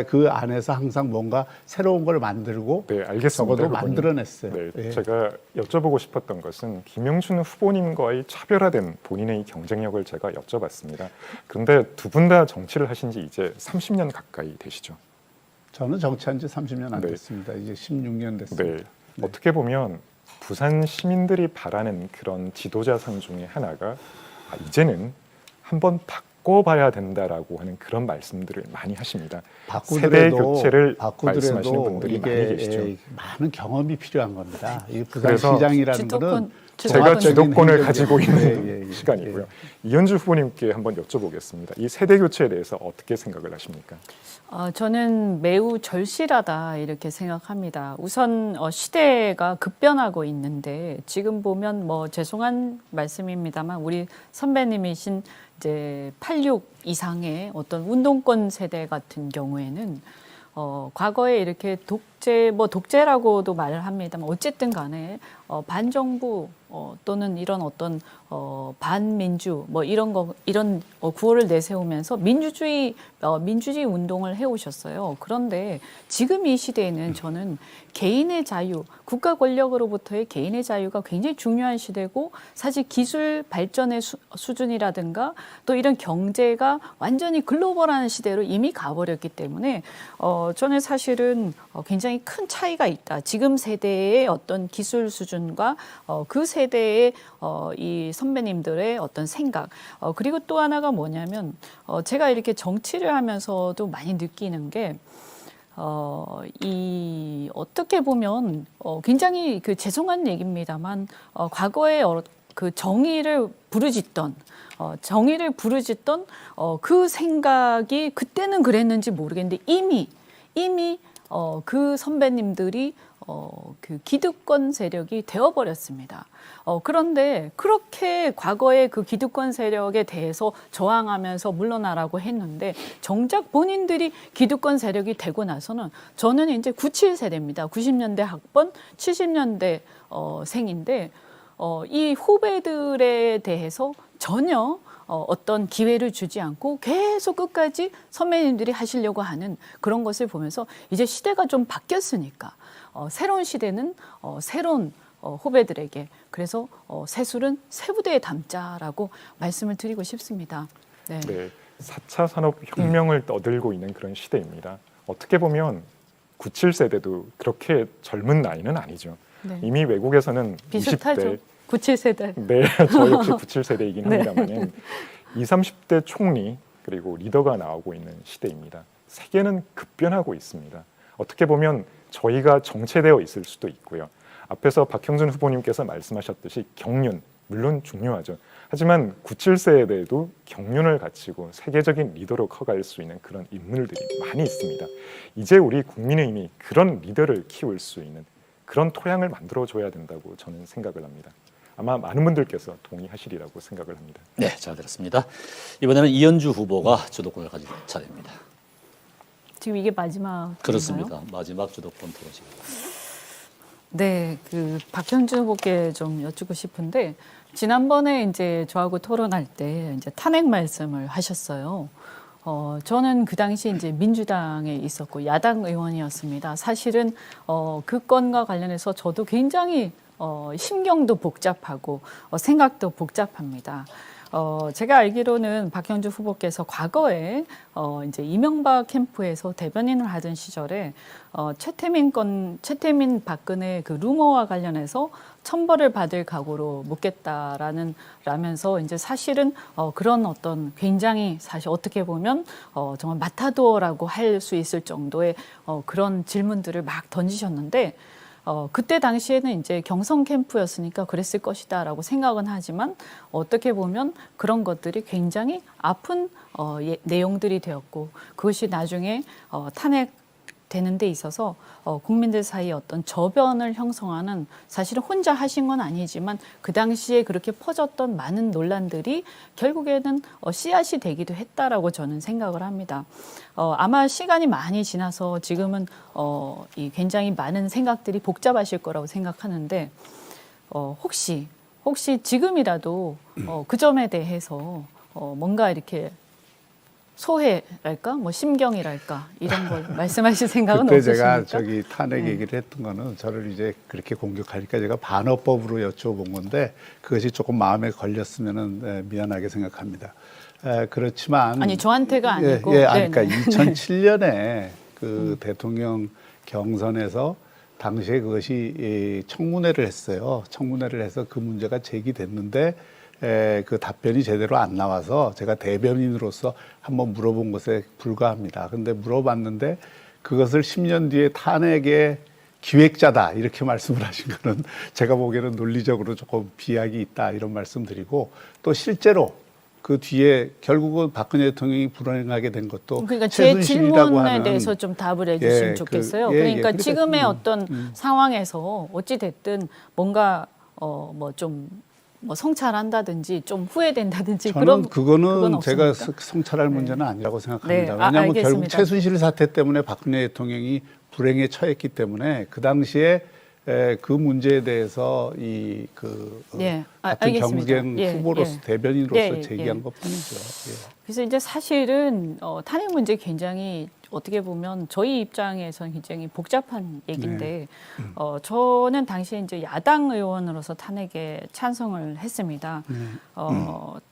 그 안에서 항상 뭔가 새로운 걸 만들고 네, 알겠습니다. 적어도 후보님. 만들어냈어요. 네, 예. 제가 여쭤보고 싶었던 것은 김영춘 후보님과의 차별화된 본인의 경쟁력을 제가 여쭤봤습니다. 그런데 두 분 다 정치를 하신 지 이제 30년 가까이 되시죠? 저는 정치한 지 30년 안 네. 됐습니다. 이제 16년 됐습니다. 네. 어떻게 보면 부산 시민들이 바라는 그런 지도자상 중에 하나가 이제는 한번 바꿔봐야 된다라고 하는 그런 말씀들을 많이 하십니다. 세대 교체를 말씀하시는 분들이 많이 계시죠. 많은 경험이 필요한 겁니다. 이 부산시장이라는 거는 제가 주도권을 행정이에요. 가지고 있는 예, 예, 예. 시간이고요. 이현주 후보님께 한번 여쭤보겠습니다. 이 세대 교체에 대해서 어떻게 생각을 하십니까? 저는 매우 절실하다 이렇게 생각합니다. 우선 시대가 급변하고 있는데 지금 보면 뭐 죄송한 말씀입니다만 우리 선배님이신 이제 86 이상의 어떤 운동권 세대 같은 경우에는 과거에 이렇게 독재라고도 말을 합니다만 어쨌든 간에 반정부 또는 이런 어떤 반민주 뭐 이런 구호를 내세우면서 민주주의 운동을 해오셨어요. 그런데 지금 이 시대에는 저는 개인의 자유, 국가 권력으로부터의 개인의 자유가 굉장히 중요한 시대고 사실 기술 발전의 수준이라든가 또 이런 경제가 완전히 글로벌한 시대로 이미 가버렸기 때문에 저는 사실은 굉장히 큰 차이가 있다. 지금 세대의 어떤 기술 수준과 그 세대의 이 선배님들의 어떤 생각 그리고 또 하나가 뭐냐면 제가 이렇게 정치를 하면서도 많이 느끼는 게 어떻게 보면 굉장히 죄송한 얘기입니다만 과거에 그 정의를 부르짖던 그 생각이 그때는 그랬는지 모르겠는데 이미 그 선배님들이 그 기득권 세력이 되어버렸습니다. 그런데 그렇게 과거의 그 기득권 세력에 대해서 저항하면서 물러나라고 했는데 정작 본인들이 기득권 세력이 되고 나서는 저는 이제 97세대입니다. 90년대 학번, 70년대 생인데 이 후배들에 대해서 전혀 어떤 기회를 주지 않고 계속 끝까지 선배님들이 하시려고 하는 그런 것을 보면서 이제 시대가 좀 바뀌었으니까 새로운 시대는 새로운 후배들에게 그래서 새술은 새 부대에 담자라고 말씀을 드리고 싶습니다. 네. 네, 4차 산업혁명을 떠들고 있는 그런 시대입니다. 어떻게 보면 97세대도 그렇게 젊은 나이는 아니죠. 네. 이미 외국에서는 비슷하죠. 20대 97세대. 네, 저 역시 97세대이긴 네. 합니다만 20, 30대 총리 그리고 리더가 나오고 있는 시대입니다. 세계는 급변하고 있습니다. 어떻게 보면 저희가 정체되어 있을 수도 있고요. 앞에서 박형준 후보님께서 말씀하셨듯이 경륜, 물론 중요하죠. 하지만 97세대에도 경륜을 갖추고 세계적인 리더로 커갈 수 있는 그런 인물들이 많이 있습니다. 이제 우리 국민의힘이 그런 리더를 키울 수 있는 그런 토양을 만들어줘야 된다고 저는 생각을 합니다. 아마 많은 분들께서 동의하시리라고 생각을 합니다. 네, 잘 들었습니다. 이번에는 이현주 후보가 주도권을 가질 차례입니다. 지금 이게 마지막 그렇습니다. 마지막 주도권 토론입니다. 네, 그 박형준 후보께 좀 여쭙고 싶은데 지난번에 이제 저하고 토론할 때 이제 탄핵 말씀을 하셨어요. 저는 그 당시 이제 민주당에 있었고 야당 의원이었습니다. 사실은 그 건과 관련해서 저도 굉장히 심경도 복잡하고 생각도 복잡합니다. 제가 알기로는 박형준 후보께서 과거에 이제 이명박 캠프에서 대변인을 하던 시절에 최태민 박근혜 그 루머와 관련해서 천벌을 받을 각오로 묻겠다라면서 이제 사실은 그런 어떤 굉장히 사실 어떻게 보면 정말 마타도어라고 할 수 있을 정도의 그런 질문들을 막 던지셨는데 그때 당시에는 이제 경성 캠프였으니까 그랬을 것이다라고 생각은 하지만 어떻게 보면 그런 것들이 굉장히 아픈 내용들이 되었고 그것이 나중에 탄핵되는 데 있어서 국민들 사이에 어떤 저변을 형성하는 사실은 혼자 하신 건 아니지만 그 당시에 그렇게 퍼졌던 많은 논란들이 결국에는 씨앗이 되기도 했다라고 저는 생각을 합니다. 아마 시간이 많이 지나서 지금은 이 굉장히 많은 생각들이 복잡하실 거라고 생각하는데 혹시 지금이라도 그 점에 대해서 뭔가 이렇게 소회랄까, 뭐 심경이랄까 이런 걸 말씀하실 생각은 그때 없으십니까? 제가 저기 탄핵 얘기를 했던 거는 저를 이제 그렇게 공격하니까 제가 반어법으로 여쭤본 건데 그것이 조금 마음에 걸렸으면은 미안하게 생각합니다. 그렇지만 아니 저한테가 아니고 그러니까 2007년에 그 대통령 경선에서 당시에 그것이 청문회를 했어요. 청문회를 해서 그 문제가 제기됐는데 그 답변이 제대로 안 나와서 제가 대변인으로서 한번 물어본 것에 불과합니다. 근데 물어봤는데 그것을 10년 뒤에 탄핵의 기획자다 이렇게 말씀을 하신 거는 제가 보기에는 논리적으로 조금 비약이 있다 이런 말씀드리고 또 실제로 그 뒤에 결국은 박근혜 대통령이 불행하게 된 것도 그러니까 제 최순실이라고 질문에 하는 대해서 좀 답을 해주시면 좋겠어요. 그러니까 지금의 어떤 상황에서 어찌 됐든 뭔가 뭐 성찰한다든지 좀 후회된다든지 저는 그거는 그건 제가 없습니까? 성찰할 문제는 아니라고 생각합니다. 네, 왜냐하면 알겠습니다. 결국 최순실 사태 때문에 박근혜 대통령이 불행에 처했기 때문에 그 당시에 그 문제에 대해서 같은 경쟁 후보로서 대변인으로서 제기한 것뿐이죠. 그래서 이제 사실은 탄핵 문제 굉장히 어떻게 보면 저희 입장에서는 굉장히 복잡한 얘기인데 저는 당시에 이제 야당 의원으로서 탄핵에 찬성을 했습니다.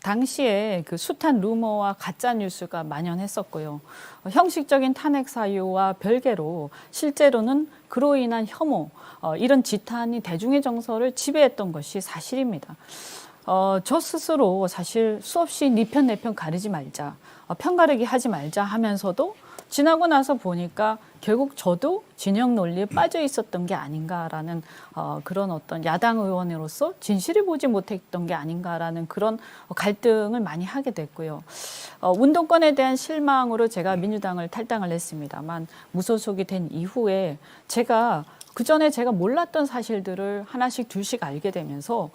당시에 그 숱한 루머와 가짜 뉴스가 만연했었고요. 형식적인 탄핵 사유와 별개로 실제로는 그로 인한 혐오 이런 지탄이 대중의 정서를 지배했던 것이 사실입니다. 저 스스로 사실 수없이 네 편 내 편 가리지 말자, 편가르기 하지 말자 하면서도 지나고 나서 보니까 결국 저도 진영 논리에 빠져 있었던 게 아닌가라는 그런 어떤 야당 의원으로서 진실을 보지 못했던 게 아닌가라는 그런 갈등을 많이 하게 됐고요. 운동권에 대한 실망으로 제가 민주당을 탈당을 했습니다만 무소속이 된 이후에 제가 그전에 제가 몰랐던 사실들을 하나씩 둘씩 알게 되면서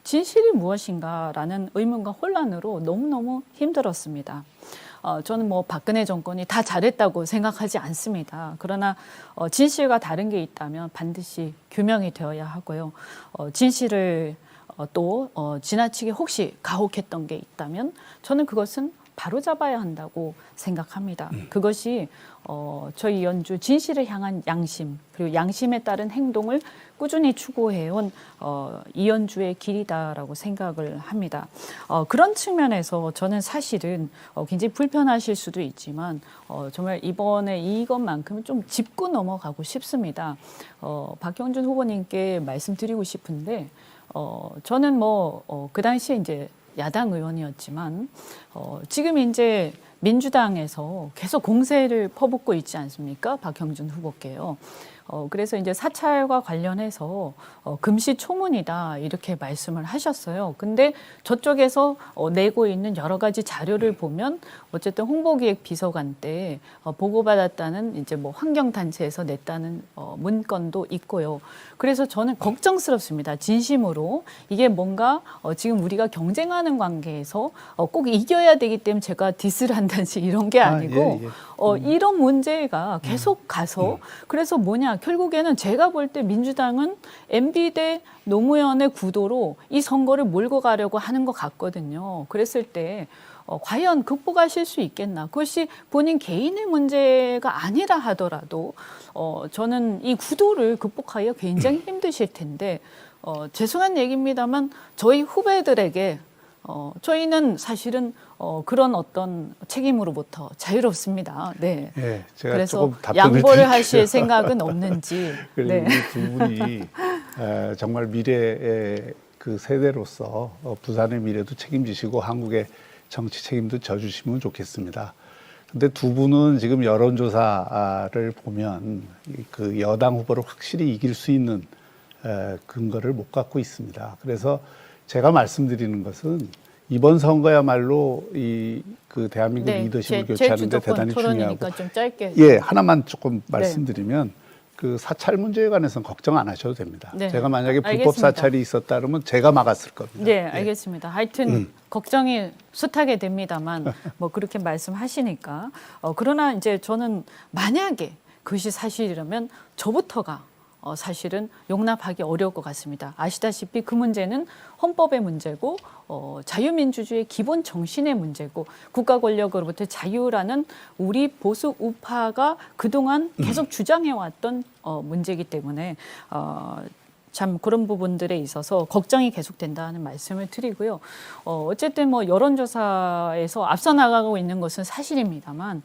진실이 무엇인가라는 의문과 혼란으로 너무너무 힘들었습니다. 저는 뭐 박근혜 정권이 다 잘했다고 생각하지 않습니다. 그러나 진실과 다른 게 있다면 반드시 규명이 되어야 하고요. 진실을 또 지나치게 혹시 가혹했던 게 있다면 저는 그것은 바로잡아야 한다고 생각합니다. 그것이 저희 이현주 진실을 향한 양심 그리고 양심에 따른 행동을 꾸준히 추구해온 이현주의 길이다라고 생각을 합니다. 그런 측면에서 저는 사실은 굉장히 불편하실 수도 있지만 정말 이번에 이것만큼은 좀 짚고 넘어가고 싶습니다. 박형준 후보님께 말씀드리고 싶은데 저는 그 당시에 이제 야당 의원이었지만 지금 이제 민주당에서 계속 공세를 퍼붓고 있지 않습니까? 박형준 후보께요. 그래서 이제 사찰과 관련해서 금시초문이다 이렇게 말씀을 하셨어요. 근데 저쪽에서 내고 있는 여러 가지 자료를 보면 어쨌든 홍보기획 비서관 때 보고받았다는 이제 뭐 환경단체에서 냈다는 문건도 있고요. 그래서 저는 걱정스럽습니다. 진심으로 이게 뭔가 지금 우리가 경쟁하는 관계에서 꼭 이겨야 되기 때문에 제가 디스를 한다든지 이런 게 아니고 이런 문제가 계속 가서 그래서 뭐냐 결국에는 제가 볼 때 민주당은 MB 대 노무현의 구도로 이 선거를 몰고 가려고 하는 것 같거든요. 그랬을 때 과연 극복하실 수 있겠나? 그것이 본인 개인의 문제가 아니라 하더라도 저는 이 구도를 극복하기가 굉장히 힘드실 텐데 죄송한 얘기입니다만 저희 후배들에게 저희는 사실은 그런 어떤 책임으로부터 자유롭습니다. 네. 예, 제가 그래서 조금 답변을 양보를 드릴게요. 하실 생각은 없는지. 그리고 네. 이 두 분이 정말 미래의 그 세대로서 부산의 미래도 책임지시고 한국의 정치 책임도 져주시면 좋겠습니다. 근데 두 분은 지금 여론조사를 보면 그 여당 후보를 확실히 이길 수 있는 근거를 못 갖고 있습니다. 그래서 제가 말씀드리는 것은 이번 선거야말로 그 대한민국 네, 리더십을 제 교체하는데 주도권 대단히 중요하고 토론이니까 좀 짧게. 예, 하나만 조금 말씀드리면 그 사찰 문제에 관해서는 걱정 안 하셔도 됩니다. 네. 제가 만약에 불법 알겠습니다. 사찰이 있었다 그러면 제가 막았을 겁니다. 네, 알겠습니다. 하여튼 걱정이 숱하게 됩니다만 뭐 그렇게 말씀하시니까 그러나 이제 저는 만약에 그것이 사실이라면 저부터가 사실은 용납하기 어려울 것 같습니다. 아시다시피 그 문제는 헌법의 문제고 자유민주주의의 기본 정신의 문제고 국가 권력으로부터 자유라는 우리 보수 우파가 그동안 계속 주장해왔던 문제이기 때문에 참 그런 부분들에 있어서 걱정이 계속된다는 말씀을 드리고요. 어쨌든 뭐 여론조사에서 앞서 나가고 있는 것은 사실입니다만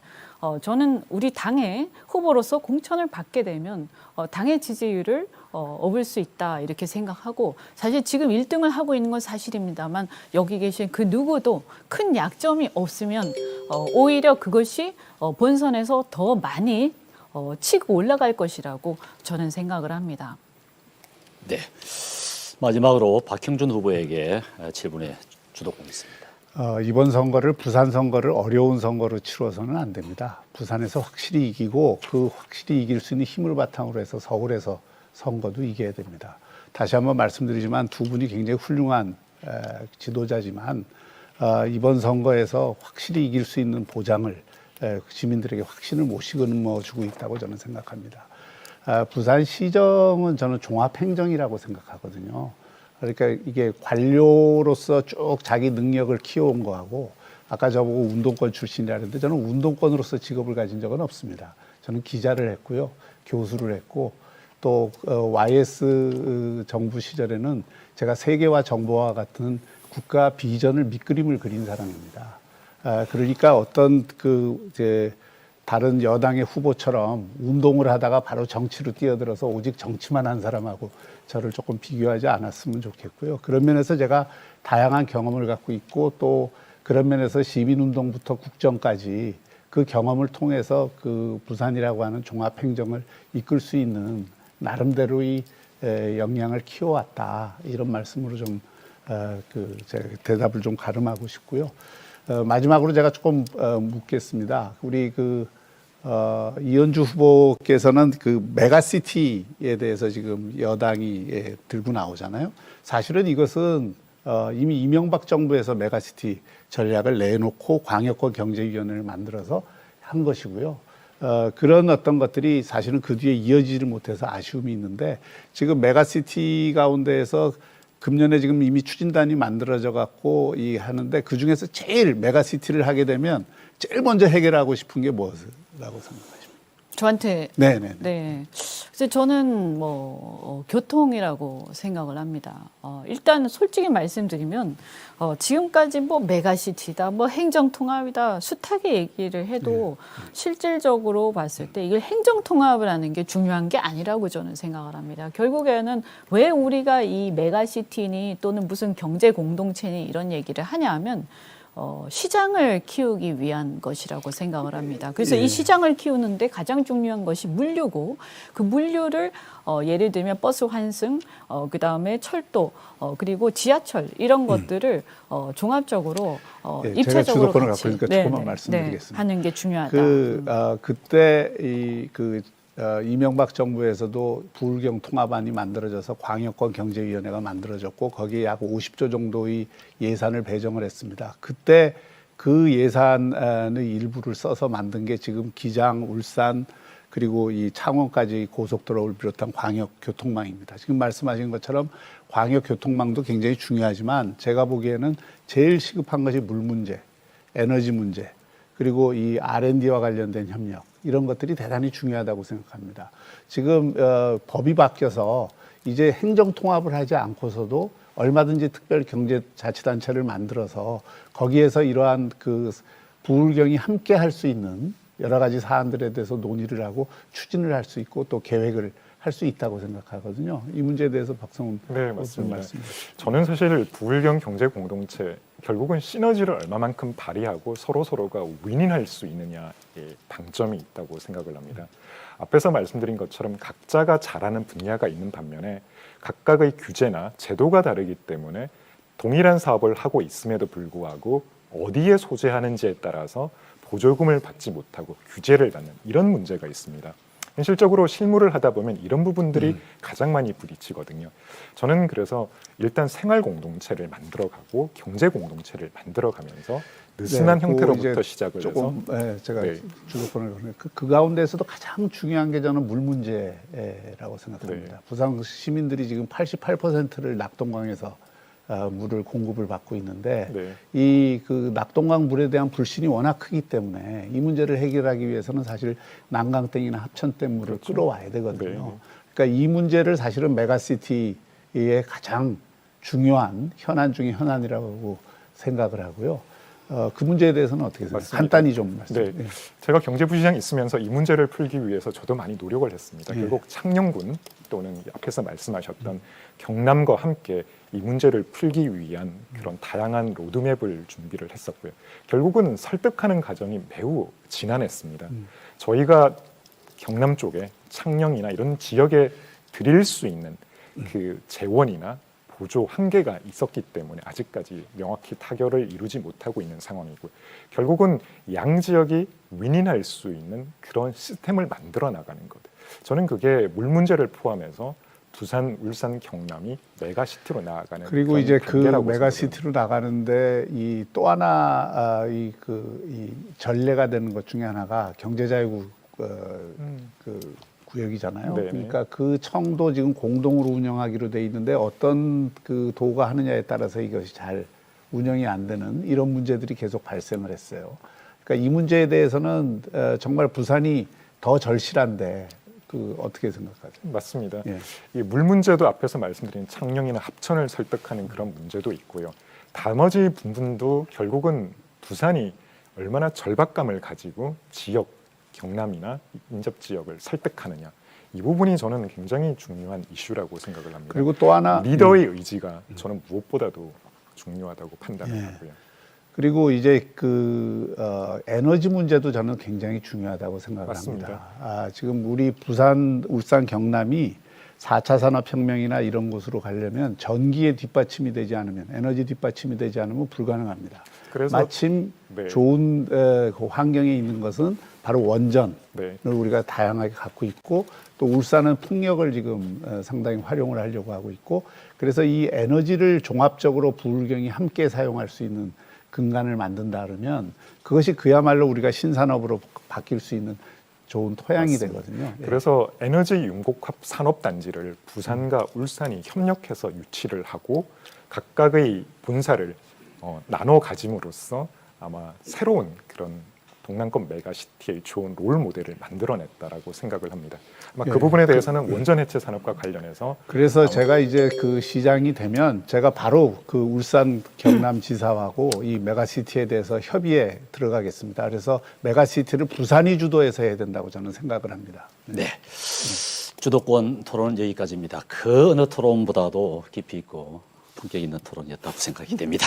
저는 우리 당의 후보로서 공천을 받게 되면 당의 지지율을 얻을 수 있다 이렇게 생각하고 사실 지금 1등을 하고 있는 건 사실입니다만 여기 계신 그 누구도 큰 약점이 없으면 오히려 그것이 본선에서 더 많이 치고 올라갈 것이라고 저는 생각을 합니다. 네. 마지막으로 박형준 후보에게 질문의 주도권이 있습니다. 이번 선거를 부산 선거를 어려운 선거로 치러서는 안 됩니다. 부산에서 확실히 이기고 그 확실히 이길 수 있는 힘을 바탕으로 해서 서울에서 선거도 이겨야 됩니다. 다시 한번 말씀드리지만 두 분이 굉장히 훌륭한 지도자지만 이번 선거에서 확실히 이길 수 있는 보장을 시민들에게 확신을 못 심어주고 있다고 저는 생각합니다. 부산시정은 저는 종합행정이라고 생각하거든요. 그러니까 이게 관료로서 쭉 자기 능력을 키워온 거하고 아까 저보고 운동권 출신이라는데 저는 운동권으로서 직업을 가진 적은 없습니다. 저는 기자를 했고요. 교수를 했고 또 YS 정부 시절에는 제가 세계화 정보와 같은 국가 비전을 밑그림을 그린 사람입니다. 그러니까 어떤 이제 다른 여당의 후보처럼 운동을 하다가 바로 정치로 뛰어들어서 오직 정치만 한 사람하고 저를 조금 비교하지 않았으면 좋겠고요. 그런 면에서 제가 다양한 경험을 갖고 있고 또 그런 면에서 시민운동부터 국정까지 그 경험을 통해서 그 부산이라고 하는 종합행정을 이끌 수 있는 나름대로의 역량을 키워왔다. 이런 말씀으로 좀 제가 대답을 좀 가름하고 싶고요. 마지막으로 제가 조금 묻겠습니다. 우리 이현주 후보께서는 그 메가시티에 대해서 지금 여당이 들고 나오잖아요. 사실은 이것은 이미 이명박 정부에서 메가시티 전략을 내놓고 광역권 경제위원회를 만들어서 한 것이고요. 그런 어떤 것들이 사실은 그 뒤에 이어지지 못해서 아쉬움이 있는데 지금 메가시티 가운데에서 금년에 지금 이미 추진단이 만들어져 갖고 하는데 그 중에서 제일 메가시티를 하게 되면 제일 먼저 해결하고 싶은 게 무엇이라고 생각하십니까? 저한테 네네. 네. 그래서 저는 교통이라고 생각을 합니다. 일단 솔직히 말씀드리면 지금까지 메가시티다, 행정통합이다 숱하게 얘기를 해도 실질적으로 봤을 때 이걸 행정통합을 하는 게 중요한 게 아니라고 저는 생각을 합니다. 결국에는 왜 우리가 이 메가시티니 또는 무슨 경제공동체니 이런 얘기를 하냐 하면 시장을 키우기 위한 것이라고 생각을 합니다. 그래서 이 시장을 키우는데 가장 중요한 것이 물류고 그 물류를 예를 들면 버스 환승, 그다음에 철도, 그리고 지하철 이런 것들을 종합적으로 제가 입체적으로 주도권을 같이 갖고 있으니까 조금만 말씀드리겠습니다. 하는 게 중요하다. 그때 이명박 정부에서도 부울경 통합안이 만들어져서 광역권 경제위원회가 만들어졌고 거기에 약 50조 정도의 예산을 배정을 했습니다. 그때 그 예산의 일부를 써서 만든 게 지금 기장, 울산 그리고 이 창원까지 고속도로를 비롯한 광역 교통망입니다. 지금 말씀하신 것처럼 광역 교통망도 굉장히 중요하지만 제가 보기에는 제일 시급한 것이 물 문제, 에너지 문제, 그리고 이 R&D와 관련된 협력 이런 것들이 대단히 중요하다고 생각합니다. 지금 법이 바뀌어서 이제 행정 통합을 하지 않고서도 얼마든지 특별 경제자치단체를 만들어서 거기에서 이러한 그 부울경이 함께 할 수 있는 여러 가지 사안들에 대해서 논의를 하고 추진을 할 수 있고 또 계획을 할 수 있다고 생각하거든요. 이 문제에 대해서 박성훈 네, 맞습니다. 말씀. 저는 사실 부울경 경제 공동체 결국은 시너지를 얼마만큼 발휘하고 서로가 윈윈할 수 있느냐의 방점이 있다고 생각을 합니다. 앞에서 말씀드린 것처럼 각자가 잘하는 분야가 있는 반면에 각각의 규제나 제도가 다르기 때문에 동일한 사업을 하고 있음에도 불구하고 어디에 소재하는지에 따라서 보조금을 받지 못하고 규제를 받는 이런 문제가 있습니다. 현실적으로 실무를 하다 보면 이런 부분들이 가장 많이 부딪히거든요. 저는 그래서 일단 생활 공동체를 만들어가고 경제 공동체를 만들어가면서 느슨한 형태로부터 시작을 해서 제가 주도권을 그 가운데에서도 가장 중요한 게 저는 물 문제라고 생각합니다. 부산 시민들이 지금 88%를 낙동강에서 물을 공급을 받고 있는데 이 그 낙동강 물에 대한 불신이 워낙 크기 때문에 이 문제를 해결하기 위해서는 사실 난강댐이나 합천댐 물을 끌어와야 되거든요. 그러니까 이 문제를 사실은 메가시티의 가장 중요한 현안 중의 현안이라고 생각을 하고요. 그 문제에 대해서는 어떻게 생각하세요? 간단히 좀 말씀해 주세요. 제가 경제부시장이 있으면서 이 문제를 풀기 위해서 저도 많이 노력을 했습니다. 결국 창녕군 또는 앞에서 말씀하셨던 경남과 함께 이 문제를 풀기 위한 그런 다양한 로드맵을 준비를 했었고요. 결국은 설득하는 과정이 매우 지난했습니다. 저희가 경남 쪽에 창녕이나 이런 지역에 드릴 수 있는 그 재원이나 보조 한계가 있었기 때문에 아직까지 명확히 타결을 이루지 못하고 있는 상황이고 결국은 양 지역이 윈윈할 수 있는 그런 시스템을 만들어 나가는 것. 저는 그게 물 문제를 포함해서 부산, 울산, 경남이 메가시티로 나아가는 그리고 이제 그 메가시티로 나가는데 이 또 하나 이 전례가 되는 것 중에 하나가 경제자유국 그 구역이잖아요. 그러니까 그 청도 지금 공동으로 운영하기로 돼 있는데 어떤 그 도가 하느냐에 따라서 이것이 잘 운영이 안 되는 이런 문제들이 계속 발생을 했어요. 그러니까 이 문제에 대해서는 정말 부산이 더 절실한데 그 어떻게 생각하세요? 맞습니다. 이 물 문제도 앞에서 말씀드린 창녕이나 합천을 설득하는 그런 문제도 있고요. 나머지 부분도 결국은 부산이 얼마나 절박감을 가지고 지역 경남이나 인접 지역을 설득하느냐 이 부분이 저는 굉장히 중요한 이슈라고 생각을 합니다. 그리고 또 하나 리더의 의지가 저는 무엇보다도 중요하다고 판단을 하고요. 그리고 이제 에너지 문제도 저는 굉장히 중요하다고 생각을 맞습니다. 합니다. 지금 우리 부산, 울산, 경남이 4차 산업혁명이나 이런 곳으로 가려면 전기에 뒷받침이 되지 않으면 에너지 뒷받침이 되지 않으면 불가능합니다. 그래서 마침 좋은 그 환경에 있는 것은 바로 원전을 우리가 다양하게 갖고 있고 또 울산은 풍력을 지금 상당히 활용을 하려고 하고 있고 그래서 이 에너지를 종합적으로 부울경이 함께 사용할 수 있는 근간을 만든다 그러면 그것이 그야말로 우리가 신산업으로 바뀔 수 있는 좋은 토양이 되거든요. 그래서 에너지 융복합 산업단지를 부산과 울산이 협력해서 유치를 하고 각각의 본사를 나눠 가짐으로써 아마 새로운 그런 동남권 메가시티의 좋은 롤 모델을 만들어냈다라고 생각을 합니다. 아마 그 부분에 대해서는 원전 해체 산업과 관련해서 그래서 제가 이제 그 시장이 되면 제가 바로 그 울산 경남 지사하고 이 메가시티에 대해서 협의에 들어가겠습니다. 그래서 메가시티를 부산이 주도해서 해야 된다고 저는 생각을 합니다. 네. 주도권 토론은 여기까지입니다. 그 어느 토론보다도 깊이 있고 품격 있는 토론이었다고 생각이 됩니다.